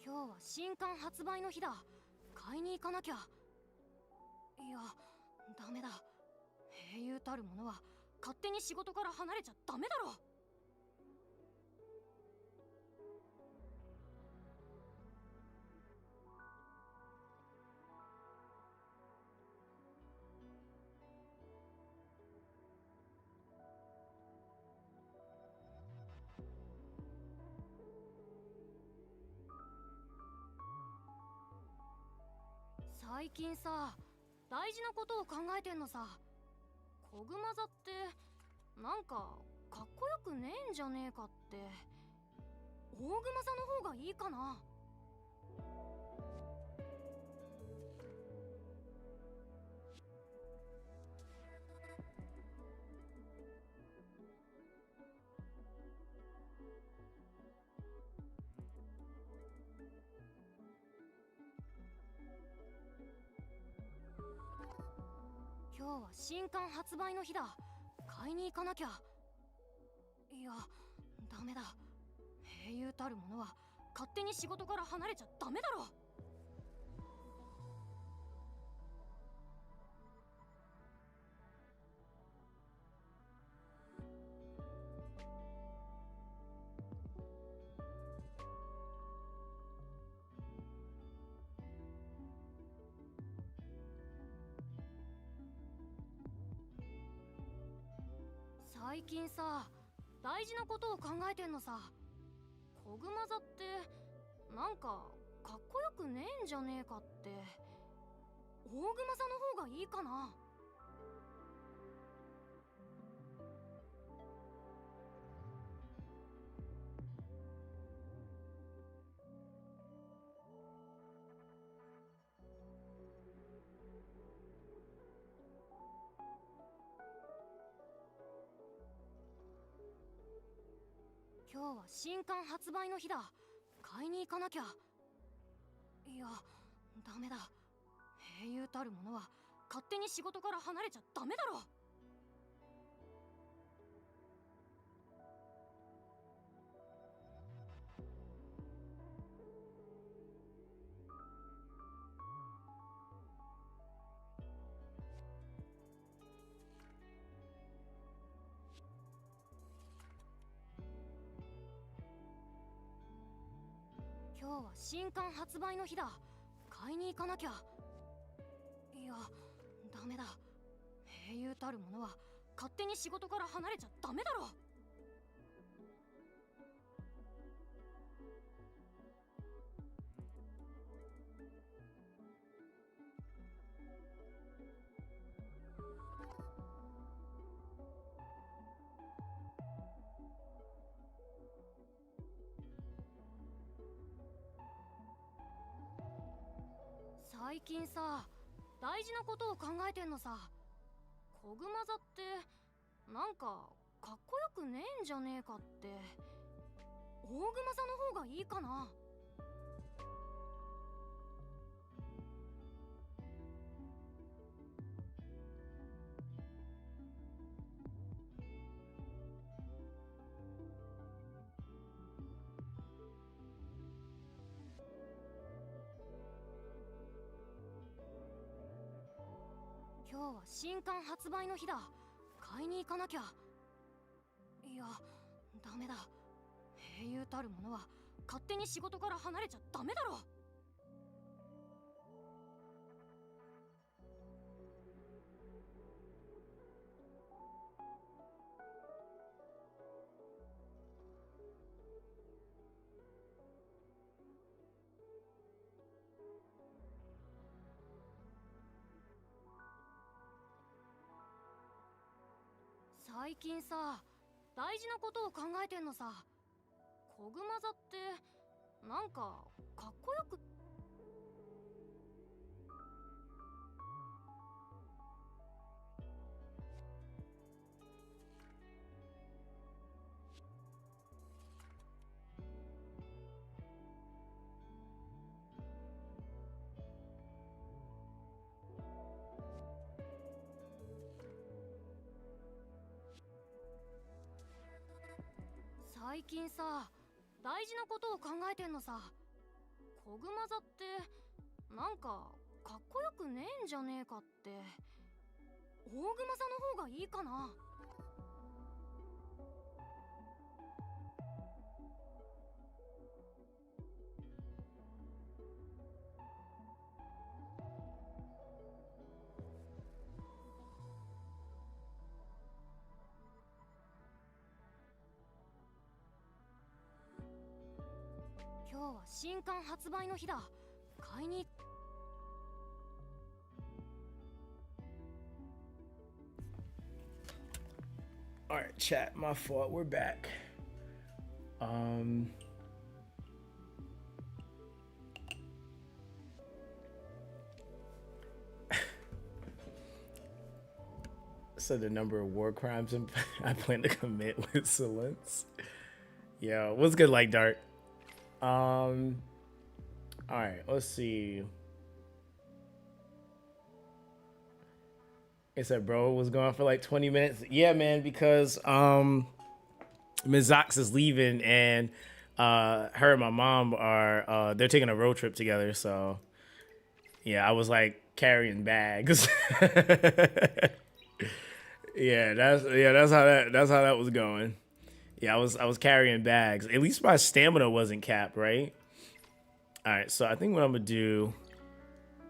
今日は新刊発売の日だ。買いに行かなきゃ。いや、ダメだ。英雄たる者は勝手に仕事から離れちゃダメだろ。最近さ、大事なことを考えてんのさ。コグマ座ってなんかかっこよくねえんじゃねえかって。大熊座の方がいいかな。今日は新刊発売の日だ。買いに行かなきゃ。いや、ダメだ。英雄たる者は勝手に仕事から離れちゃダメだろ。最近さ、大事なことを考えてんのさ。コグマザってなんかかっこよくねえんじゃねえかって。大グマザの方がいいかな。今日は新刊発売の日だ。買いに行かなきゃ。いや、ダメだ。英雄たるものは勝手に仕事から離れちゃダメだろ。今日は新刊発売の日だ。買いに行かなきゃ。いや、ダメだ。英雄たるものは勝手に仕事から離れちゃダメだろ。最近さ、大事なことを考えてんのさ。コグマザってなんかかっこよくねえんじゃねえかって。大グマザの方がいいかな。今日は新刊発売の日だ。買いに行かなきゃ。いや、ダメだ。英雄たるものは勝手に仕事から離れちゃダメだろ。最近さ、大事なことを考えてんのさ。コグマザってなんかかっこよく。最近さ、大事なことを考えてんのさ。コグマザってなんかかっこよくねえんじゃねえかって。大グマザの方がいいかな。今日は新刊発売の日だ。買いに。All right, chat. My fault. We're back. So the number of war crimes I plan to commit with Solence. Yeah, what's good, like Dart? All right, let's see. It said bro was gone for like 20 minutes. Yeah, man, because Ms. Zox is leaving, and her and my mom are they're taking a road trip together. So yeah, I was like carrying bags. That's how that was going. Yeah, I was carrying bags. At least my stamina wasn't capped, right? All right, so I think what I'm gonna do,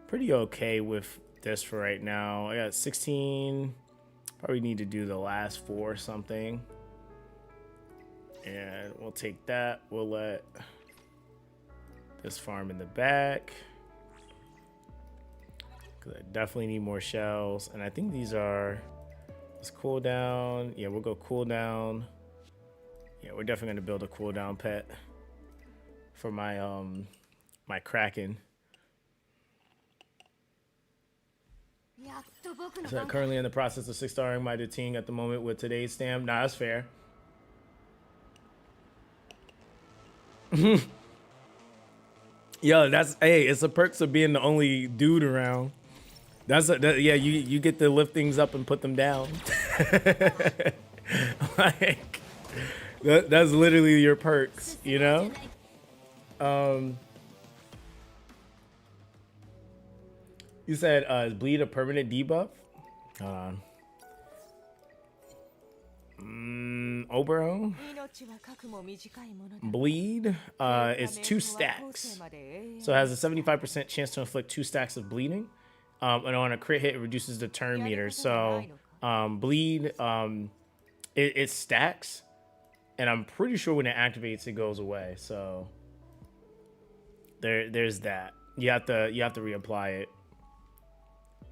pretty okay with this for right now. I got 16. Probably need to do the last 4 or something. And we'll take that. We'll let this farm in the back. Because I definitely need more shells. And I think these are... Let's cool down. Yeah, we'll go cool down. Yeah, we're definitely going to build a cooldown pet for my my Kraken. So currently in the process of 6-starring my team at the moment with today's stamp. Nah, that's fair. Yo, that's, hey, it's the perks of being the only dude around. Yeah, you get to lift things up and put them down. Like, that's literally your perks, you know? You said, is bleed a permanent debuff? Hold on. Oberon? Bleed is 2 stacks. So it has a 75% chance to inflict 2 stacks of bleeding. And on a crit hit, it reduces the turn meter. So bleed, it stacks. And I'm pretty sure when it activates, it goes away. So there's that. You have to reapply it.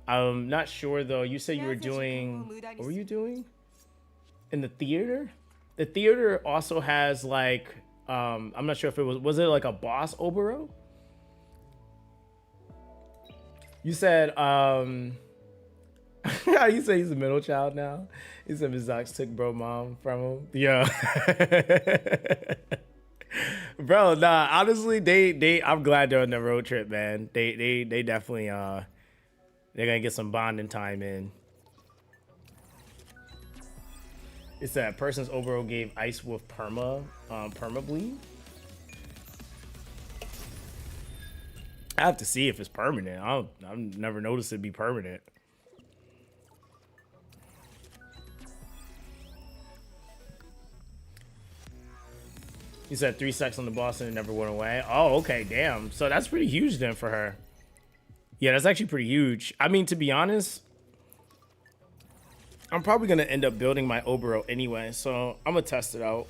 I'm not sure though. You said you were doing, what were you doing? In the theater? The theater also has like, I'm not sure if it was it like a boss Obero? You said, you say he's a middle child now? He said Ms. Zox took bro mom from him. Yeah. Bro, nah, honestly, I'm glad they're on the road trip, man. They definitely, they're gonna get some bonding time in. It's that person's overall gave Ice Wolf perma bleed. I have to see if it's permanent. I've never noticed it be permanent. You said 3 stacks on the boss and it never went away. Oh, okay, damn. So that's pretty huge then for her. Yeah, that's actually pretty huge. I mean, to be honest, I'm probably gonna end up building my Obero anyway, so I'm gonna test it out.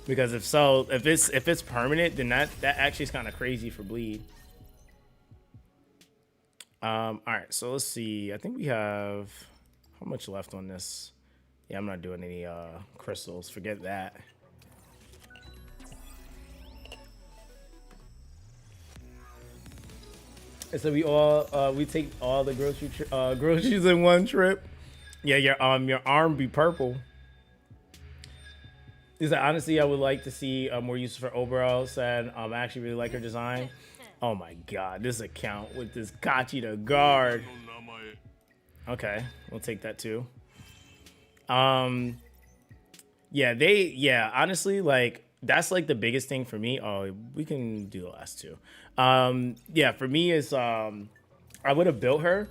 Because if it's permanent, then that actually is kind of crazy for bleed. All right, so let's see. I think we have how much left on this? Yeah, I'm not doing any crystals. Forget that. So we take all the groceries in one trip. Yeah, your arm be purple. He said, honestly, I would like to see more uses for overalls. Said, I actually really like her design. Oh my god, this account with this Kachi to guard. Okay, we'll take that too. Yeah, honestly, like that's like the biggest thing for me. Oh, we can do the last two. Yeah, for me is I would have built her,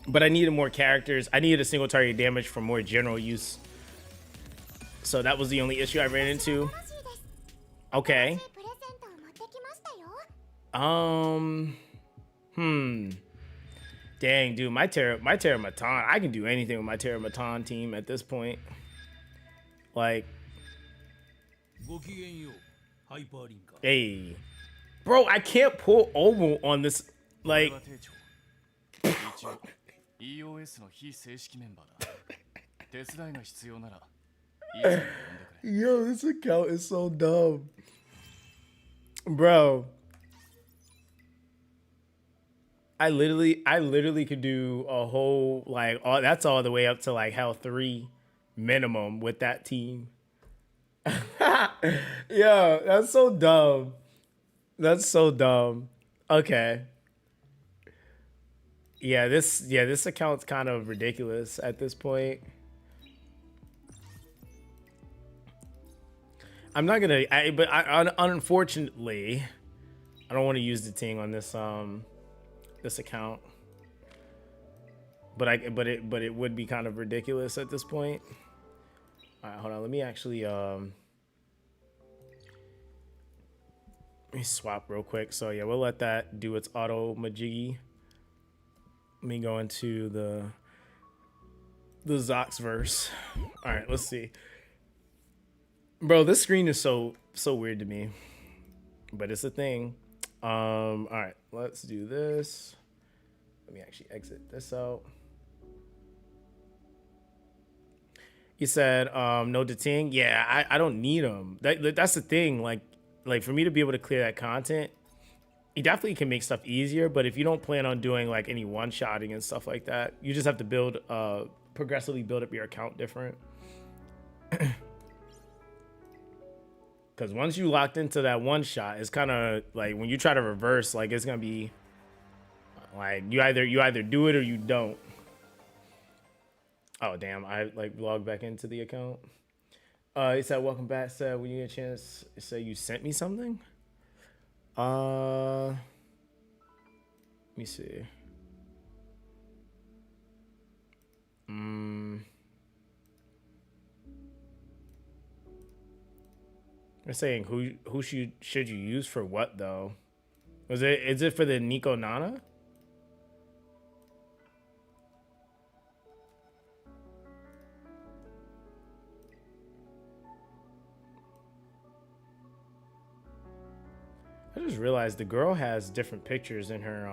but I needed more characters. I needed a single target damage for more general use. So that was the only issue I ran into. Okay. Dang, dude, my Terramatan, I can do anything with my Terramatan team at this point. Like, hey, bro, I can't pull Oval on this. Like, yo, this account is so dumb, bro. I literally could do a whole like that's all the way up to like hell 3 minimum with that team. Yo, that's so dumb. That's so dumb. Okay. Yeah, this account's kind of ridiculous at this point. I'm not gonna, unfortunately, I don't want to use the ting on this this account. But it would be kind of ridiculous at this point. All right, hold on. Let me actually let me swap real quick. So yeah, we'll let that do its auto majiggy. Let me go into the Zox verse. All right, let's see. Bro, this screen is so weird to me, but it's a thing. All right, let's do this. Let me actually exit this out. You said no deting. Yeah, I don't need them. That's the thing. Like for me to be able to clear that content, you definitely can make stuff easier. But if you don't plan on doing like any one-shotting and stuff like that, you just have to build progressively build up your account different. Because once you locked into that one shot, it's kind of like when you try to reverse, like it's gonna be like you either do it or you don't. Oh damn! I like logged back into the account. He said, "Welcome back." Said, "When you get a chance, say you sent me something." Let me see. They're saying who should you use for what though? Is it for the Nico Nana? I just realized the girl has different pictures in her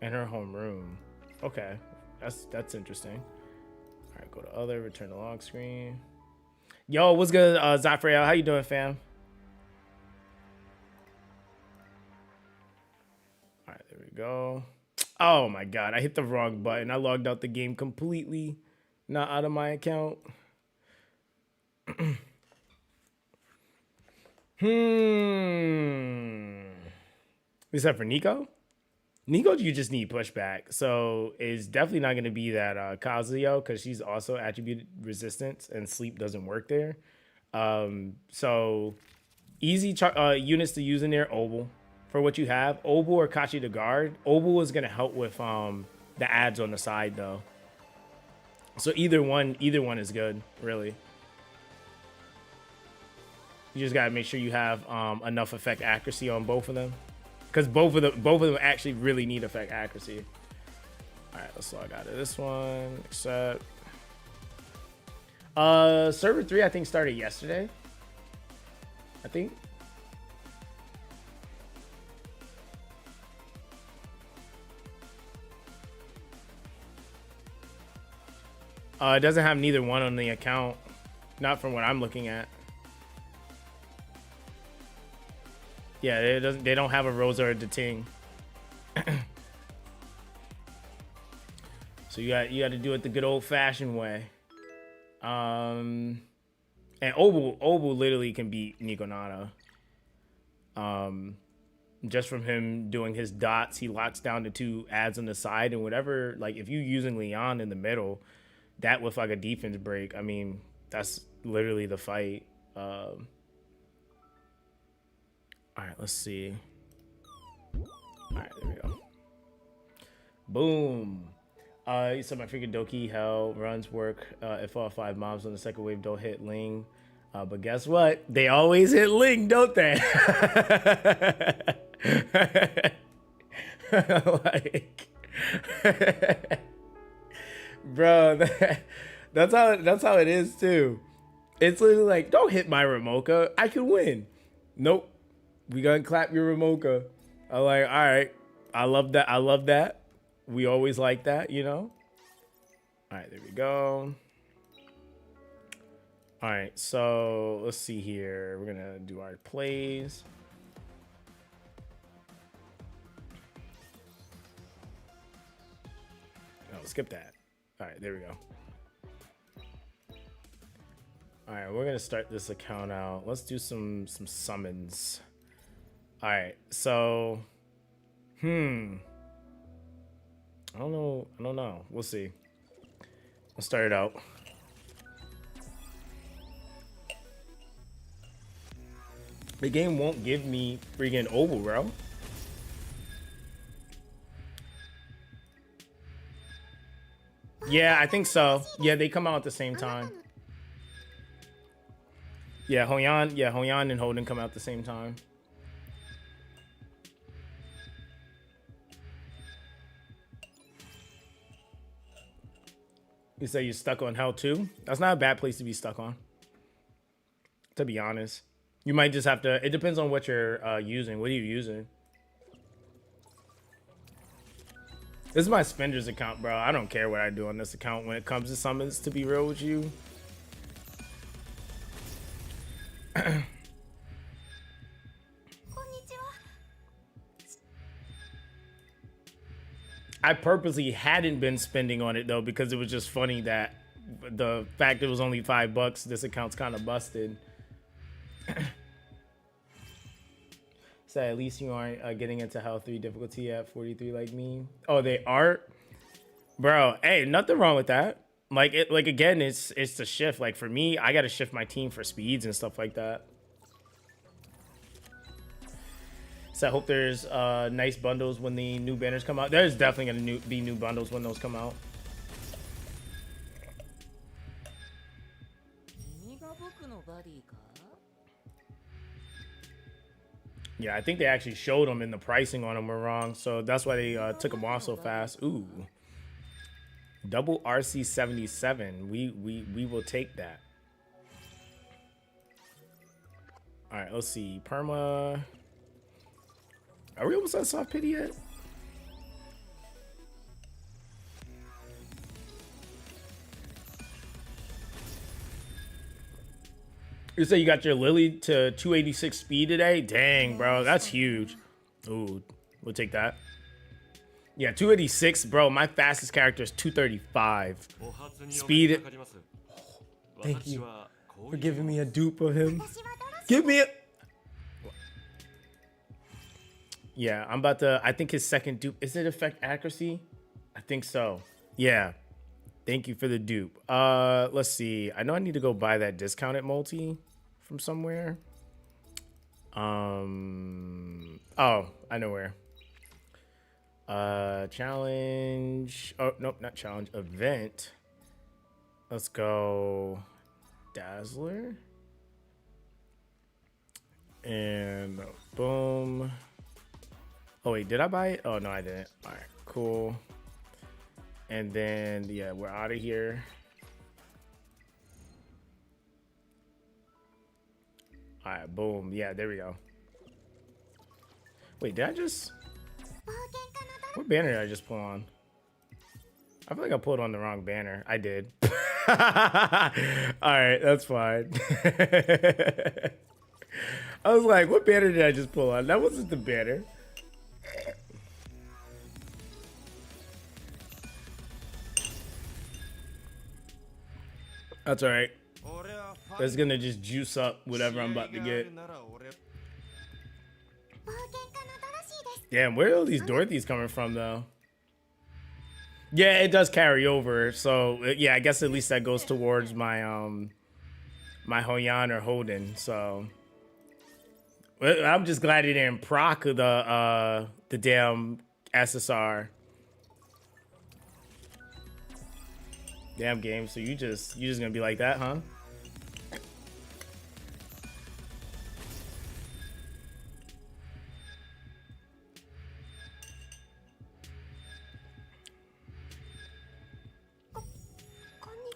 home room. Okay, that's interesting. All right, go to other, return to lock screen. Yo, what's good, Zafrael? How you doing, fam? All right, there we go. Oh my god, I hit the wrong button. I logged out the game completely, not out of my account. Except for Nico. Nico, you just need pushback. So it's definitely not going to be that Kazuyo because she's also attribute resistance and sleep doesn't work there. So easy units to use in there, Obel. For what you have, Obel or Kachi the guard. Obel is going to help with the ads on the side though. So either one is good, really. You just gotta make sure you have enough effect accuracy on both of them, because both of them actually really need effect accuracy. All right, let's log out of this one. Accept. Server 3 I think started yesterday. I think. It doesn't have neither one on the account, not from what I'm looking at. Yeah, they don't have a Rosa or a Dating. So you got to do it the good old fashioned way. And Obel literally can beat Nico Nana. Just from him doing his dots, he locks down the 2 ads on the side and whatever. Like if you're using Leon in the middle, that with like a defense break, I mean, that's literally the fight. All right, let's see. All right, there we go. Boom. You said my freaking Doki hell runs work if all 5 mobs on the second wave don't hit Ling. But guess what? They always hit Ling, don't they? Like, bro, that's how it is too. It's literally like, don't hit my Ramoka. I can win. Nope. We gonna clap your Ramoka. I'm like, all right. I love that. I love that. We always like that, you know? All right, there we go. All right, so let's see here. We're gonna do our plays. Oh, skip that. All right, there we go. All right, we're gonna start this account out. Let's do some summons. All right, so, I don't know. We'll see. Let's start it out. The game won't give me freaking Obel, bro. Yeah, I think so. Yeah, they come out at the same time. Yeah, Hoyan and Holden come out at the same time. You say you're stuck on hell too? That's not a bad place to be stuck on. to be honest. You might just have to, it depends on what you're using. What are you using? This is my spenders account, bro. I don't care what I do on this account when it comes to summons, to be real with you. I purposely hadn't been spending on it though, because it was just funny that the fact it was only $5, this account's kind of busted. So at least you aren't getting into Hell 3 difficulty at 43 like me. Oh, they are? Bro, hey, nothing wrong with that. Like it, like again, it's the shift. Like for me, I gotta shift my team for speeds and stuff like that. So I hope there's nice bundles when the new banners come out. There's definitely gonna be new bundles when those come out. Yeah, I think they actually showed them and the pricing on them were wrong, so that's why they took them off so fast. Ooh, double RC77. We will take that. All right, let's see. Perma. Are we almost at soft pity yet? You say you got your Lily to 286 speed today? Dang, bro, that's huge. Ooh, we'll take that. Yeah, 286, bro. My fastest character is 235 speed. Oh, thank you for giving me a dupe of him. Give me a. Yeah, I'm about to. I think his second dupe, is it affect accuracy? I think so. Yeah. Thank you for the dupe. Let's see. I know I need to go buy that discounted multi from somewhere. Oh, I know where. Challenge. Oh, nope, not challenge. Event. Let's go Dazzler. And boom. Oh wait, did I buy it? Oh no, I didn't. All right, cool. And then yeah, we're out of here. All right, boom. Yeah, there we go. Wait, did I just? What banner did I just pull on? I feel like I pulled on the wrong banner. I did. All right, that's fine. I was like, what banner did I just pull on? That wasn't the banner. That's all right. That's gonna just juice up whatever I'm about to get. Damn, where are all these Dorothy's coming from though? Yeah, it does carry over. So yeah, I guess at least that goes towards my my Hoyan or Holden. So I'm just glad it didn't proc the damn SSR. Damn game. So you just gonna be like that, huh?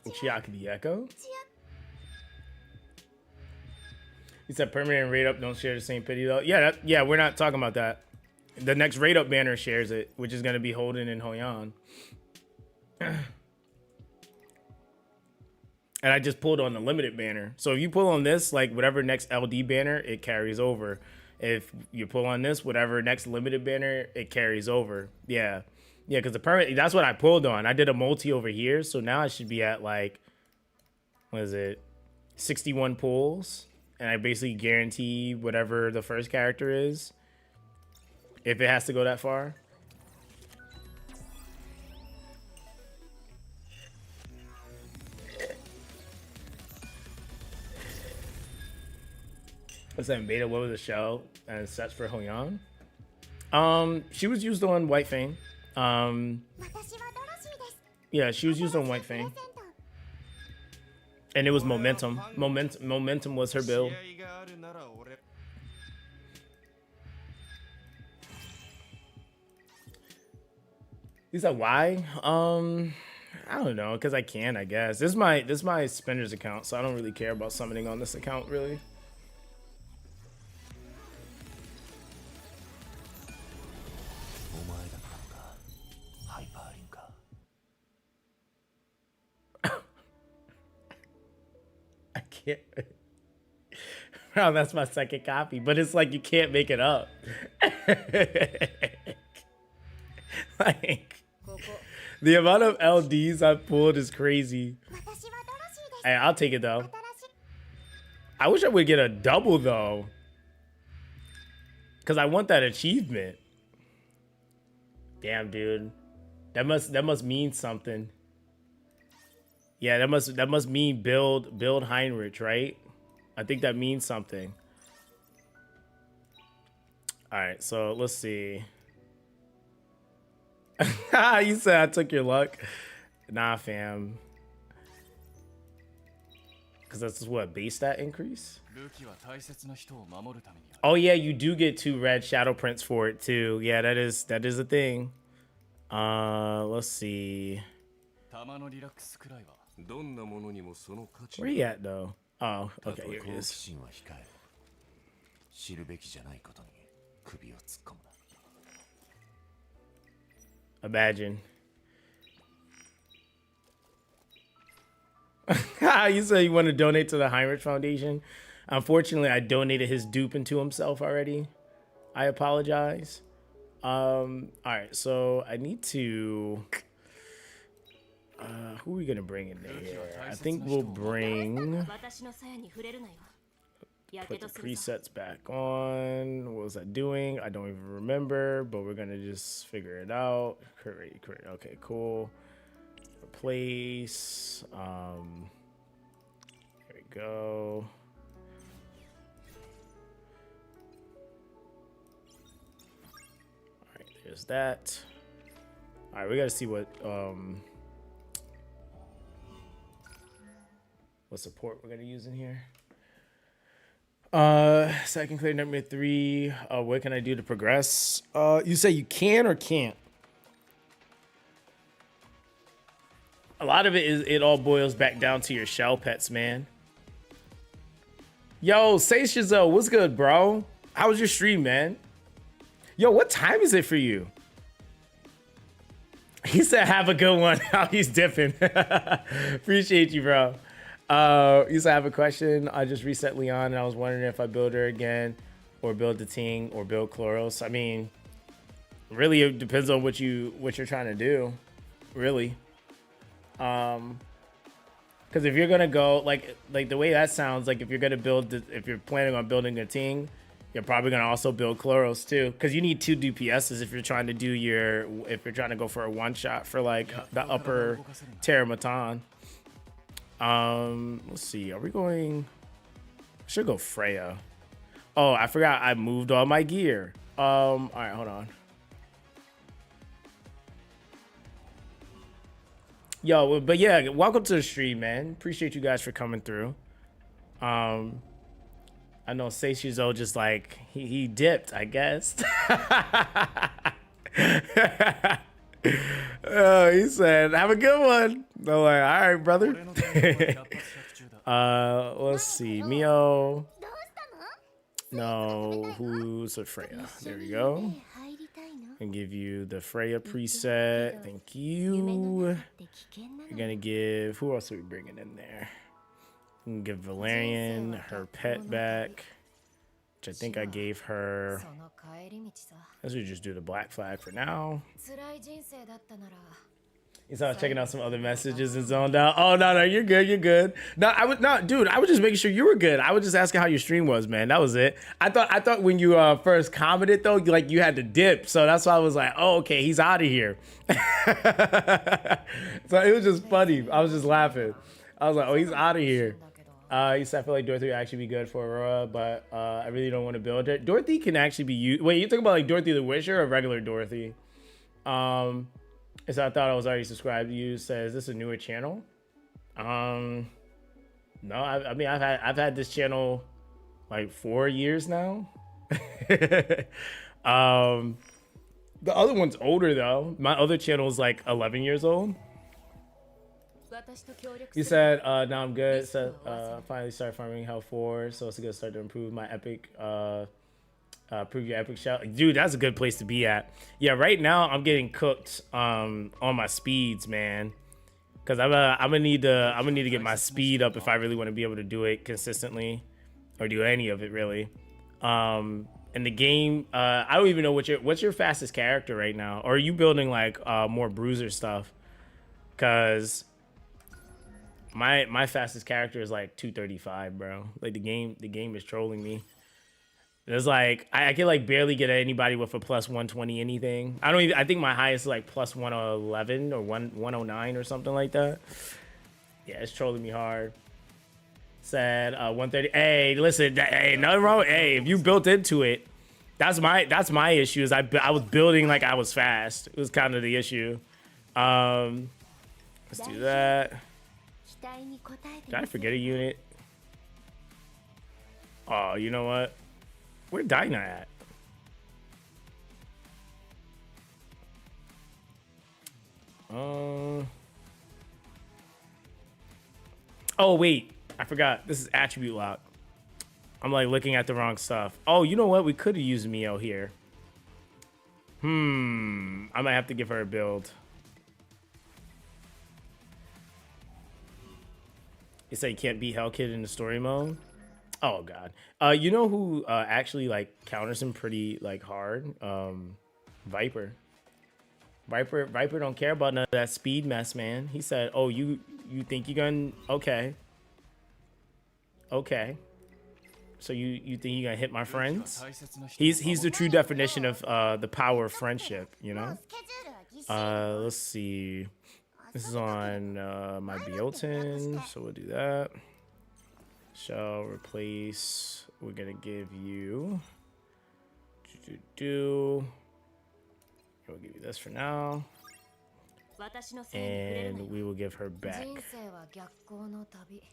Chiaki the Echo? He said permanent rate up don't share the same pity though. Yeah, yeah, we're not talking about that. The next rate up banner shares it, which is gonna be Holden and Hoyan. And I just pulled on the limited banner. So if you pull on this, like whatever next LD banner, it carries over. If you pull on this, whatever next limited banner, it carries over. Yeah. Yeah, because the permanent, that's what I pulled on. I did a multi over here, so now I should be at like, what is it, 61 pulls, and I basically guarantee whatever the first character is, if it has to go that far. What's that in beta? What was the shell and sets for Hoyan? She was used on White Fang. Yeah, she was used on White Fang. And it was Momentum. Momentum was her build. He said, why? I don't know, because I can, I guess. This is my spinner's account, so I don't really care about summoning on this account, really. I can't. Oh, that's my second copy, but it's like you can't make it up. Like, the amount of LDs I pulled is crazy. Hey, I'll take it though. I wish I would get a double though, because I want that achievement. Damn, dude, that must mean something. Yeah, that must mean build Heinrich, right? I think that means something. All right, so let's see. You said I took your luck. Nah, fam. Because that's what, base stat increase? Oh yeah, you do get 2 red shadow prints for it too. Yeah, that is a thing. Let's see. Where you at though? Oh, okay, here it is. Imagine. You say you want to donate to the Heinrich Foundation? Unfortunately, I donated his dupe into himself already. I apologize. All right, so I need to... who are we gonna bring in there? I think we'll bring... Put the presets back on. What was I doing? I don't even remember, but we're gonna just figure it out. Create. Okay, cool. Replace. There we go. All right, there's that. All right, we gotta see what support we're gonna use in here. So I can clear number 3. What can I do to progress? You say you can or can't? A lot of it all boils back down to your shell pets, man. Yo, say Shizo, what's good, bro? How was your stream, man? Yo, what time is it for you? He said, have a good one. How he's dipping. Appreciate you, bro. You said I have a question. I just reset Leon and I was wondering if I build her again or build the Ting or build Chloros. I mean, really it depends on what you're trying to do, really. Because if you're gonna go like the way that sounds, like if you're gonna if you're planning on building a Ting, you're probably gonna also build Chloros too, because you need 2 DPSs if you're trying to go for a one shot for like the upper Terramatan. Let's see. Are we going? I should go Freya. Oh, I forgot I moved all my gear. All right, hold on. Yo, but yeah, welcome to the stream, man. Appreciate you guys for coming through. I know Seishizo just like he dipped, I guess. He said, have a good one. I'm like, all right, brother. Let's see. Mio. No, who's a Freya? There we go. And give you the Freya preset. Thank you. You're gonna give, who else are we bringing in there? You can give Valerian her pet back, which I think I gave her. Let's just do the black flag for now. You saw checking out some other messages and zoned out. Oh no, you're good, you're good. No, dude, I was just making sure you were good. I was just asking how your stream was, man. That was it. I thought when you first commented though, like you had to dip, so that's why I was like, oh, okay, he's out of here. So it was just funny. I was just laughing. I was like, oh, he's out of here. You said I feel like Dorothy would actually be good for Aurora, but I really don't want to build it. Dorothy can actually be used. Wait, you talking about like Dorothy the Wisher or regular Dorothy? So I thought I was already subscribed to you. Says this a newer channel? No, I mean I've had this channel like 4 years now. The other one's older though. My other channel is like 11 years old. He said, "No, I'm good." So finally start farming health 4, so it's a good start to improve my epic. Improve your epic shell, dude. That's a good place to be at. Yeah, right now I'm getting cooked on my speeds, man. Cause I'm gonna need to get my speed up if I really want to be able to do it consistently, or do any of it really. In the game, I don't even know what's your fastest character right now, or are you building like more bruiser stuff? Cause my fastest character is like 235, bro. Like the game is trolling me. There's like I can like barely get at anybody with a plus 120 anything. I think my highest is like plus 111 or 109 or something like that. Yeah, it's trolling me hard. Said 130. Hey, listen, hey, nothing wrong. Hey, if you built into it, that's my issue. Is I was building like I was fast. It was kind of the issue. Let's do that. Did I forget a unit? Oh, you know what? Where Dinah at? Oh wait, I forgot. This is attribute lock. I'm like looking at the wrong stuff. Oh, you know what? We could have used Mio here. I might have to give her a build. You say you can't beat Hellkid in the story mode? Oh god. You know who actually like counters him pretty like hard? Viper. Viper don't care about none of that speed mess, man. He said, "Oh, you think you're gonna okay. So you think you're gonna hit my friends?" He's the true definition of the power of friendship, you know? Let's see. This is on my Biotin, so we'll do that. Shall replace. We're gonna give you. We'll give you this for now, and we will give her back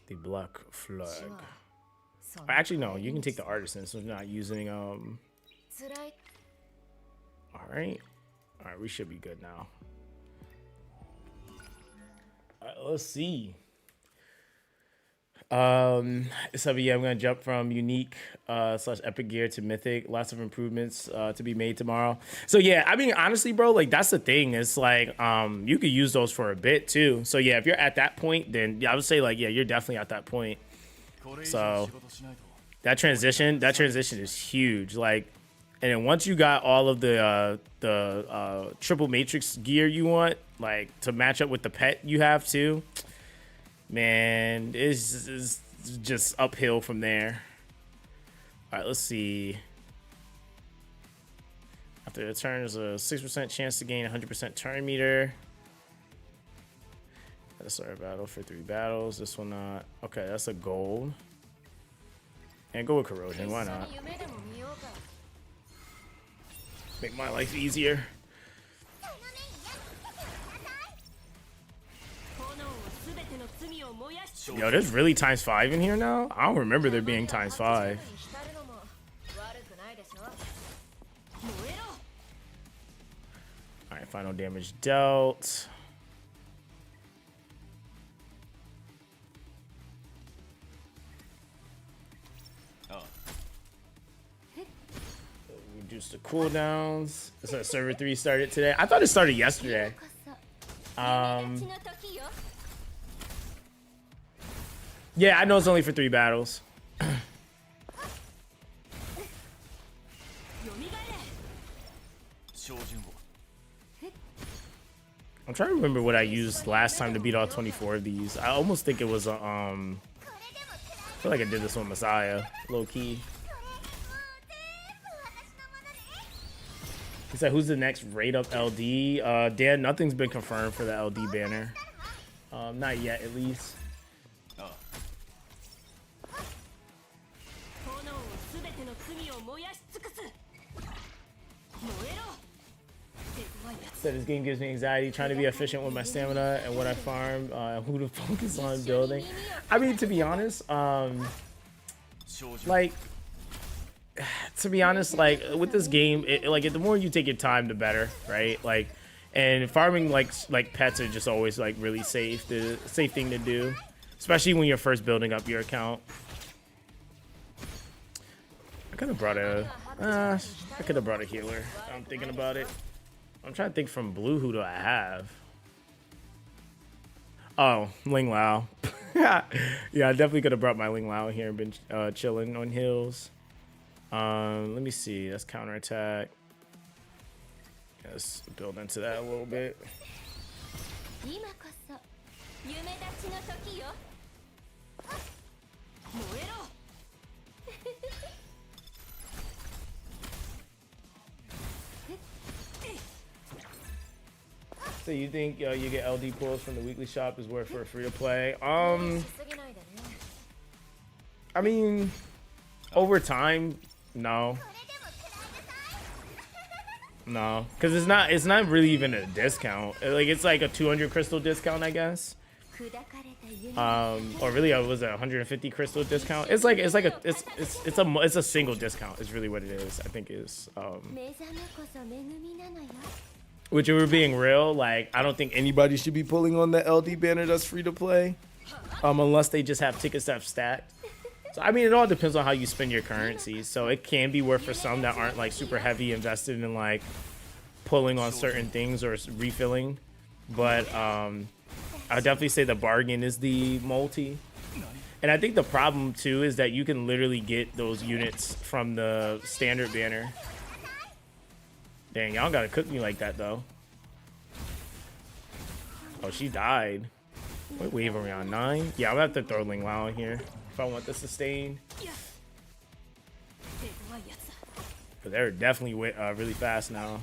the Black Flag. Actually, no. You can take the Artisan, so we're not using All right. We should be good now. All right, let's see. So yeah, I'm gonna jump from unique / epic gear to mythic. Lots of improvements to be made tomorrow. So yeah, I mean honestly, bro, like that's the thing. It's like you could use those for a bit too. So yeah, if you're at that point, then yeah, I would say like yeah, you're definitely at that point. So that transition is huge. Like, and then once you got all of the triple matrix gear you want, like to match up with the pet you have too. Man, it's just uphill from there. All right, let's see. After the turn, there's a 6% chance to gain 100% turn meter. That's our battle for 3 battles. This one not. Okay, that's a gold. And go with corrosion. Why not? Make my life easier. Yo, there's really ×5 in here now? I don't remember there being ×5. Alright, final damage dealt. Reduce the cooldowns. So server 3 started today. I thought it started yesterday. Yeah, I know it's only for 3 battles. I'm trying to remember what I used last time to beat all 24 of these. I almost think it was a, I feel like I did this on Messiah, low key. He said, who's the next rate up LD? Dan, nothing's been confirmed for the LD banner. Not yet, at least. Said this game gives me anxiety trying to be efficient with my stamina and what I farm, who to focus on building. I mean, to be honest, like, with this game, like the more you take your time, the better, right? Like, And farming like pets are just always like really safe. The safe thing to do, especially when you're first building up your account. I could have brought a healer. I'm thinking about it. I'm trying to think from blue, who do I have? Oh, Ling Lao. Yeah, I definitely could have brought my Ling Lao here and been chilling on hills. Let me see. That's counterattack. Let's build into that a little bit. So you think you get LD pulls from the weekly shop is worth for a free to play? I mean, over time, no, because it's not really even a discount. Like it's like a 200 crystal discount, I guess. Or really, was it 150 crystal discount? It's a single discount. Is really what it is. I think is. Which, if we're being real, like I don't think anybody should be pulling on the LD banner that's free to play, unless they just have tickets that have stacked. So I mean, it all depends on how you spend your currency. So it can be worth for some that aren't like super heavy invested in like pulling on certain things or refilling. But I would definitely say the bargain is the multi. And I think the problem too is that you can literally get those units from the standard banner. Dang, y'all gotta cook me like that though. Oh, she died. What wave are we on? 9? Yeah, I'm gonna have to throw Ling Lao in here if I want the sustain. But they're definitely really fast now.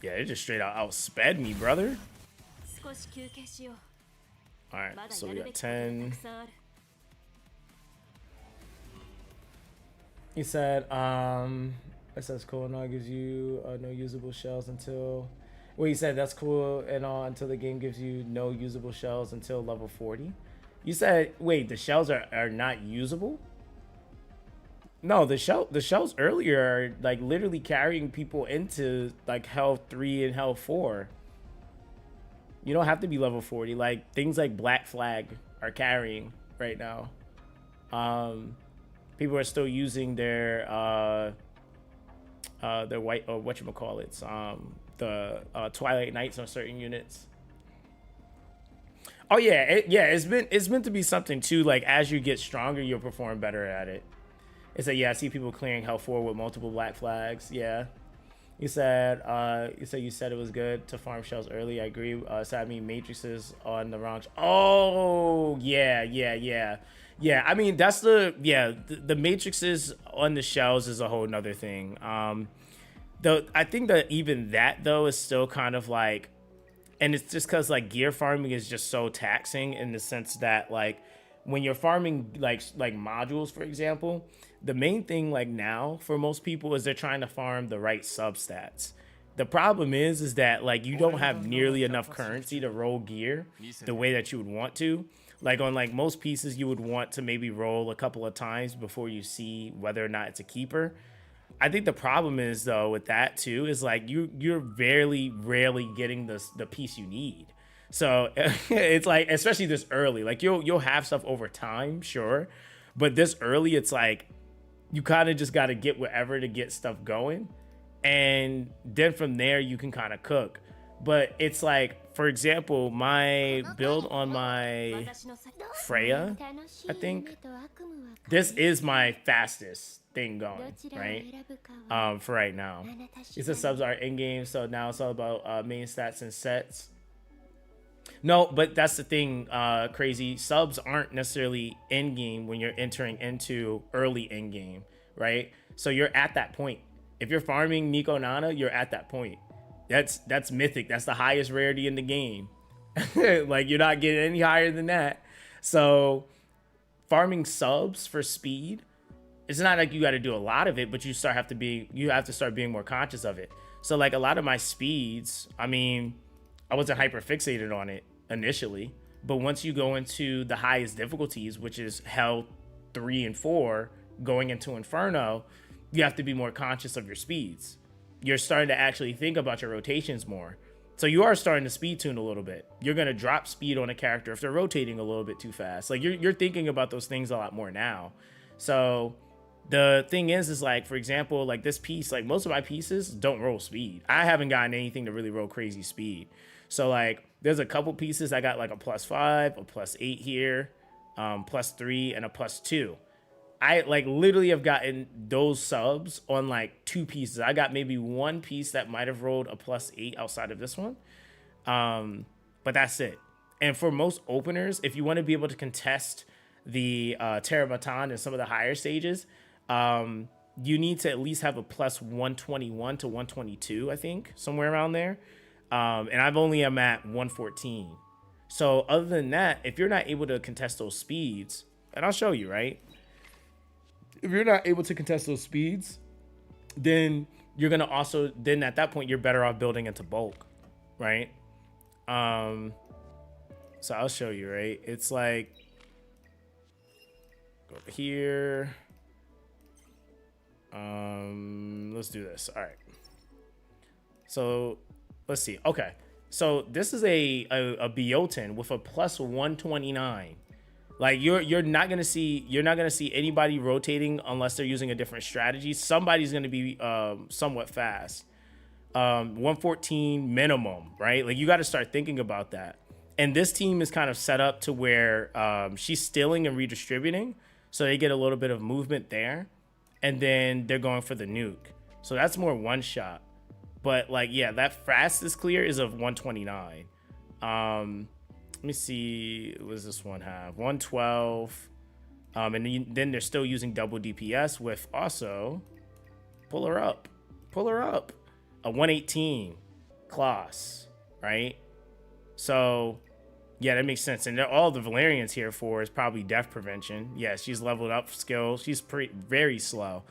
Yeah, they just straight out outsped me, brother. Alright, so we got 10. He said, it says cool and all gives you no usable shells until... Well, he said that's cool and all until the game gives you no usable shells until level 40. You said, wait, the shells are not usable? No, the shells earlier are like literally carrying people into like Hell 3 and Hell 4. You don't have to be level 40. Like things like Black Flag are carrying right now. People are still using their white, or whatchamacallits, the Twilight Knights on certain units. Oh yeah, it's meant to be something too. Like as you get stronger, you'll perform better at it. It's like, yeah, I see people clearing Hell 4 with multiple Black Flags. Yeah. You said it was good to farm shells early. I agree. So I mean matrices on the wrong. Oh yeah. Yeah, I mean that's the matrices on the shells is a whole nother thing. Though I think that even that though is still kind of like, and it's just because like gear farming is just so taxing in the sense that like when you're farming like modules, for example, the main thing like now for most people is they're trying to farm the right substats. The problem is that like you don't have nearly enough currency to roll gear the way that you would want to. Like on like most pieces, you would want to maybe roll a couple of times before you see whether or not it's a keeper. I think the problem is though with that too is like you're rarely getting the piece you need. So it's like, especially this early, like you'll have stuff over time, sure, but this early it's like you kind of just got to get whatever to get stuff going, and then from there you can kind of cook. But it's like, for example, my build on my Freya, I think this is my fastest thing going, right? For right now. It says subs are in-game, so now it's all about main stats and sets. No, but that's the thing, crazy. Subs aren't necessarily in-game when you're entering into early in-game, right? So you're at that point. If you're farming Nico Nana, you're at that point. That's mythic. That's the highest rarity in the game. Like you're not getting any higher than that. So farming subs for speed, it's not like you got to do a lot of it, but you have to start being more conscious of it. So like a lot of my speeds, I mean, I wasn't hyper fixated on it initially, but once you go into the highest difficulties, which is Hell 3 and 4, going into Inferno, you have to be more conscious of your speeds. you're starting to actually think about your rotations more. So you are starting to speed tune a little bit. You're gonna drop speed on a character if they're rotating a little bit too fast. Like you're thinking about those things a lot more now. So the thing is like, for example, like this piece, like most of my pieces don't roll speed. I haven't gotten anything to really roll crazy speed. So like there's a couple pieces I got like a +5, a +8 here, +3, and a +2. I like literally have gotten those subs on like 2 pieces. I got maybe 1 piece that might have rolled a +8 outside of this one. But that's it. And for most openers, if you want to be able to contest the Terra Baton and some of the higher stages, you need to at least have a +121 to 122, I think, somewhere around there. And I've only am at 114. So other than that, if you're not able to contest those speeds, and I'll show you, right? If you're not able to contest those speeds, then you're gonna also, then at that point you're better off building into bulk, right? So I'll show you, right? It's like, go over here. Let's do this. All right. So let's see. Okay. So this is a Biotin with a +129. Like you're not gonna see anybody rotating unless they're using a different strategy. Somebody's gonna be somewhat fast. 114 minimum, right? Like you got to start thinking about that. And this team is kind of set up to where she's stealing and redistributing, so they get a little bit of movement there, and then they're going for the nuke. So that's more one shot. But like, yeah, that fastest clear is of 129. Let me see, what does this one have? 112. And then they're still using double DPS with also, pull her up, a 118 Kloss, right? So yeah, that makes sense. And all the Valerian's here for is probably death prevention. Yeah, she's leveled up skill. She's very slow.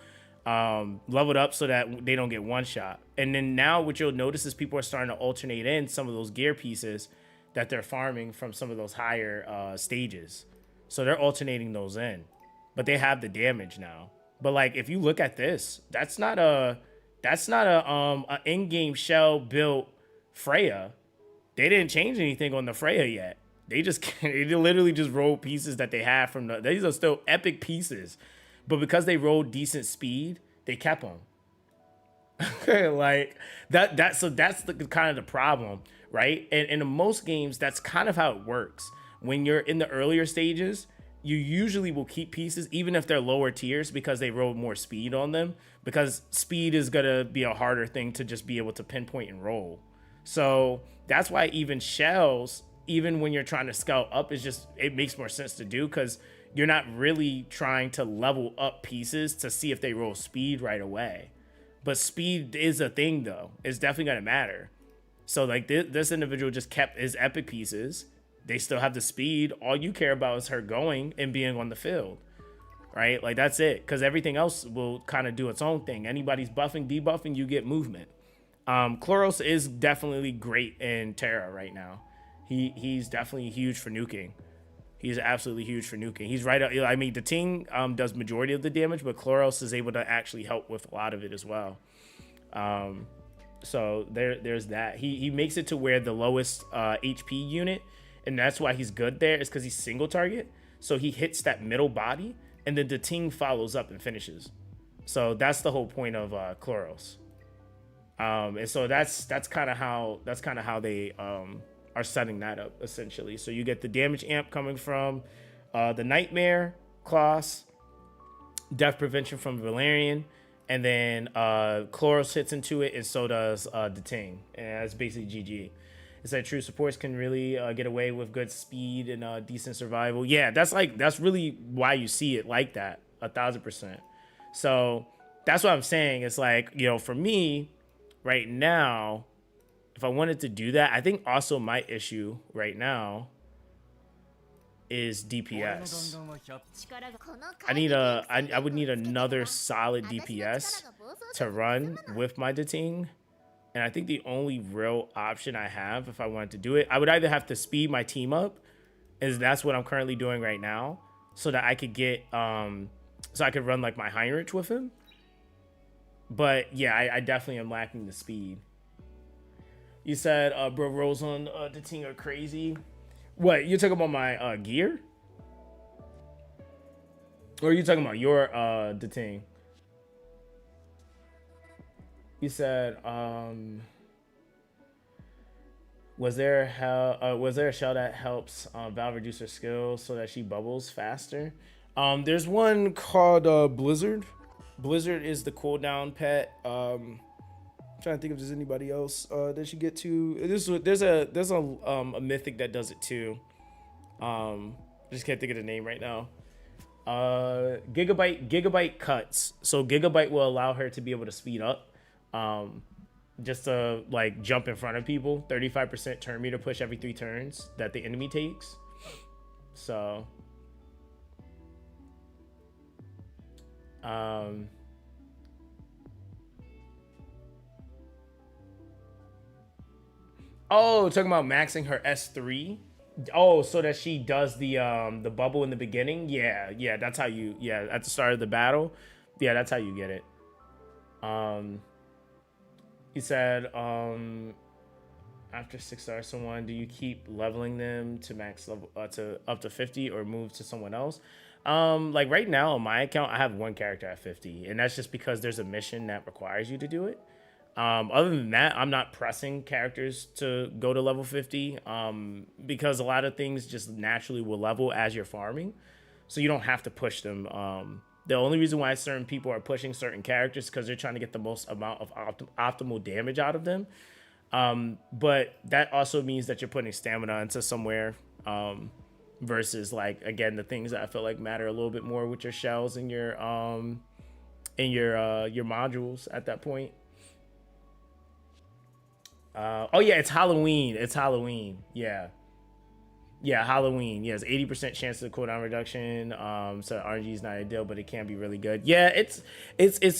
Leveled up so that they don't get one shot. And then now what you'll notice is people are starting to alternate in some of those gear pieces that they're farming from some of those higher stages. So they're alternating those in, but they have the damage now. But like, if you look at this, that's not a in-game shell built Freya. They didn't change anything on the Freya yet. They literally just rolled pieces that they have from these are still epic pieces, but because they rolled decent speed, they kept them. Like that. So that's the kind of the problem, right? And in most games, that's kind of how it works. When you're in the earlier stages, you usually will keep pieces, even if they're lower tiers, because they roll more speed on them, because speed is gonna be a harder thing to just be able to pinpoint and roll. So that's why even shells, even when you're trying to scout up, it makes more sense to do, because you're not really trying to level up pieces to see if they roll speed right away. But speed is a thing though. It's definitely gonna matter. So like this individual just kept his epic pieces. They still have the speed. All you care about is her going and being on the field, right? Like that's it, because everything else will kind of do its own thing. Anybody's buffing, debuffing, you get movement. Chloros is definitely great in Terra right now. He's definitely huge for nuking. He's absolutely huge for nuking. He's right. I mean, the Ting does majority of the damage, but Chloros is able to actually help with a lot of it as well. So there's that. He makes it to where the lowest HP unit, and that's why he's good there, is because he's single target. So he hits that middle body, and then the Ting follows up and finishes. So that's the whole point of Chloros. And so that's kind of how they are setting that up essentially. So you get the damage amp coming from the Nightmare, Kloss, death prevention from Valerian, and then Chloros hits into it, and so does the Ting. And that's basically GG. It's that true supports can really get away with good speed and decent survival. Yeah, that's really why you see it like that, 1000%. So that's what I'm saying. It's like, you know, for me right now, if I wanted to do that, I think also my issue right now is DPS. I would need another solid DPS to run with my Dating. And I think the only real option I have, if I wanted to do it, I would either have to speed my team up, as that's what I'm currently doing right now, so that I could get so I could run like my Heinrich with him. But yeah, I definitely am lacking the speed. You said bro rolls on the team are crazy. What, you talking about my gear? Or are you talking about your the team? You said was there a shell that helps Valve reduce her skill so that she bubbles faster? There's one called Blizzard. Blizzard is the cooldown pet. Trying to think if there's anybody else that you get to. There's a mythic that does it too. Just can't think of the name right now. Gigabyte cuts. So Gigabyte will allow her to be able to speed up. Just to like jump in front of people. 35% turn meter push every 3 turns that the enemy takes. So oh, talking about maxing her S3. Oh, so that she does the bubble in the beginning. Yeah, that's how you, yeah, at the start of the battle. Yeah, that's how you get it. He said after 6 stars someone, do you keep leveling them to max level to up to 50 or move to someone else? Like right now on my account I have 1 character at 50, and that's just because there's a mission that requires you to do it. Other than that, I'm not pressing characters to go to level 50 because a lot of things just naturally will level as you're farming, so you don't have to push them. The only reason why certain people are pushing certain characters is because they're trying to get the most amount of optimal damage out of them. But that also means that you're putting stamina into somewhere versus, like, again, the things that I feel like matter a little bit more with your shells and your modules at that point. Oh yeah, it's Halloween. It's Halloween. Yeah, Halloween. Yes, 80% chance of cooldown reduction. So RNG is not ideal, but it can be really good. Yeah, it's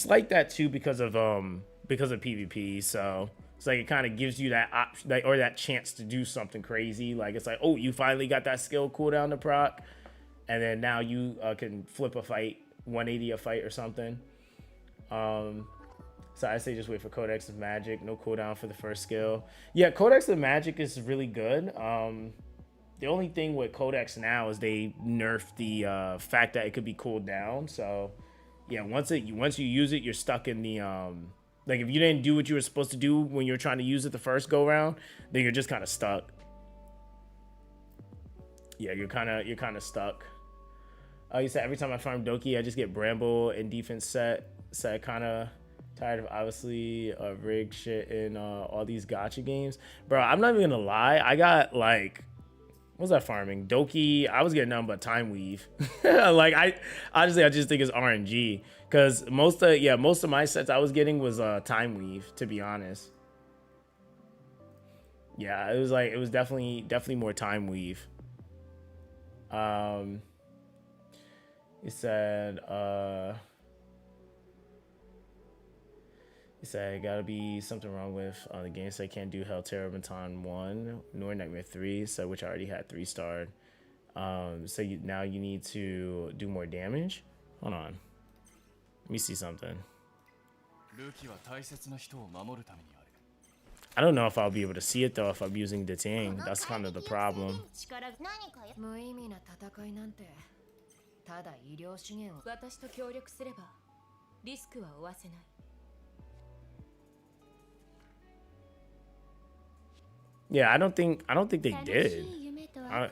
like that too because of PvP. So it's like it kind of gives you that option, like, or that chance to do something crazy. Like it's like, oh, you finally got that skill cooldown to proc, and then now you can flip a fight, 180 a fight or something. So I say just wait for Codex of Magic. No cooldown for the first skill. Yeah, Codex of Magic is really good. The only thing with Codex now is they nerfed the fact that it could be cooled down. So yeah, once you use it, you're stuck in the like if you didn't do what you were supposed to do when you were trying to use it the first go round, then you're just kind of stuck. Yeah, you're kind of stuck. You said every time I farm Doki, I just get Bramble and defense set. So I kind of tired of obviously rig shit in all these gacha games, bro. I'm not even gonna lie, I got like, what was I farming? Doki, I was getting nothing but Time Weave. Like I just think it's RNG because most of my sets I was getting was Time Weave, to be honest. Yeah, it was definitely more Time Weave. He said He said, gotta be something wrong with the game, so I can't do Hell Terror Baton 1 nor Nightmare 3, so which I already had 3-starred. So now you need to do more damage. Hold on. Let me see something. I don't know if I'll be able to see it though if I'm using Detain. That's kind of the problem. Yeah, I don't think they did.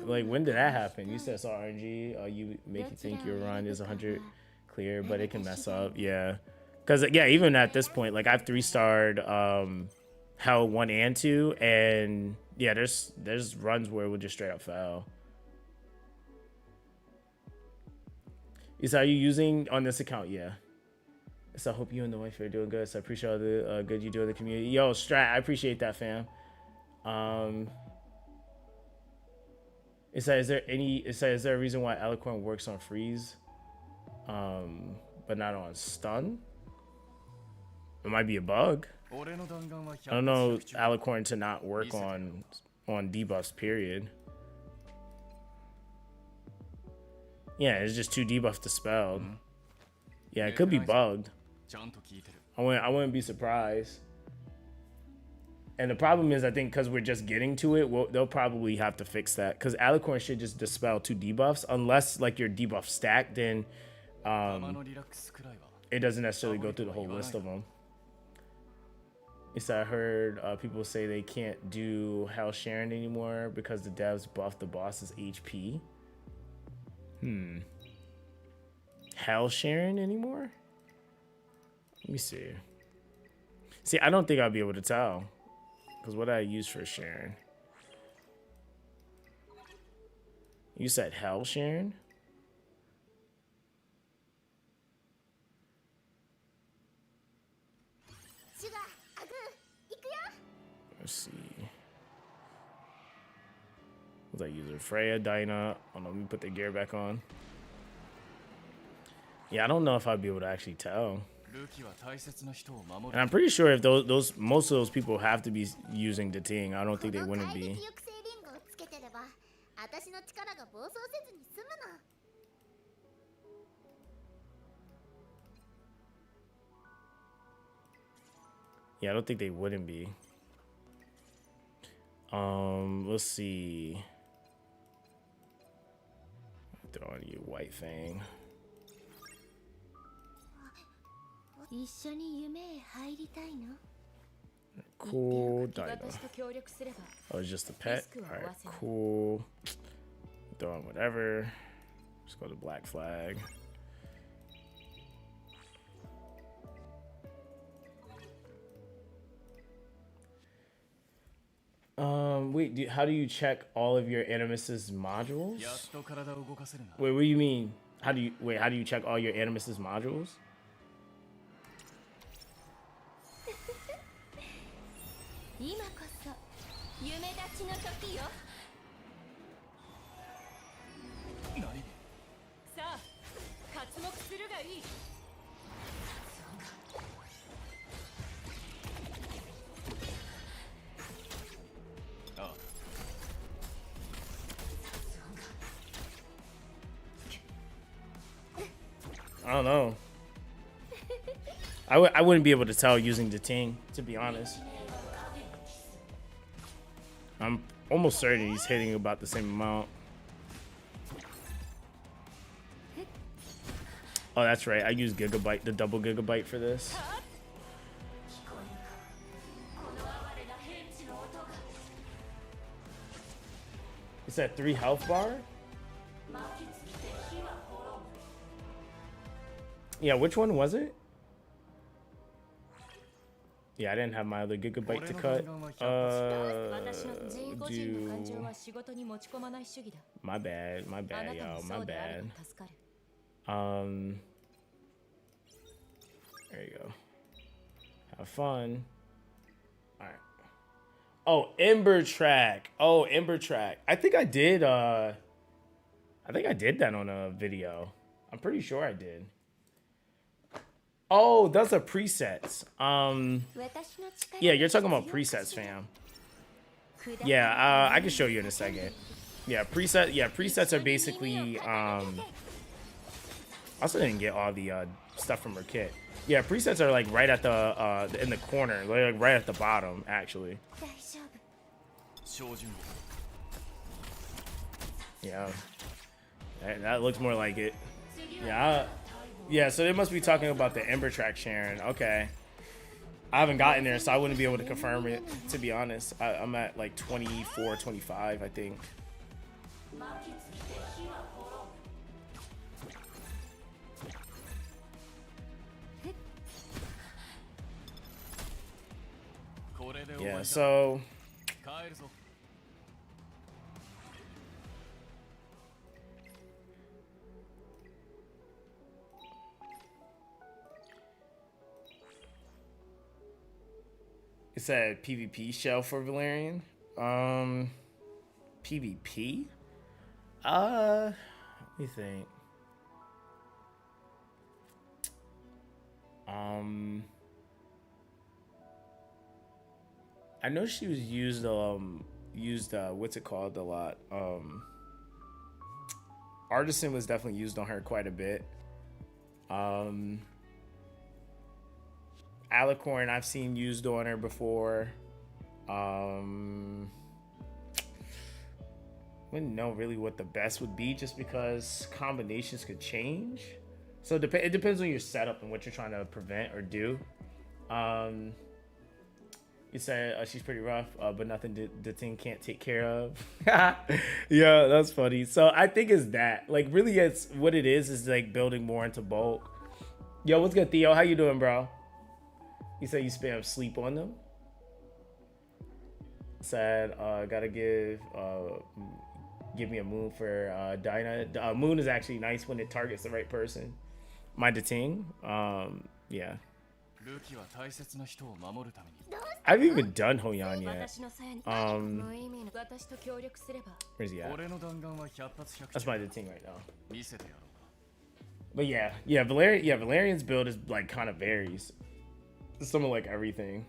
Like, when did that happen? You said it's RNG. You make you think your run is 100 clear, but it can mess up. Yeah, because yeah, even at this point, like I've 3-starred Hell 1 and 2, and yeah, there's runs where it would just straight up fail. Is are you using on this account? Yeah. So I hope you and the wife are doing good. So I appreciate all the good you do in the community. Yo, Strat, I appreciate that, fam. Is there a reason why Eloquent works on freeze but not on stun? It might be a bug. I don't know Alicorn to not work on debuffs, period. Yeah, it's just 2 debuff dispelled. Yeah, it could be bugged. I wouldn't be surprised. And the problem is, I think because we're just getting to it, they'll probably have to fix that. Because Alicorn should just dispel 2 debuffs. Unless, like, your debuff stack, then it doesn't necessarily go through the whole list of them. Yes, I heard people say they can't do Hell Sharon anymore because the devs buffed the boss's HP. Hell Sharon anymore? Let me see. See, I don't think I'll be able to tell. Because what did I use for Sharon? You said Hell Sharon? Let's see. Was I using Freya, Dinah? Oh no, let me put the gear back on. Yeah, I don't know if I'd be able to actually tell. And I'm pretty sure if most of those people have to be using the Ting, I don't think they wouldn't be. Yeah, I don't think they wouldn't be. Let's see. Throw on you, white thing. Cool, Dinah. Oh, it's just a pet? Alright, cool. Throw on whatever. Just go to Black Flag. Wait, how do you check all of your Animus's modules? Wait, what do you mean? How do you check all your Animus's modules? I don't know. I wouldn't be able to tell using the Ting, to be honest. I'm almost certain he's hitting about the same amount. Oh, that's right. I use Gigabyte, the double Gigabyte for this. It's at 3 health bar? Yeah, which one was it? Yeah, I didn't have my other Gigabyte to cut. My bad, y'all, my bad. There you go. Have fun. Alright. Oh, Ember Track. Oh, Ember Track. I think I did that on a video. I'm pretty sure I did. Oh, those are presets. Yeah, you're talking about presets, fam. Yeah, I can show you in a second. Yeah, presets are basically I also didn't get all the stuff from her kit. Yeah, presets are like right at the in the corner, like right at the bottom, actually. Yeah, that looks more like it. Yeah. Yeah, so they must be talking about the Ember Track Sharon. Okay. I haven't gotten there, so I wouldn't be able to confirm it, to be honest. I'm at like 24, 25, I think. Yeah, so... It said PvP shell for Valerian. PvP? Let me think. I know she was used what's it called a lot. Artisan was definitely used on her quite a bit. Alicorn I've seen used on her before. Wouldn't know really what the best would be, just because combinations could change. So it depends on your setup and what you're trying to prevent or do. You said she's pretty rough, but nothing the team can't take care of. Yeah, that's funny. So I think it's that. Like, really, it's what it is like building more into bulk. Yo, what's good, Theo? How you doing, bro? You said you spam sleep on them. Said, gotta give me a moon for Dinah. Moon is actually nice when it targets the right person. My Ting. Yeah. I haven't even done Hoyan yet. Where's he at? That's my Ting right now. But yeah, Valerian's build is like kind of varies. Some of like everything.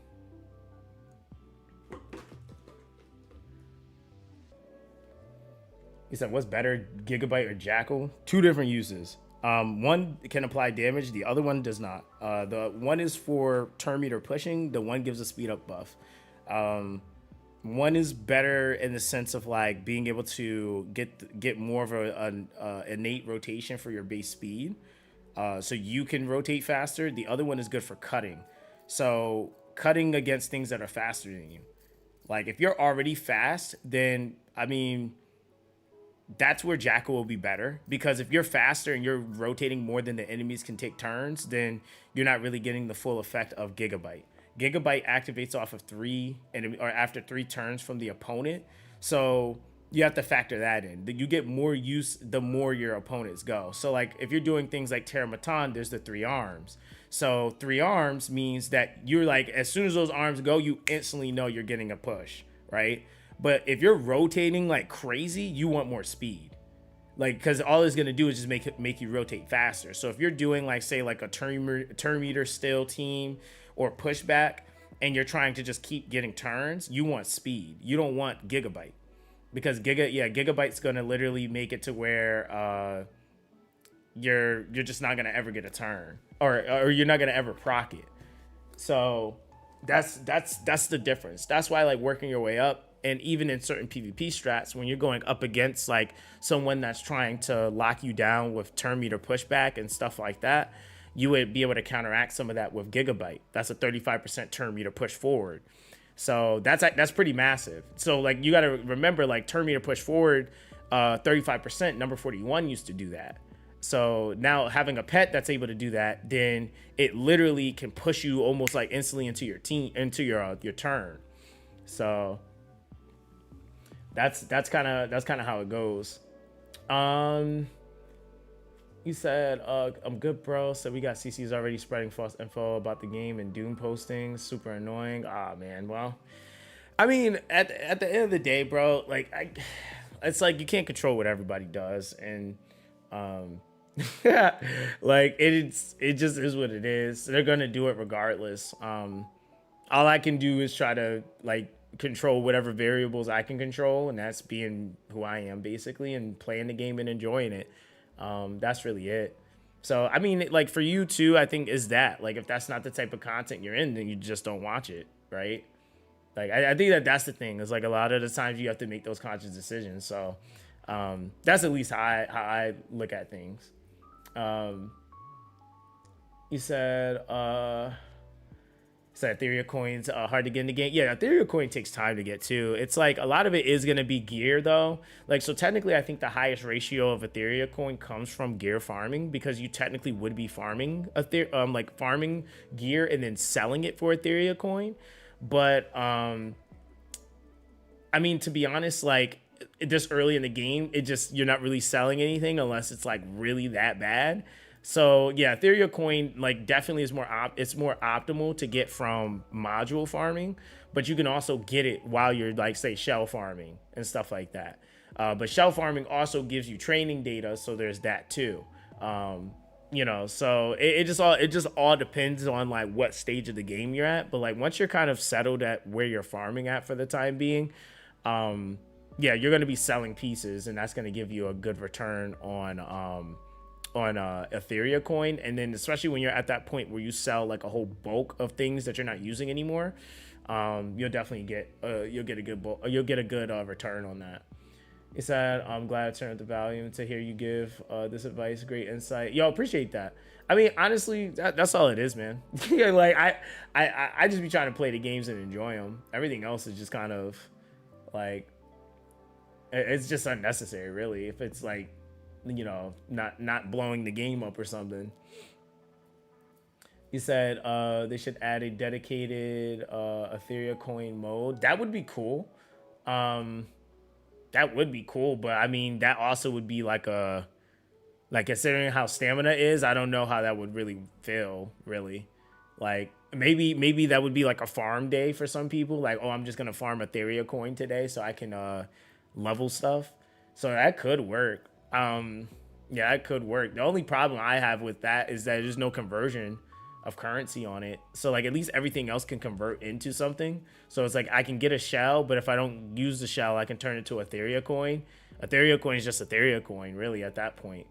He said, what's better, Gigabyte or Jackal? Two different uses. One can apply damage, the other one does not. The one is for turn meter pushing, the one gives a speed up buff. One is better in the sense of like being able to get more of an innate rotation for your base speed. So you can rotate faster. The other one is good for cutting. So cutting against things that are faster than you. Like if you're already fast, then I mean, that's where Jackal will be better, because if you're faster and you're rotating more than the enemies can take turns, then you're not really getting the full effect of Gigabyte. Gigabyte activates off of after 3 turns from the opponent. So you have to factor that in. You get more use the more your opponents go. So like if you're doing things like Terramatan, there's the 3 arms. So 3 arms means that you're like, as soon as those arms go, you instantly know you're getting a push, right? But if you're rotating like crazy, you want more speed. Like, because all it's going to do is just make you rotate faster. So if you're doing like, say, like a turn meter still team or pushback, and you're trying to just keep getting turns, you want speed. You don't want Gigabyte. Because Gigabyte's going to literally make it to where you're just not going to ever get a turn. Or you're not going to ever proc it. So that's the difference. That's why like working your way up, and even in certain PvP strats, when you're going up against like someone that's trying to lock you down with turn meter pushback and stuff like that, you would be able to counteract some of that with Gigabyte. That's a 35% turn meter push forward. So that's pretty massive. So like you got to remember, like turn meter push forward, 35%, number 41 used to do that. So now having a pet that's able to do that, then it literally can push you almost like instantly into your your turn. So that's kind of how it goes. You said I'm good, bro. So we got CC's already spreading false info about the game and Doom postings. Super annoying. Ah, man. Well, I mean, at the end of the day, bro, like it's like you can't control what everybody does, and like it just is what it is. They're gonna do it regardless. All I can do is try to like control whatever variables I can control, and that's being who I am basically, and playing the game and enjoying it. That's really it. So I mean, like for you too, I think is that like if that's not the type of content you're in, then you just don't watch it, right? Like I think that's the thing. Is like a lot of the times you have to make those conscious decisions. So that's at least how I look at things. You said Etheria coins hard to get in the game. Yeah, Etheria coin takes time to get too. It's like a lot of it is gonna be gear though. Like so technically I think the highest ratio of Etheria coin comes from gear farming, because you technically would be farming like farming gear and then selling it for Etheria coin. But I mean, to be honest, like this early in the game, you're not really selling anything unless it's like really that bad. So yeah, Etheria coin like definitely is it's more optimal to get from module farming, but you can also get it while you're like say shell farming and stuff like that. But shell farming also gives you training data, so there's that too. You know, so it just all depends on like what stage of the game you're at. But like once you're kind of settled at where you're farming at for the time being, yeah, you're going to be selling pieces, and that's going to give you a good return Etheria coin, and then especially when you're at that point where you sell like a whole bulk of things that you're not using anymore, you'll definitely get you'll get a good return on that. He said, I'm glad I turned up the volume to hear you give this advice. Great insight. Yo, appreciate that. I mean, honestly, that's all it is, man. Like, I just be trying to play the games and enjoy them. Everything else is just kind of, like, it's just unnecessary, really. If it's, like, you know, not blowing the game up or something. He said they should add a dedicated Etheria coin mode. That would be cool. That would be cool, but I mean, that also would be like considering how stamina is, I don't know how that would really feel, really. Like, maybe that would be like a farm day for some people. Like, oh, I'm just gonna farm Etheria coin today so I can level stuff. So that could work. Yeah, it could work. The only problem I have with that is that there's no conversion of currency on it. So like at least everything else can convert into something. So it's like I can get a shell, but if I don't use the shell, I can turn it to Etheria coin. Etheria coin is just Etheria coin, really, at that point.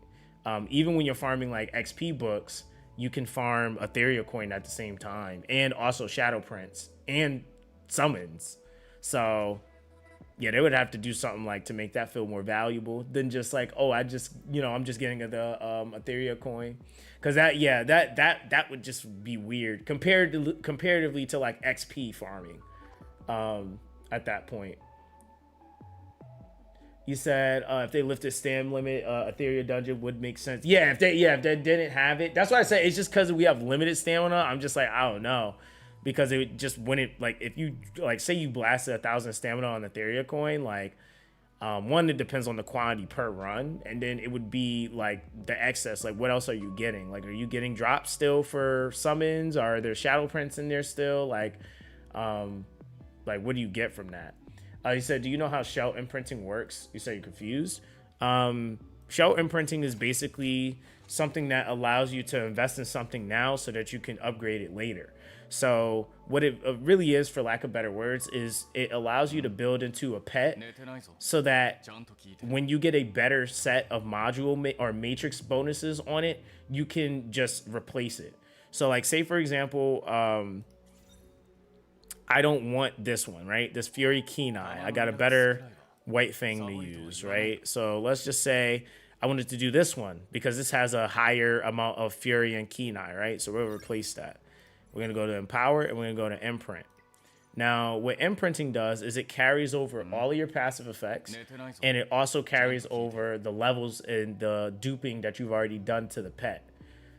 Even when you're farming like XP books, you can farm Etheria coin at the same time, and also shadow prints and summons. So yeah, they would have to do something like to make that feel more valuable than just like, oh, I'm just getting the Etheria coin. Cause that would just be weird comparatively to like XP farming at that point. You said if they lifted stam limit, Etheria dungeon would make sense. Yeah, if they didn't have it, that's why I said it's just because we have limited stamina. I'm just like, I don't know, because it just wouldn't, like, if you like say you blasted 1,000 stamina on Etheria coin, like one, it depends on the quantity per run, and then it would be like the excess. Like, what else are you getting? Like, are you getting drops still for summons? Are there shadow prints in there still? Like what do you get from that? He said, do you know how shell imprinting works? You said you're confused. Shell imprinting is basically something that allows you to invest in something now so that you can upgrade it later. So what it really is, for lack of better words, is it allows you to build into a pet so that when you get a better set of module or matrix bonuses on it, you can just replace it. So like, say for example, I don't want this one, right? This Fury Kenai. I got a better white thing to use, right? So let's just say I wanted to do this one because this has a higher amount of Fury and Kenai, right? So we'll replace that. We're gonna go to Empower and we're gonna go to Imprint. Now, what imprinting does is it carries over all of your passive effects, and it also carries over the levels and the duping that you've already done to the pet.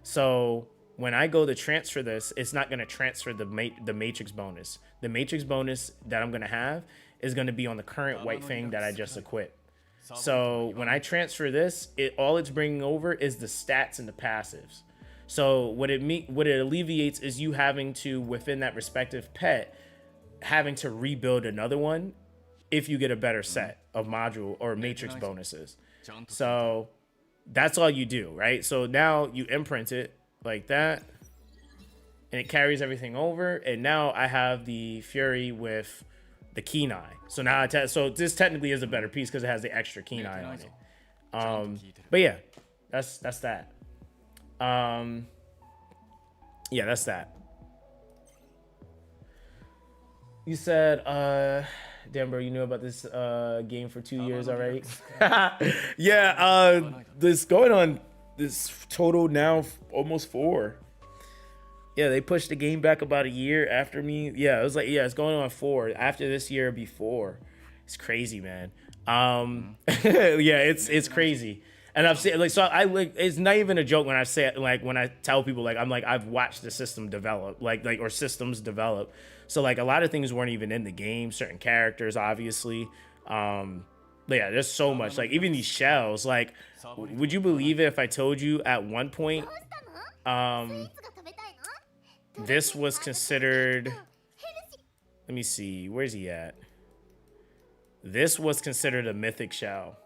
So when I go to transfer this, it's not gonna transfer the matrix bonus. The matrix bonus that I'm gonna have is gonna be on the current white thing that I just equipped. So when I transfer this, all it's bringing over is the stats and the passives. So what it alleviates is you having to, within that respective pet, having to rebuild another one if you get a better set of module or matrix bonuses. So that's all you do, right? So now you imprint it like that, and it carries everything over, and now I have the Fury with the Kenai. So now so this technically is a better piece because it has the extra Kenai on it. But yeah, that's that. Yeah, that's that. You said, damn bro, you knew about this game for 2 years already? Yeah, this going on this total now almost 4. Yeah, they pushed the game back about a year after me. Yeah, it was like, yeah, it's going on 4 after this year, before. It's crazy, man. Yeah, it's crazy. And I've seen, like, so I like, it's not even a joke when I say it, like, when I tell people, like, I'm like, I've watched the system develop, like or systems develop. So like a lot of things weren't even in the game, certain characters, obviously. But yeah, there's so much, like even these shells, like, would you believe it if I told you at one point, this was considered, let me see, where's he at? This was considered a mythic shell.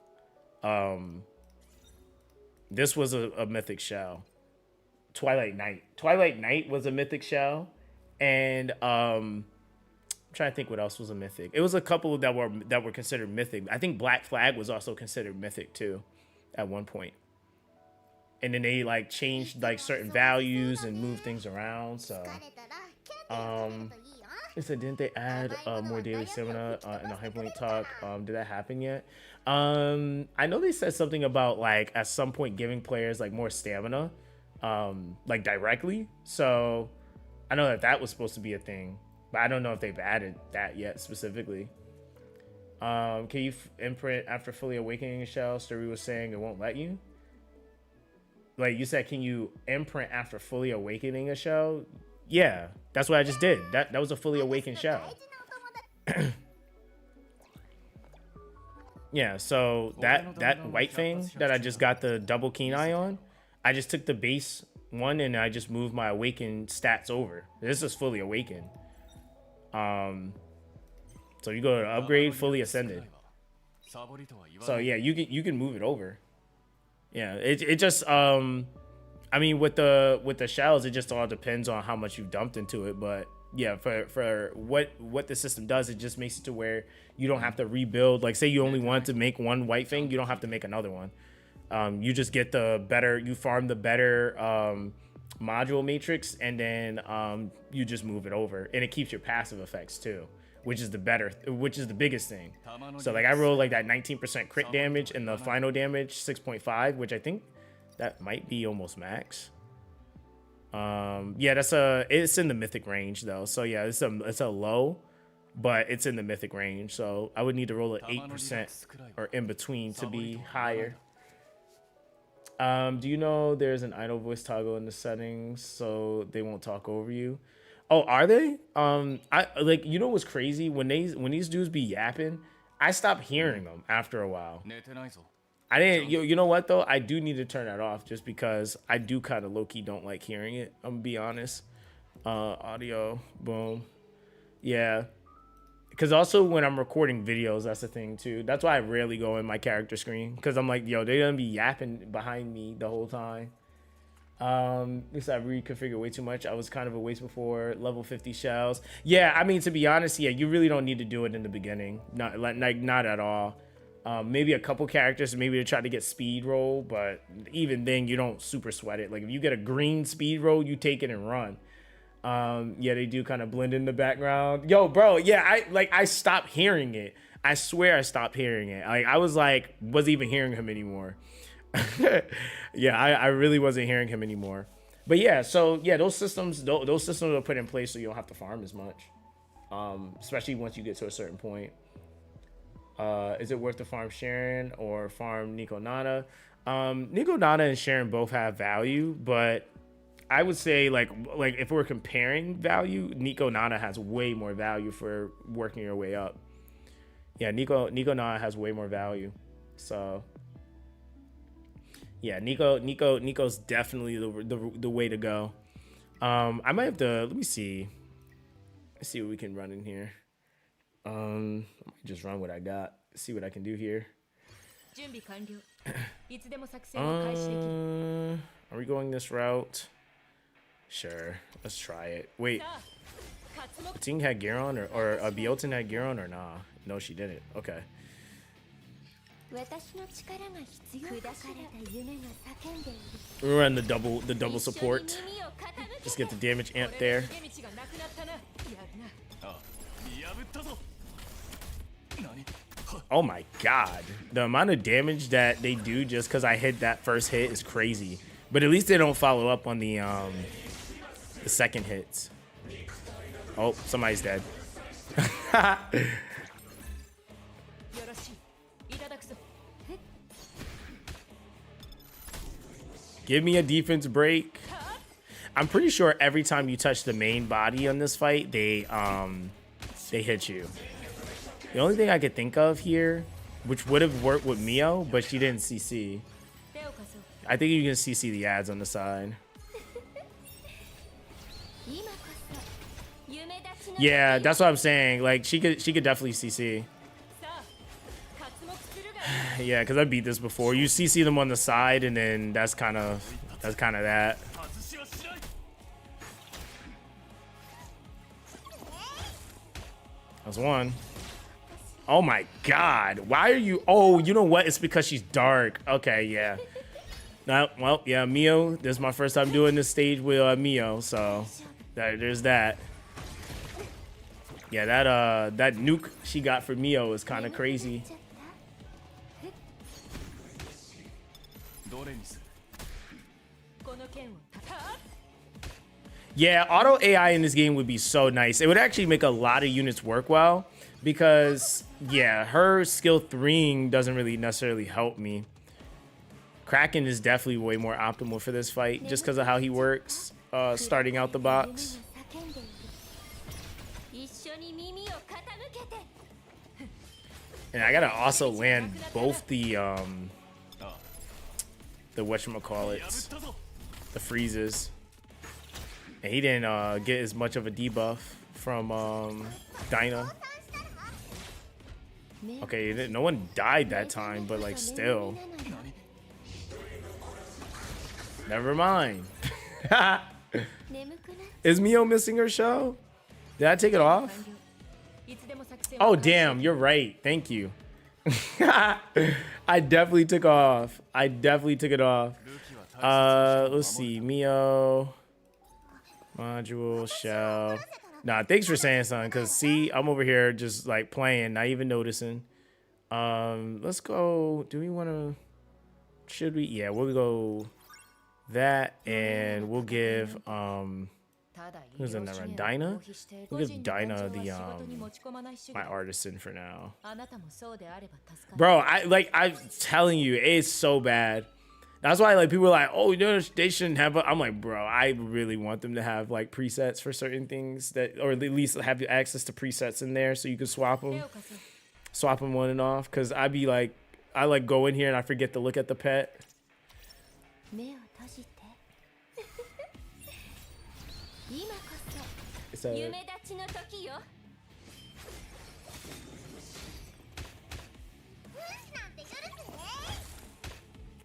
This was a mythic shell. Twilight Knight was a mythic shell, and I'm trying to think what else was a mythic. It was a couple that were considered mythic. I think Black Flag was also considered mythic too, at one point. and then they like changed like certain values and move things around. So it said, didn't they add more daily stamina in the High Point talk? Did that happen yet? I know they said something about like at some point giving players like more stamina, like directly. So I know that that was supposed to be a thing, but I don't know if they've added that yet specifically. Can you imprint after fully awakening a shell? Story was saying it won't let you. Like you said, can you imprint after fully awakening a shell? Yeah, that's what I just did. That was a fully awakened shell. Yeah, so that white thing that I just got the double keen eye on, I just took the base one and I just moved my awakened stats over. This is fully awakened. So you go to upgrade, fully ascended. So yeah, you can move it over. Yeah, it just I mean with the shells, it just all depends on how much you've dumped into it. But yeah, for what the system does, it just makes it to where you don't have to rebuild. Like say you only want to make one white thing, you don't have to make another one. You just get the better, you farm the better module matrix, and then you just move it over, and it keeps your passive effects too, which is the biggest thing. So like I rolled like that 19% crit damage and the final damage 6.5, which I think that might be almost max. Yeah, it's in the mythic range though. So yeah, it's a low, but it's in the mythic range. So I would need to roll at 8% or in between to be higher. Do you know there's an idle voice toggle in the settings so they won't talk over you? Oh, are they? I like, you know what's crazy? When these dudes be yapping, I stop hearing them after a while. I didn't. You know what though? I do need to turn that off just because I do kind of low key don't like hearing it. I'm gonna be honest. Audio, boom. Yeah. Because also when I'm recording videos, that's the thing too. That's why I rarely go in my character screen, because I'm like, yo, they're gonna be yapping behind me the whole time. This I reconfigured way too much. I was kind of a waste before level 50 shells. Yeah, I mean, to be honest, yeah, you really don't need to do it in the beginning. Not at all. Maybe a couple characters, maybe to try to get speed roll, but even then you don't super sweat it. Like if you get a green speed roll, you take it and run. Yeah, they do kind of blend in the background. Yo, bro, yeah, I stopped hearing it. I swear I stopped hearing it. I wasn't even hearing him anymore. Yeah, I really wasn't hearing him anymore. But yeah, so yeah, those systems are put in place so you don't have to farm as much. Especially once you get to a certain point. Is it worth to farm Sharon or farm Nico Nana? Nico Nana and Sharon both have value, but I would say like if we're comparing value, Nico Nana has way more value for working your way up. Yeah, Nico Nana has way more value. So yeah, Nico's definitely the way to go. I might have to, let me see. Let's see what we can run in here. I might just run what I got. See what I can do here. Are we going this route? Sure, let's try it. Wait, Ting had gear on, or Biotin had gear on, or nah? No, she didn't. Okay. We run the double support. Just get the damage amp there. Oh my god, the amount of damage that they do just because I hit that first hit is crazy. But at least they don't follow up on the second hits. Oh, somebody's dead. Give me a defense break. I'm pretty sure every time you touch the main body on this fight, they hit you. The only thing I could think of here, which would have worked with Mio, but she didn't CC. I think you can CC the ads on the side. Yeah, that's what I'm saying. Like she could definitely CC. Yeah, because I beat this before. You CC them on the side, and then that's kind of that. That's one. Oh my god. Why are you... Oh, you know what? It's because she's dark. Okay, yeah. Well, yeah, Mio. This is my first time doing this stage with Mio, so there's that. Yeah, that nuke she got for Mio is kind of crazy. Yeah, auto AI in this game would be so nice. It would actually make a lot of units work well because, yeah, her skill 3ing doesn't really necessarily help me. Kraken is definitely way more optimal for this fight just because of how he works starting out the box. And I gotta also land both the whatchamacallits, the freezes. And he didn't get as much of a debuff from Dyna. Okay, no one died that time, but like still. Never mind. Is Mio missing her show? Did I take it off? Oh, damn, you're right. Thank you. I definitely took off. I definitely took it off. Let's see. Mio. Module, shell. Nah, thanks for saying something, because see, I'm over here just like playing, not even noticing. Let's go. Do we want to? Should we? Yeah, we'll go that, and we'll give who's in that run? Dyna? We'll give Dyna the my artisan for now. Bro, I'm telling you, it's so bad. That's why like people are like, oh, you know, they shouldn't have. I'm like, bro, I really want them to have like presets for certain things that, or at least have access to presets in there so you can swap them on and off. Cause I be like, I like go in here and I forget to look at the pet.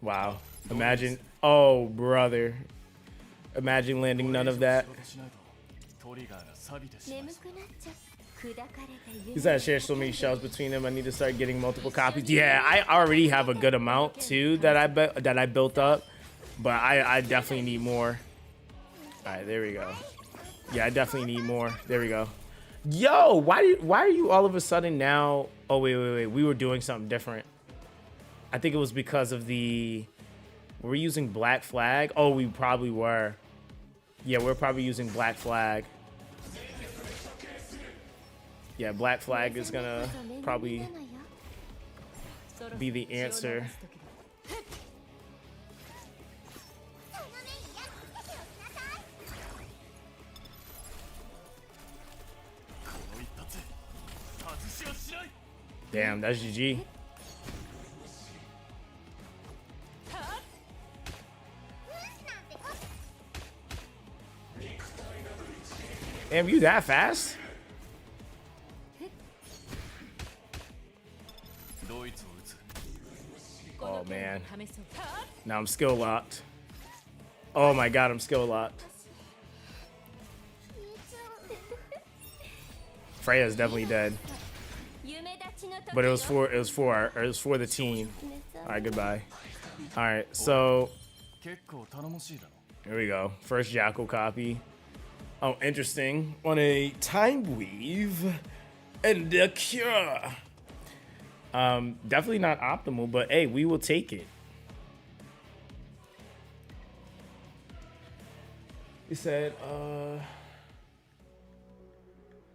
Wow. Imagine, oh brother, imagine landing none of that. He's had to share so many shells between them. I need to start getting multiple copies. Yeah, I already have a good amount too that I built up, but I definitely need more. All right, there we go. Yeah, I definitely need more. There we go. Yo, why are you all of a sudden now? Oh wait, we were doing something different. I think it was because of the. Were we using Black Flag? Oh, we probably were. Yeah, we're probably using Black Flag. Yeah, Black Flag is gonna probably be the answer. Damn, that's GG. Damn, you that fast? Oh man. Now I'm skill locked. Oh my god, I'm skill locked. Freya's definitely dead. But it was for the team. Alright, goodbye. Alright, so here we go. First Jackal copy. Oh, interesting. On a time weave and a cure. Definitely not optimal, but hey, we will take it. He said,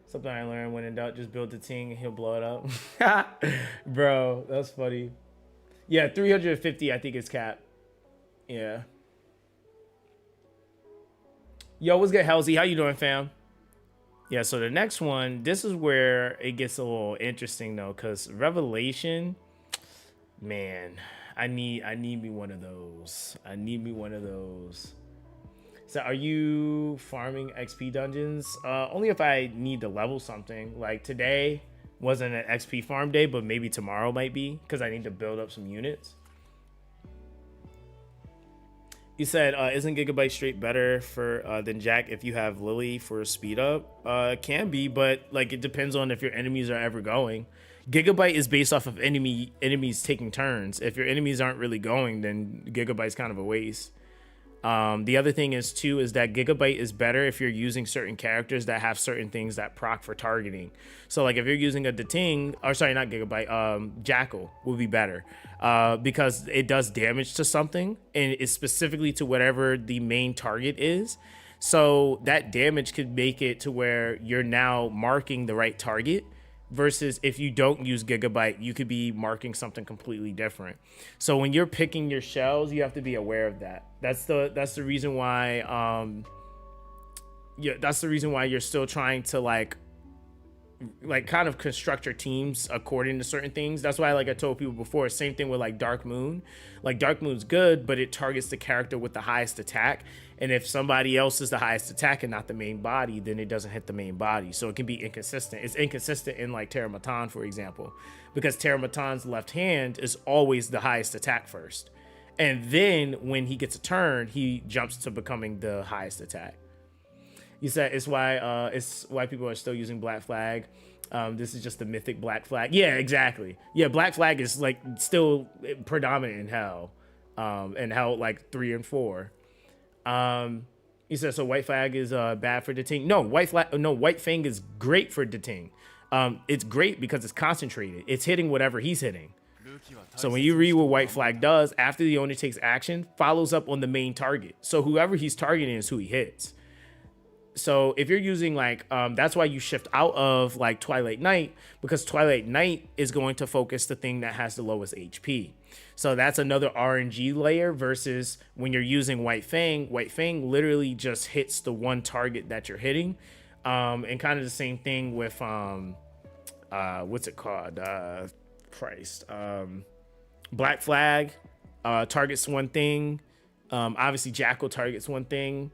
something I learned when in doubt, just build the ting and he'll blow it up. Bro, that's funny. Yeah, 350, I think is cap. Yeah. Yo, what's good, Halsey? How you doing, fam? Yeah, so the next one, this is where it gets a little interesting though, because Revelation, man, I need me one of those. I need me one of those. So are you farming XP dungeons? Only if I need to level something. Like today wasn't an XP farm day, but maybe tomorrow might be because I need to build up some units. You said, isn't Gigabyte Straight better for than Jack if you have Lily for speed up? It can be, but like it depends on if your enemies are ever going. Gigabyte is based off of enemies taking turns. If your enemies aren't really going, then Gigabyte's kind of a waste. The other thing is too is that Gigabyte is better if you're using certain characters that have certain things that proc for targeting. So like if you're using a Deting, or sorry, not Gigabyte, Jackal will be better because it does damage to something and it's specifically to whatever the main target is. So that damage could make it to where you're now marking the right target. Versus if you don't use Gigabyte, you could be marking something completely different. So when you're picking your shells, you have to be aware of that. That's the reason why that's the reason why you're still trying to like kind of construct your teams according to certain things. That's why, like I told people before, same thing with like Dark Moon. Like Dark Moon's good, but it targets the character with the highest attack. And if somebody else is the highest attack and not the main body, then it doesn't hit the main body. So it can be inconsistent. It's inconsistent in like Terramatan, for example, because Terramatan's left hand is always the highest attack first. And then when he gets a turn, he jumps to becoming the highest attack. You said it's why people are still using Black Flag. This is just the mythic Black Flag. Yeah, exactly. Yeah, Black Flag is like still predominant in Hell, and Hell like 3 and 4. You said so White Flag is bad for Deting. No, White Fang is great for Deting. It's great because it's concentrated. It's hitting whatever he's hitting. So when you read what White Flag does, after the owner takes action, follows up on the main target. So whoever he's targeting is who he hits. So if you're using like, that's why you shift out of like Twilight Knight, because Twilight Knight is going to focus the thing that has the lowest HP. So that's another RNG layer versus when you're using White Fang literally just hits the one target that you're hitting. And kind of the same thing with, what's it called? Black Flag targets one thing. Obviously Jackal targets one thing.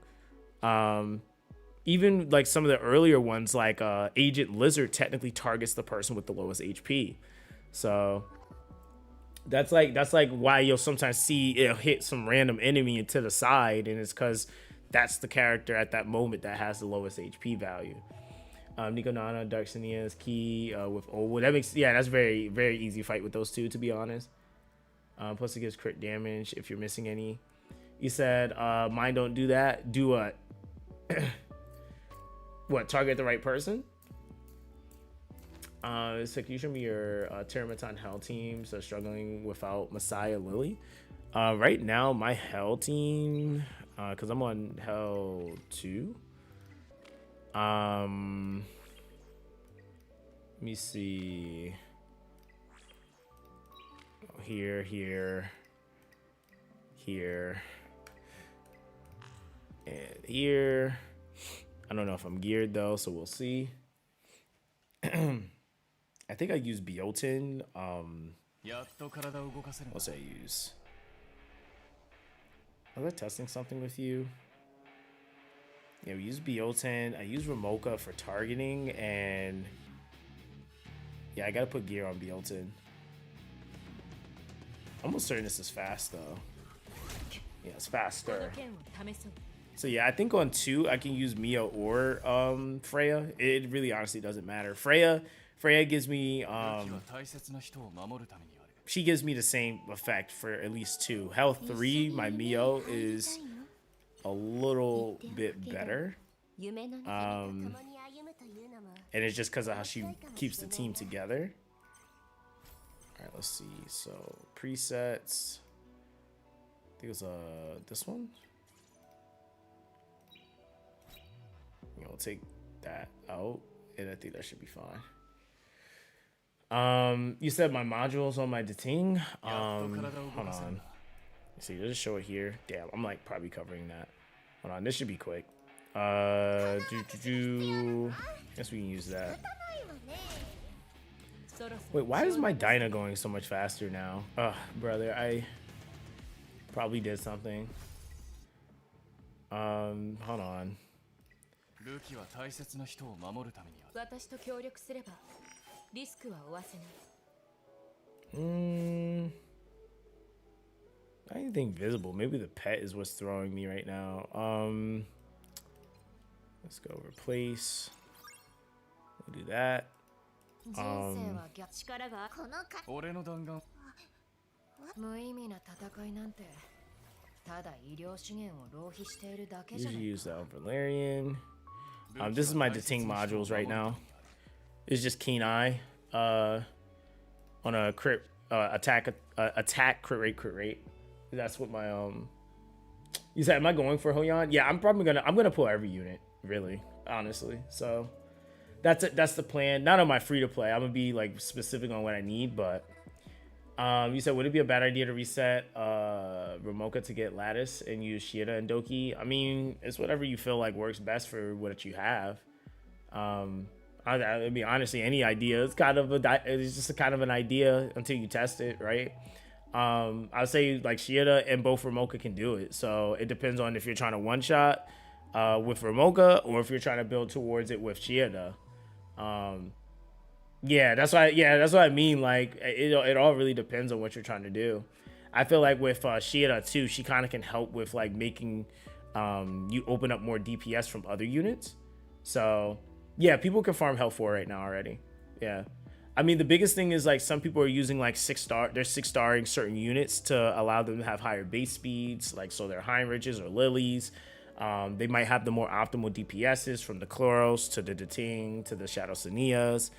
Even like some of the earlier ones, like Agent Lizard technically targets the person with the lowest HP. So that's like why you'll sometimes see it hit some random enemy into the side, and it's because that's the character at that moment that has the lowest HP value. Nico Nana, Dark Sinia's key with Old. That makes, yeah, that's very, very easy fight with those two, to be honest. Plus it gives crit damage if you're missing any. You said mine don't do that. Do what? What, target the right person? So can you show me your Terramatan Hell teams that are struggling without Messiah Lily? Right now, my Hell team, because I'm on Hell 2. Let me see. Here, and here. I don't know if I'm geared though, so we'll see. I think I use Biotin. What's I use? Was I testing something with you? Yeah, we use Biotin. I use Ramoka for targeting, and yeah, I gotta put gear on Biotin. Almost certain this is fast though. Yeah, it's faster. So yeah, I think on 2 I can use Mia or Freya. It really honestly doesn't matter. Freya gives me she gives me the same effect for at least 2. Health 3, my Mio is a little bit better. And it's just because of how she keeps the team together. Alright, let's see. So presets. I think it was this one. We'll take that out, and I think that should be fine. You said my modules on my Deting. Hold on. See, just show it here. Damn, I'm like probably covering that. Hold on, this should be quick. Guess we can use that. Wait, why is my Dyna going so much faster now? Ugh, brother, I probably did something. Hold on. I anything visible. Maybe the pet is what's throwing me right now. Let's go replace. We'll do that. Usually use that on Valerian. This is my deting modules right now. It's just Keen Eye on a crit attack crit rate. That's what my You said, am I going for Hoyan? Yeah, I'm gonna pull every unit, really, honestly. So that's it. That's the plan. Not on my free to play. I'm gonna be like specific on what I need, but you said, would it be a bad idea to reset Ramoka to get Lattice and use Shieda and Doki? I mean, it's whatever you feel like works best for what you have. I mean, honestly, any idea. It's just a kind of an idea until you test it, right? I'll say like Shieda and both Ramoka can do it. So it depends on if you're trying to one shot with Ramoka or if you're trying to build towards it with Shieda. Yeah, that's what I mean. Like it all really depends on what you're trying to do. I feel like with Shieda too, she kind of can help with like making you open up more DPS from other units. So yeah, people can farm health 4 right now already. Yeah. I mean, the biggest thing is like some people are using like 6-star, they're 6-starring certain units to allow them to have higher base speeds, like so they're Heinriches or Lilies. They might have the more optimal DPSs from the Chloros to the Deting to the Shadow Sanias.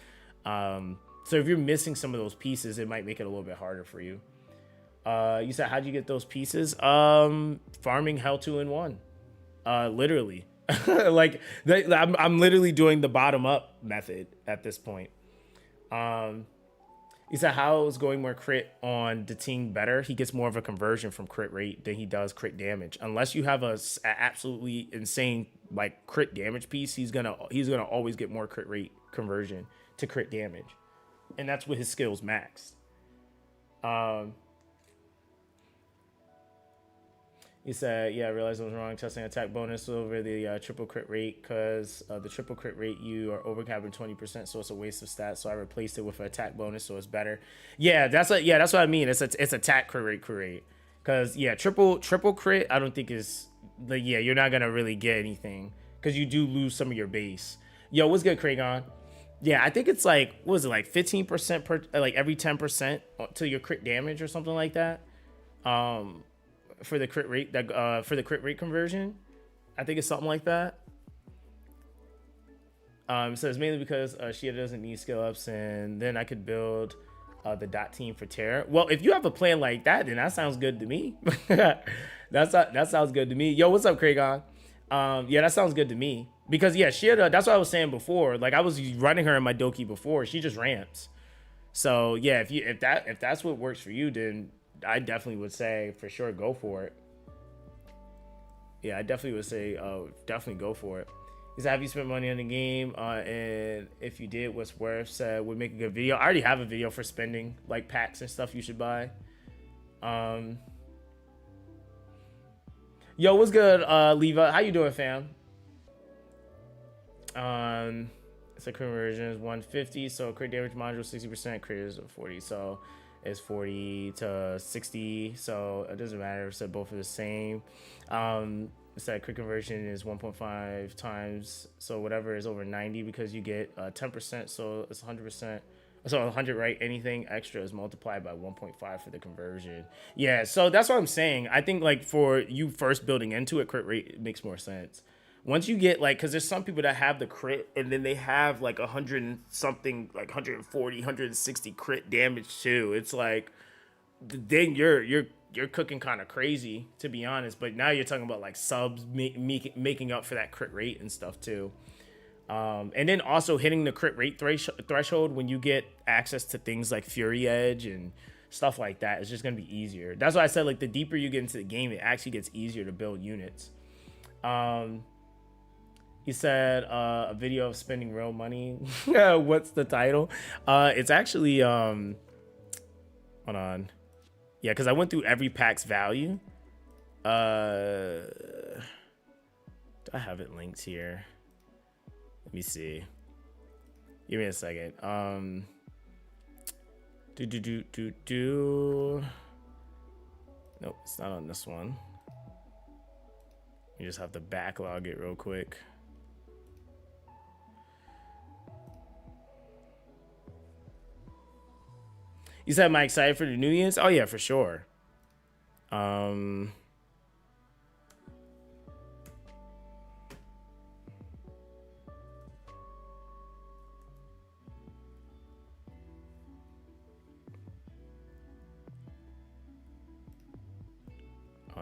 So if you're missing some of those pieces, it might make it a little bit harder for you. You said, how'd you get those pieces? Farming Hell 2 in 1. Literally. Like I'm literally doing the bottom up method at this point. He said, how is going more crit on Deting better? He gets more of a conversion from crit rate than he does crit damage. Unless you have a absolutely insane like crit damage piece, he's gonna always get more crit rate conversion to crit damage, and that's with his skills maxed. He said, yeah, I realized I was wrong testing attack bonus over the triple crit rate because the triple crit rate you are overcapping 20%, so it's a waste of stats. So I replaced it with an attack bonus, so it's better. Yeah, that's what I mean. It's attack crit rate. Because yeah, triple crit I don't think is you're not gonna really get anything because you do lose some of your base. Yo, what's good, Kragon? Yeah, I think it's like, what was it, like 15% per like every 10% to your crit damage or something like that. For the crit rate for the crit rate conversion, I think it's something like that. So it's mainly because Shieda doesn't need skill ups, and then I could build the dot team for Terra. Well, if you have a plan like that, then that sounds good to me. that sounds good to me. Yo, what's up, Kragon? Yeah, that sounds good to me because yeah, Shieda. That's what I was saying before. Like I was running her in my Doki before. She just ramps. So yeah, if that's what works for you, then I definitely would say for sure go for it. Yeah, I definitely would say definitely go for it. Is have you spent money on the game? And if you did, what's worth? Said would make a good video. I already have a video for spending like packs and stuff you should buy. Yo, what's good, Leva? How you doing, fam? It's a conversion is 150, so crit damage module 60%, crit is 40, so it's 40 to 60, so it doesn't matter. So both are the same. It's that crit conversion is 1.5 times, so whatever is over 90 because you get 10%, so it's 100%. So 100, right? Anything extra is multiplied by 1.5 for the conversion. Yeah, so that's what I'm saying. I think like for you first building into it, crit rate, it makes more sense. Once you get like, because there's some people that have the crit and then they have like 100 and something, like 140, 160 crit damage too. It's like, then you're cooking kind of crazy, to be honest. But now you're talking about like subs making up for that crit rate and stuff too. And then also hitting the crit rate threshold when you get access to things like Fury Edge and stuff like that is just going to be easier. That's why I said like the deeper you get into the game, it actually gets easier to build units. He said a video of spending real money. What's the title? It's actually hold on. Yeah, because I went through every pack's value. Do I have it linked here? Let me see. Give me a second. Nope, it's not on this one. You just have to backlog it real quick. You said, am I excited for the new units? Oh yeah, for sure. Hold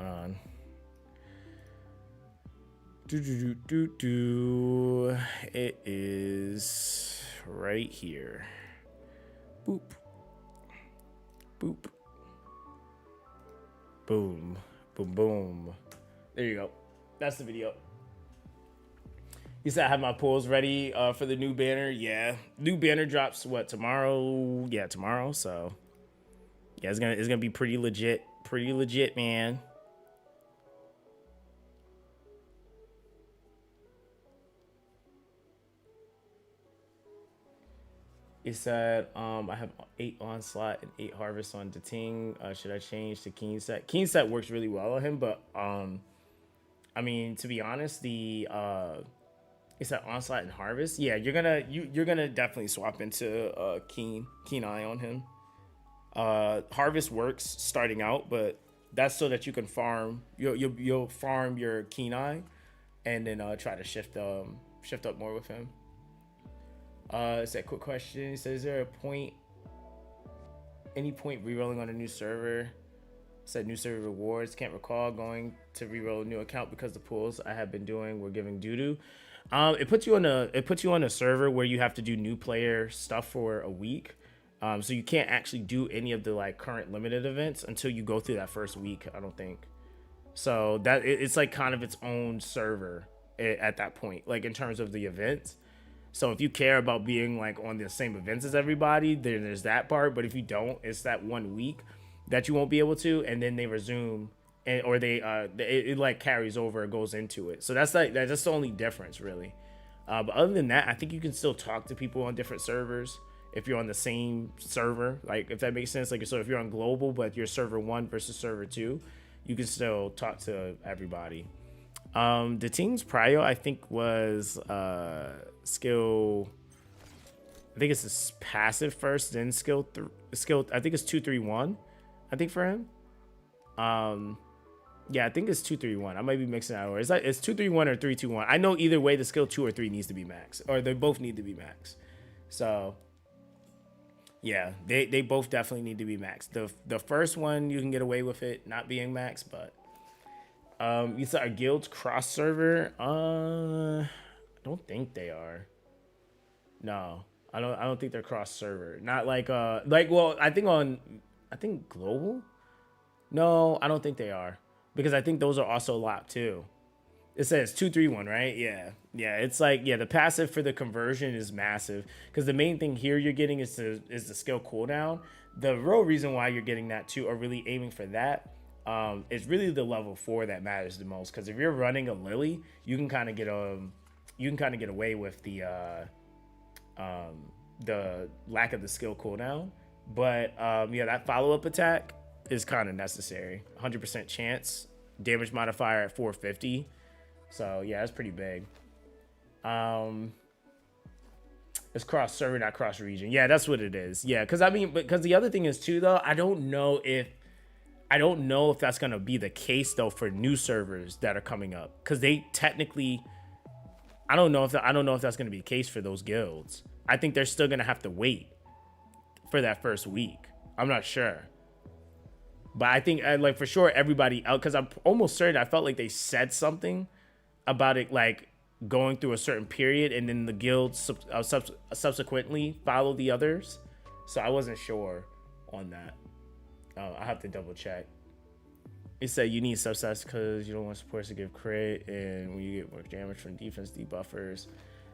on. It is right here. Boop. Boop. Boom. Boom, boom. There you go. That's the video. You said I have my pulls ready for the new banner. Yeah. New banner drops, what, tomorrow? Yeah, tomorrow. So, yeah, it's gonna be pretty legit. Pretty legit, man. It said, I have 8 onslaught and 8 harvest on Dating. Should I change to Keen set? Keen set works really well on him, but I mean, to be honest, the it's that onslaught and harvest. Yeah, you're gonna definitely swap into Keen Eye on him. Harvest works starting out, but that's so that you can farm. You'll farm your Keen Eye, and then try to shift up more with him. It's a quick question. It says, is there any point rerolling on a new server? It said new server rewards. Can't recall going to reroll a new account because the pulls I have been doing were giving doo-doo. It puts you on a server where you have to do new player stuff for a week. So you can't actually do any of the like current limited events until you go through that first week, I don't think. So that it's like kind of its own server at that point, like in terms of the events. So if you care about being like on the same events as everybody, then there's that part. But if you don't, it's that 1 week that you won't be able to, and then they resume, or it like carries over, it goes into it. So that's the only difference really. But other than that, I think you can still talk to people on different servers if you're on the same server, like if that makes sense. Like, so if you're on global, but you're server 1 versus server 2, you can still talk to everybody. The team's prio, I think, was skill. I think it's his passive first, then skill. I think it's 2-3-1. I think for him. Yeah, I think it's 2-3-1. I might be mixing out. Or it's 2-3-1 or 3-2-1. I know either way, the skill 2 or 3 needs to be max, or they both need to be max. So yeah, they both definitely need to be max. The first one you can get away with it not being max, but you said our guild's cross server. I don't think they are. No, I don't think they're cross server. Not like well, I think global. No, I don't think they are, because I think those are also locked too. It says 2-3-1, right? Yeah. It's like, yeah, the passive for the conversion is massive, because the main thing here you're getting is the skill cooldown. The real reason why you're getting that too, or really aiming for that, is really the level 4 that matters the most. Because if you're running a Lily, you can kind of get away with the lack of the skill cooldown. But yeah, that follow-up attack is kind of necessary. 100% chance, damage modifier at 450. So yeah, that's pretty big. It's cross server, not cross region. Yeah, that's what it is. Yeah, because the other thing is too, though, I don't know if that's gonna be the case though for new servers that are coming up, because they technically, I don't know if that's gonna be the case for those guilds. I think they're still gonna have to wait for that first week. I'm not sure, but I think like for sure everybody out, because I'm almost certain I felt like they said something about it, like going through a certain period, and then the guilds subsequently follow the others. So I wasn't sure on that. I have to double check. It said you need subsets because you don't want supports to give crit, and when you get more damage from defense debuffers.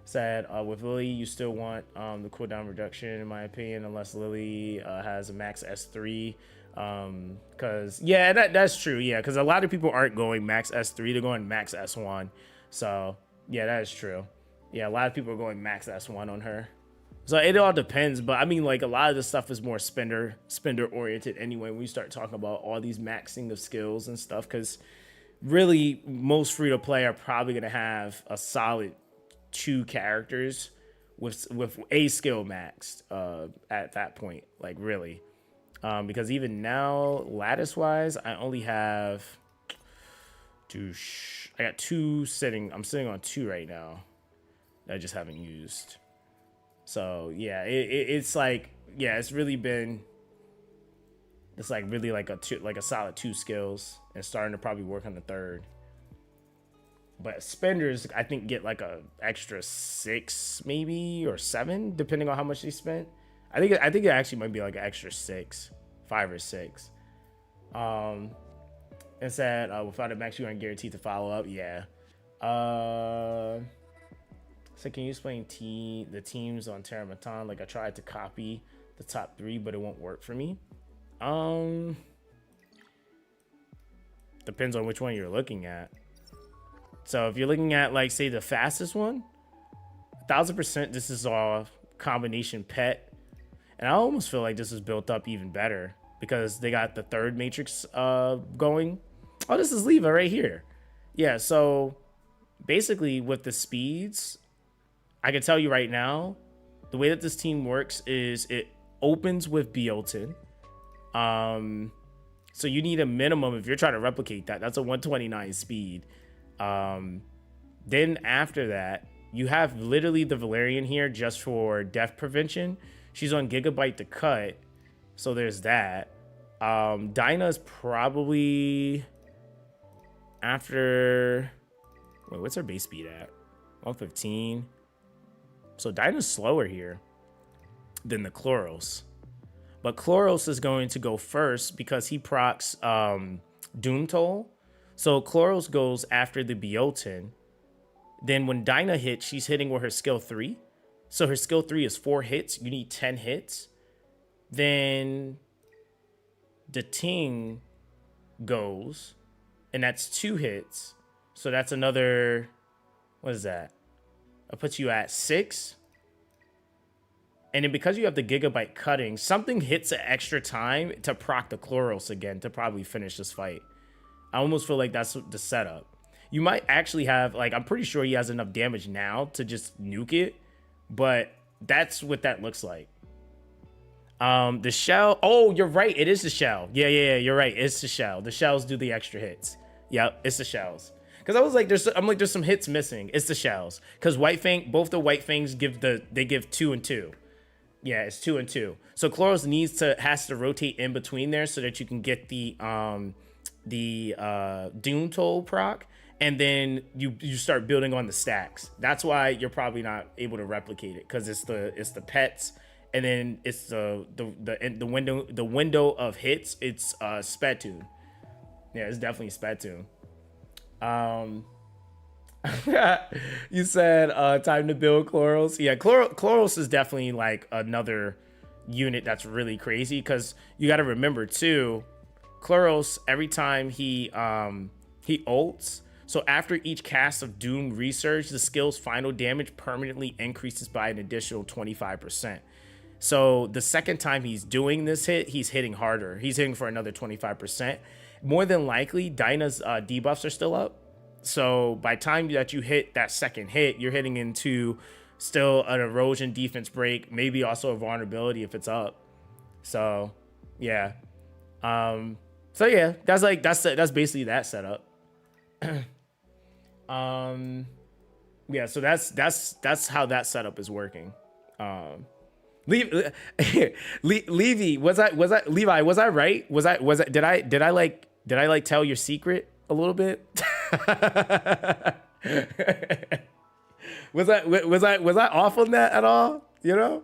Said with Lily, you still want the cooldown reduction, in my opinion, unless Lily has a max S3. Because yeah, that's true. Yeah, because a lot of people aren't going max S3, they're going max S1. So yeah, that is true. Yeah, a lot of people are going max S1 on her. So it all depends, but I mean, like, a lot of this stuff is more spender oriented anyway when we start talking about all these maxing of skills and stuff, because really most free to play are probably going to have a solid 2 characters with a skill maxed at that point, like really. Because even now, lattice wise, I only have I got 2 sitting. I'm sitting on 2 right now that I just haven't used. So yeah, it's like, yeah, it's really been, it's like really like a solid 2 skills, and starting to probably work on the 3rd. But spenders, I think, get like a extra 6 maybe, or 7, depending on how much they spent. I think it actually might be like an extra 6, 5 or 6. It said without a max, you aren't guaranteed to follow up. Yeah. So can you explain the teams on Terramaton? Like, I tried to copy the top 3, but it won't work for me. Depends on which one you're looking at. So if you're looking at, like, say the fastest one, 1000%, this is all combination pet. And I almost feel like this is built up even better because they got the 3rd matrix going. Oh, this is Leva right here. Yeah, so basically with the speeds, I can tell you right now, the way that this team works is it opens with Biotin. So you need a minimum, if you're trying to replicate that, that's a 129 speed. Then after that, you have literally the Valerian here just for death prevention. She's on gigabyte to cut, so there's that. Dinah's probably after, wait, what's her base speed at? 115. So Dinah's slower here than the Chloros. But Chloros is going to go first because he procs Doom Toll. So Chloros goes after the Biotin. Then when Dinah hits, she's hitting with her skill 3. So her skill 3 is 4 hits. You need 10 hits. Then the Ting goes, and that's 2 hits. So that's another, what is that? That puts you at 6. And then because you have the gigabyte cutting, something hits an extra time to proc the Chloros again to probably finish this fight. I almost feel like that's the setup. You might actually have, like, I'm pretty sure he has enough damage now to just nuke it, but that's what that looks like. The shell, oh, you're right, it is the shell. Yeah, you're right, it's the shell. The shells do the extra hits. Yep, it's the shells. Because I was like, there's some hits missing. It's the shells. Because White Fang, both the White Fangs give 2 and 2. Yeah, it's 2 and 2. So Chloros has to rotate in between there so that you can get the Doom Toll proc, and then you start building on the stacks. That's why you're probably not able to replicate it, because it's the pets, and then it's the window of hits. It's Spatoon. Yeah, it's definitely Spatoon. You said time to build Chloros. Yeah, Chloros is definitely like another unit that's really crazy, because you got to remember too, Chloros, every time he ults, so after each cast of Doom Resurge, the skill's final damage permanently increases by an additional 25%. So the second time he's doing this hit, he's hitting harder. He's hitting for another 25%. More than likely, Dinah's debuffs are still up. So by the time that you hit that second hit, you're hitting into still an erosion defense break, maybe also a vulnerability if it's up. So yeah. So yeah, that's basically that setup. Yeah, so that's how that setup is working. Levi, was I right? Did I tell your secret a little bit? was I off on that at all? You know?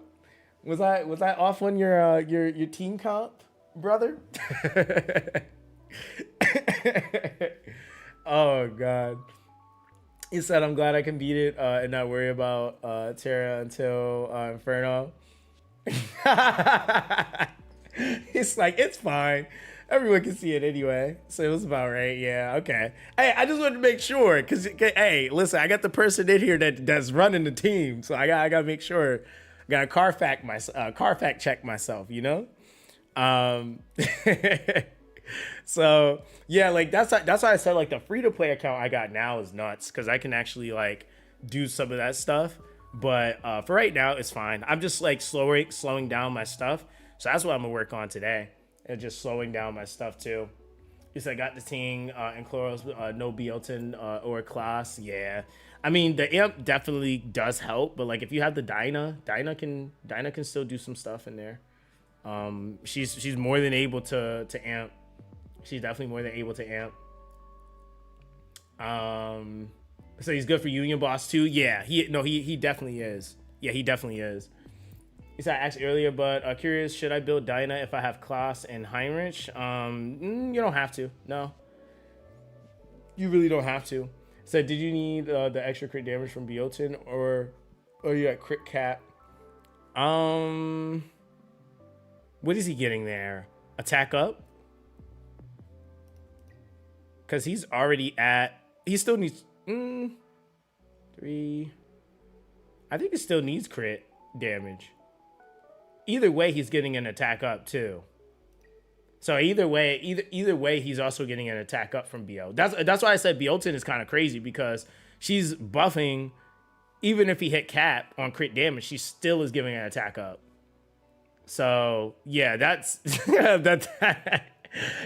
Was I off on your team comp, brother? Oh god. He said, I'm glad I can beat it and not worry about Terra until Inferno. It's like, it's fine. Everyone can see it anyway. So it was about right. Yeah, okay. Hey, I just wanted to make sure, because, hey, listen, I got the person in here that's running the team. So I got to make sure. I got to car fact check myself, you know? So yeah, like that's why I said, like, the free-to-play account I got now is nuts, because I can actually like do some of that stuff. But for right now, it's fine. I'm just like slowing down my stuff. So that's what I'm gonna work on today. and just slowing down my stuff too. Yes, I got the Ting and Chloros, no Beoton or class. Yeah, I mean the amp definitely does help, but like if you have the Dinah can still do some stuff in there. She's more than able to amp. She's definitely more than able to amp. So he's good for Union Boss too. Yeah, he definitely is. Yeah, he definitely is. He said I asked earlier, but curious, should I build Dinah if I have Klaus and Heinrich? You don't have to. No, you really don't have to. So did you need the extra crit damage from Beoton or you got crit cap? What is he getting there? Attack up? Because he's already at... He still needs... 3... I think he still needs crit damage. Either way, he's getting an attack up too. So either way, he's also getting an attack up from BO. That's why I said Beoton is kind of crazy, because she's buffing. Even if he hit cap on crit damage, she still is giving an attack up. So yeah, that's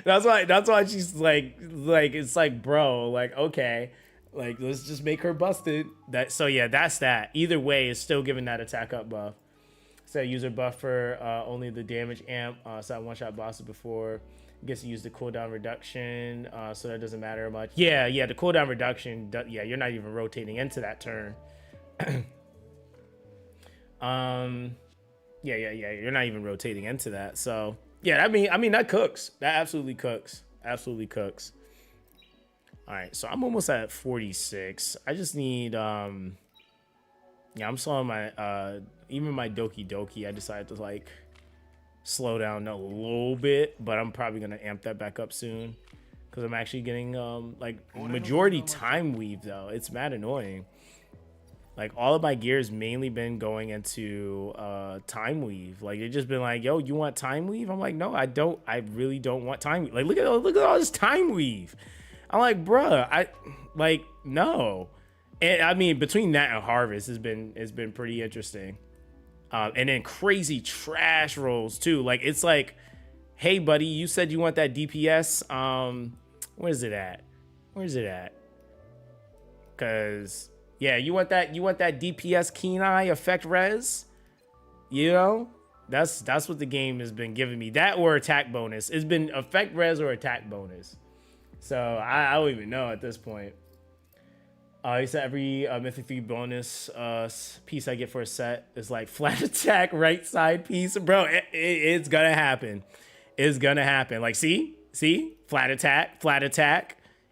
that's why she's like it's like, bro, like, okay, like let's just make her busted. So yeah, that's that. Either way, it's still giving that attack up buff. So user buff for only the damage amp. So I one-shot bosses before. Gets to use the cooldown reduction. So that doesn't matter much. Yeah, the cooldown reduction. Yeah, you're not even rotating into that turn. Yeah, you're not even rotating into that. So yeah, I mean that cooks. That absolutely cooks. Absolutely cooks. All right, so I'm almost at 46. I just need yeah, I'm slowing my even my Doki Doki. I decided to like slow down a little bit, but I'm probably gonna amp that back up soon because I'm actually getting like majority time weave though. It's mad annoying. Like all of my gears mainly been going into time weave. Like it's just been like, yo, you want time weave? I'm like, no, I don't. I really don't want time weave. Like look at all this time weave. I'm like, bruh, no. And I mean, between that and Harvest has been pretty interesting. And then crazy trash rolls too. Like it's like, hey buddy, you said you want that DPS. Where's it at? Cause yeah, you want that DPS keen eye effect res? You know? That's what the game has been giving me. That or attack bonus. It's been effect res or attack bonus. So I don't even know at this point. He said every Mythic 3 bonus piece I get for a set is like flat attack right side piece. Bro, it's gonna happen. It's gonna happen. Like, see? Flat attack,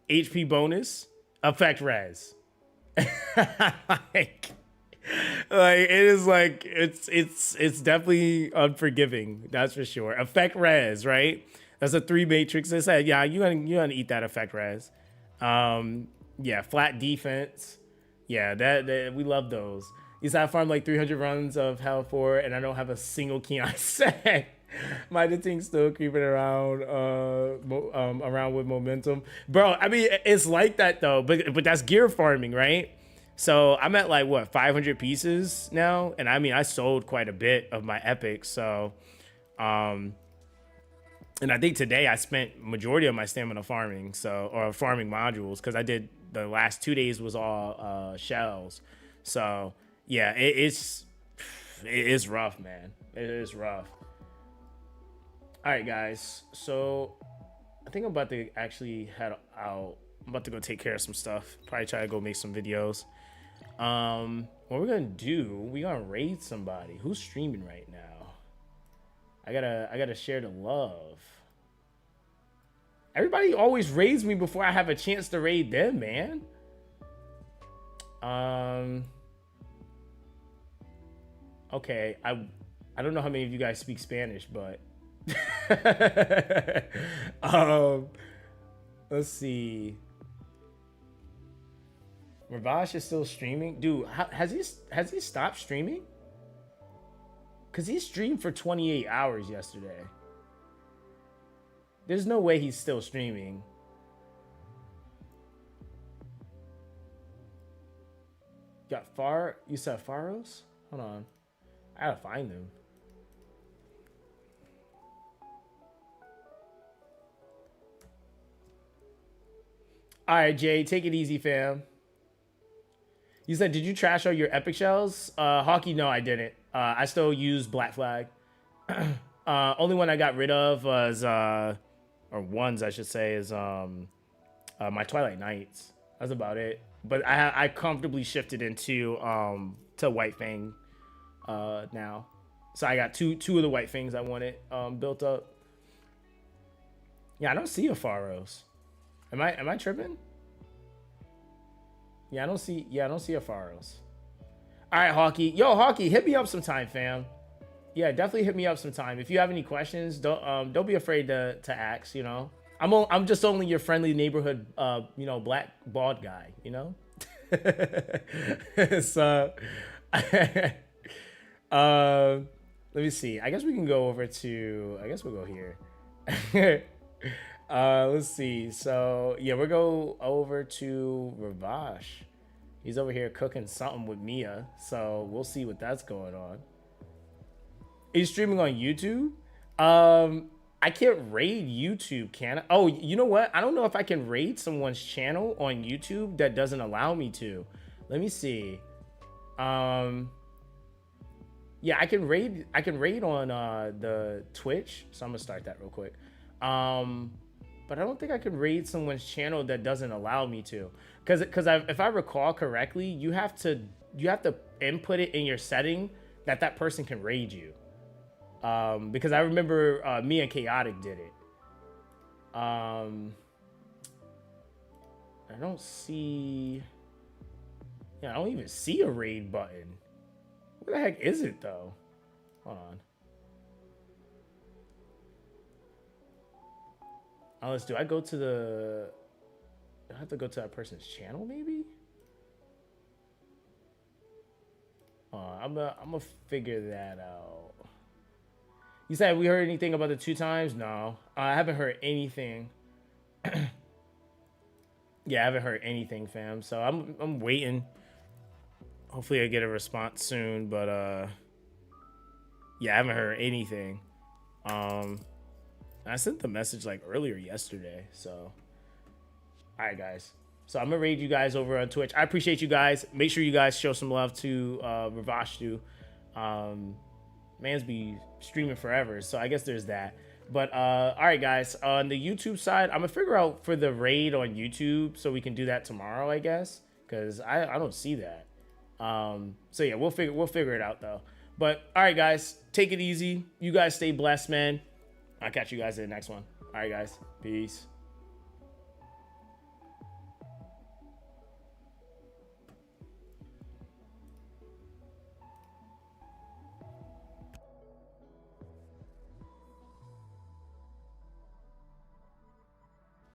HP bonus, effect res. like it is like, it's definitely unforgiving. That's for sure. Effect res, right? That's a 3 matrix. They said, yeah, you're gonna eat that effect res. Yeah, flat defense. Yeah, that we love those. You said I farmed like 300 runs of Hell 4 and I don't have a single key on set. My thing's still creeping around around with momentum. Bro, I mean, it's like that though, but that's gear farming, right? So I'm at like what, 500 pieces now? And I mean, I sold quite a bit of my epics, so and I think today I spent majority of my stamina farming, or farming modules, because I did the last 2 days was all shells. So yeah, it is rough, man. It is rough. All right, guys. So I think I'm about to actually head out. I'm about to go take care of some stuff. Probably try to go make some videos. What we're gonna do? We gonna raid somebody. Who's streaming right now? I gotta share the love. Everybody always raids me before I have a chance to raid them, man. Okay, I don't know how many of you guys speak Spanish, but let's see. Ravash is still streaming, dude. Has he stopped streaming? Cause he streamed for 28 hours yesterday. There's no way he's still streaming. You said Faros? Hold on. I gotta find them. All right, Jay, take it easy, fam. You said, did you trash all your epic shells? Hockey, no, I didn't. I still use Black Flag. Only one I got rid of was, or ones I should say, is my Twilight Knights. That's about it. But I comfortably shifted into to White Fang now. So I got two of the White Fangs I wanted built up. Yeah, I don't see a Pharos. Am I tripping? Yeah, I don't see a Pharos. All right, Hawky. Yo, Hawky, hit me up sometime, fam. Yeah, definitely hit me up sometime. If you have any questions, don't be afraid to ask, you know. I'm just only your friendly neighborhood you know, black bald guy, you know? So let me see. I guess we can go over to, I guess we'll go here. Let's see. So yeah, we'll go over to Ravash. He's over here cooking something with Mia, so we'll see what that's going on. He's streaming on YouTube. I can't raid YouTube, can I? Oh, you know what? I don't know if I can raid someone's channel on YouTube that doesn't allow me to. Let me see. Yeah, I can raid on the Twitch. So I'm gonna start that real quick. But I don't think I can raid someone's channel that doesn't allow me to. Cause if I recall correctly, you have to input it in your setting that person can raid you. Because I remember me and Chaotic did it. I don't see. Yeah, I don't even see a raid button. Where the heck is it though? Hold on. Let's do. I go to the. I have to go to that person's channel, maybe. I'm gonna figure that out. You said we heard anything about the 2 times? No, I haven't heard anything. Yeah, I haven't heard anything, fam. So I'm waiting. Hopefully, I get a response soon. But yeah, I haven't heard anything. I sent the message like earlier yesterday. So, all right, guys. So I'm gonna raid you guys over on Twitch. I appreciate you guys. Make sure you guys show some love to Ravashtu. Man's be streaming forever, so I guess there's that. But all right, guys. On the YouTube side, I'm gonna figure out for the raid on YouTube, so we can do that tomorrow, I guess, because I don't see that. So yeah, we'll figure it out though. But all right, guys, take it easy. You guys stay blessed, man. I'll catch you guys in the next one. All right, guys. Peace.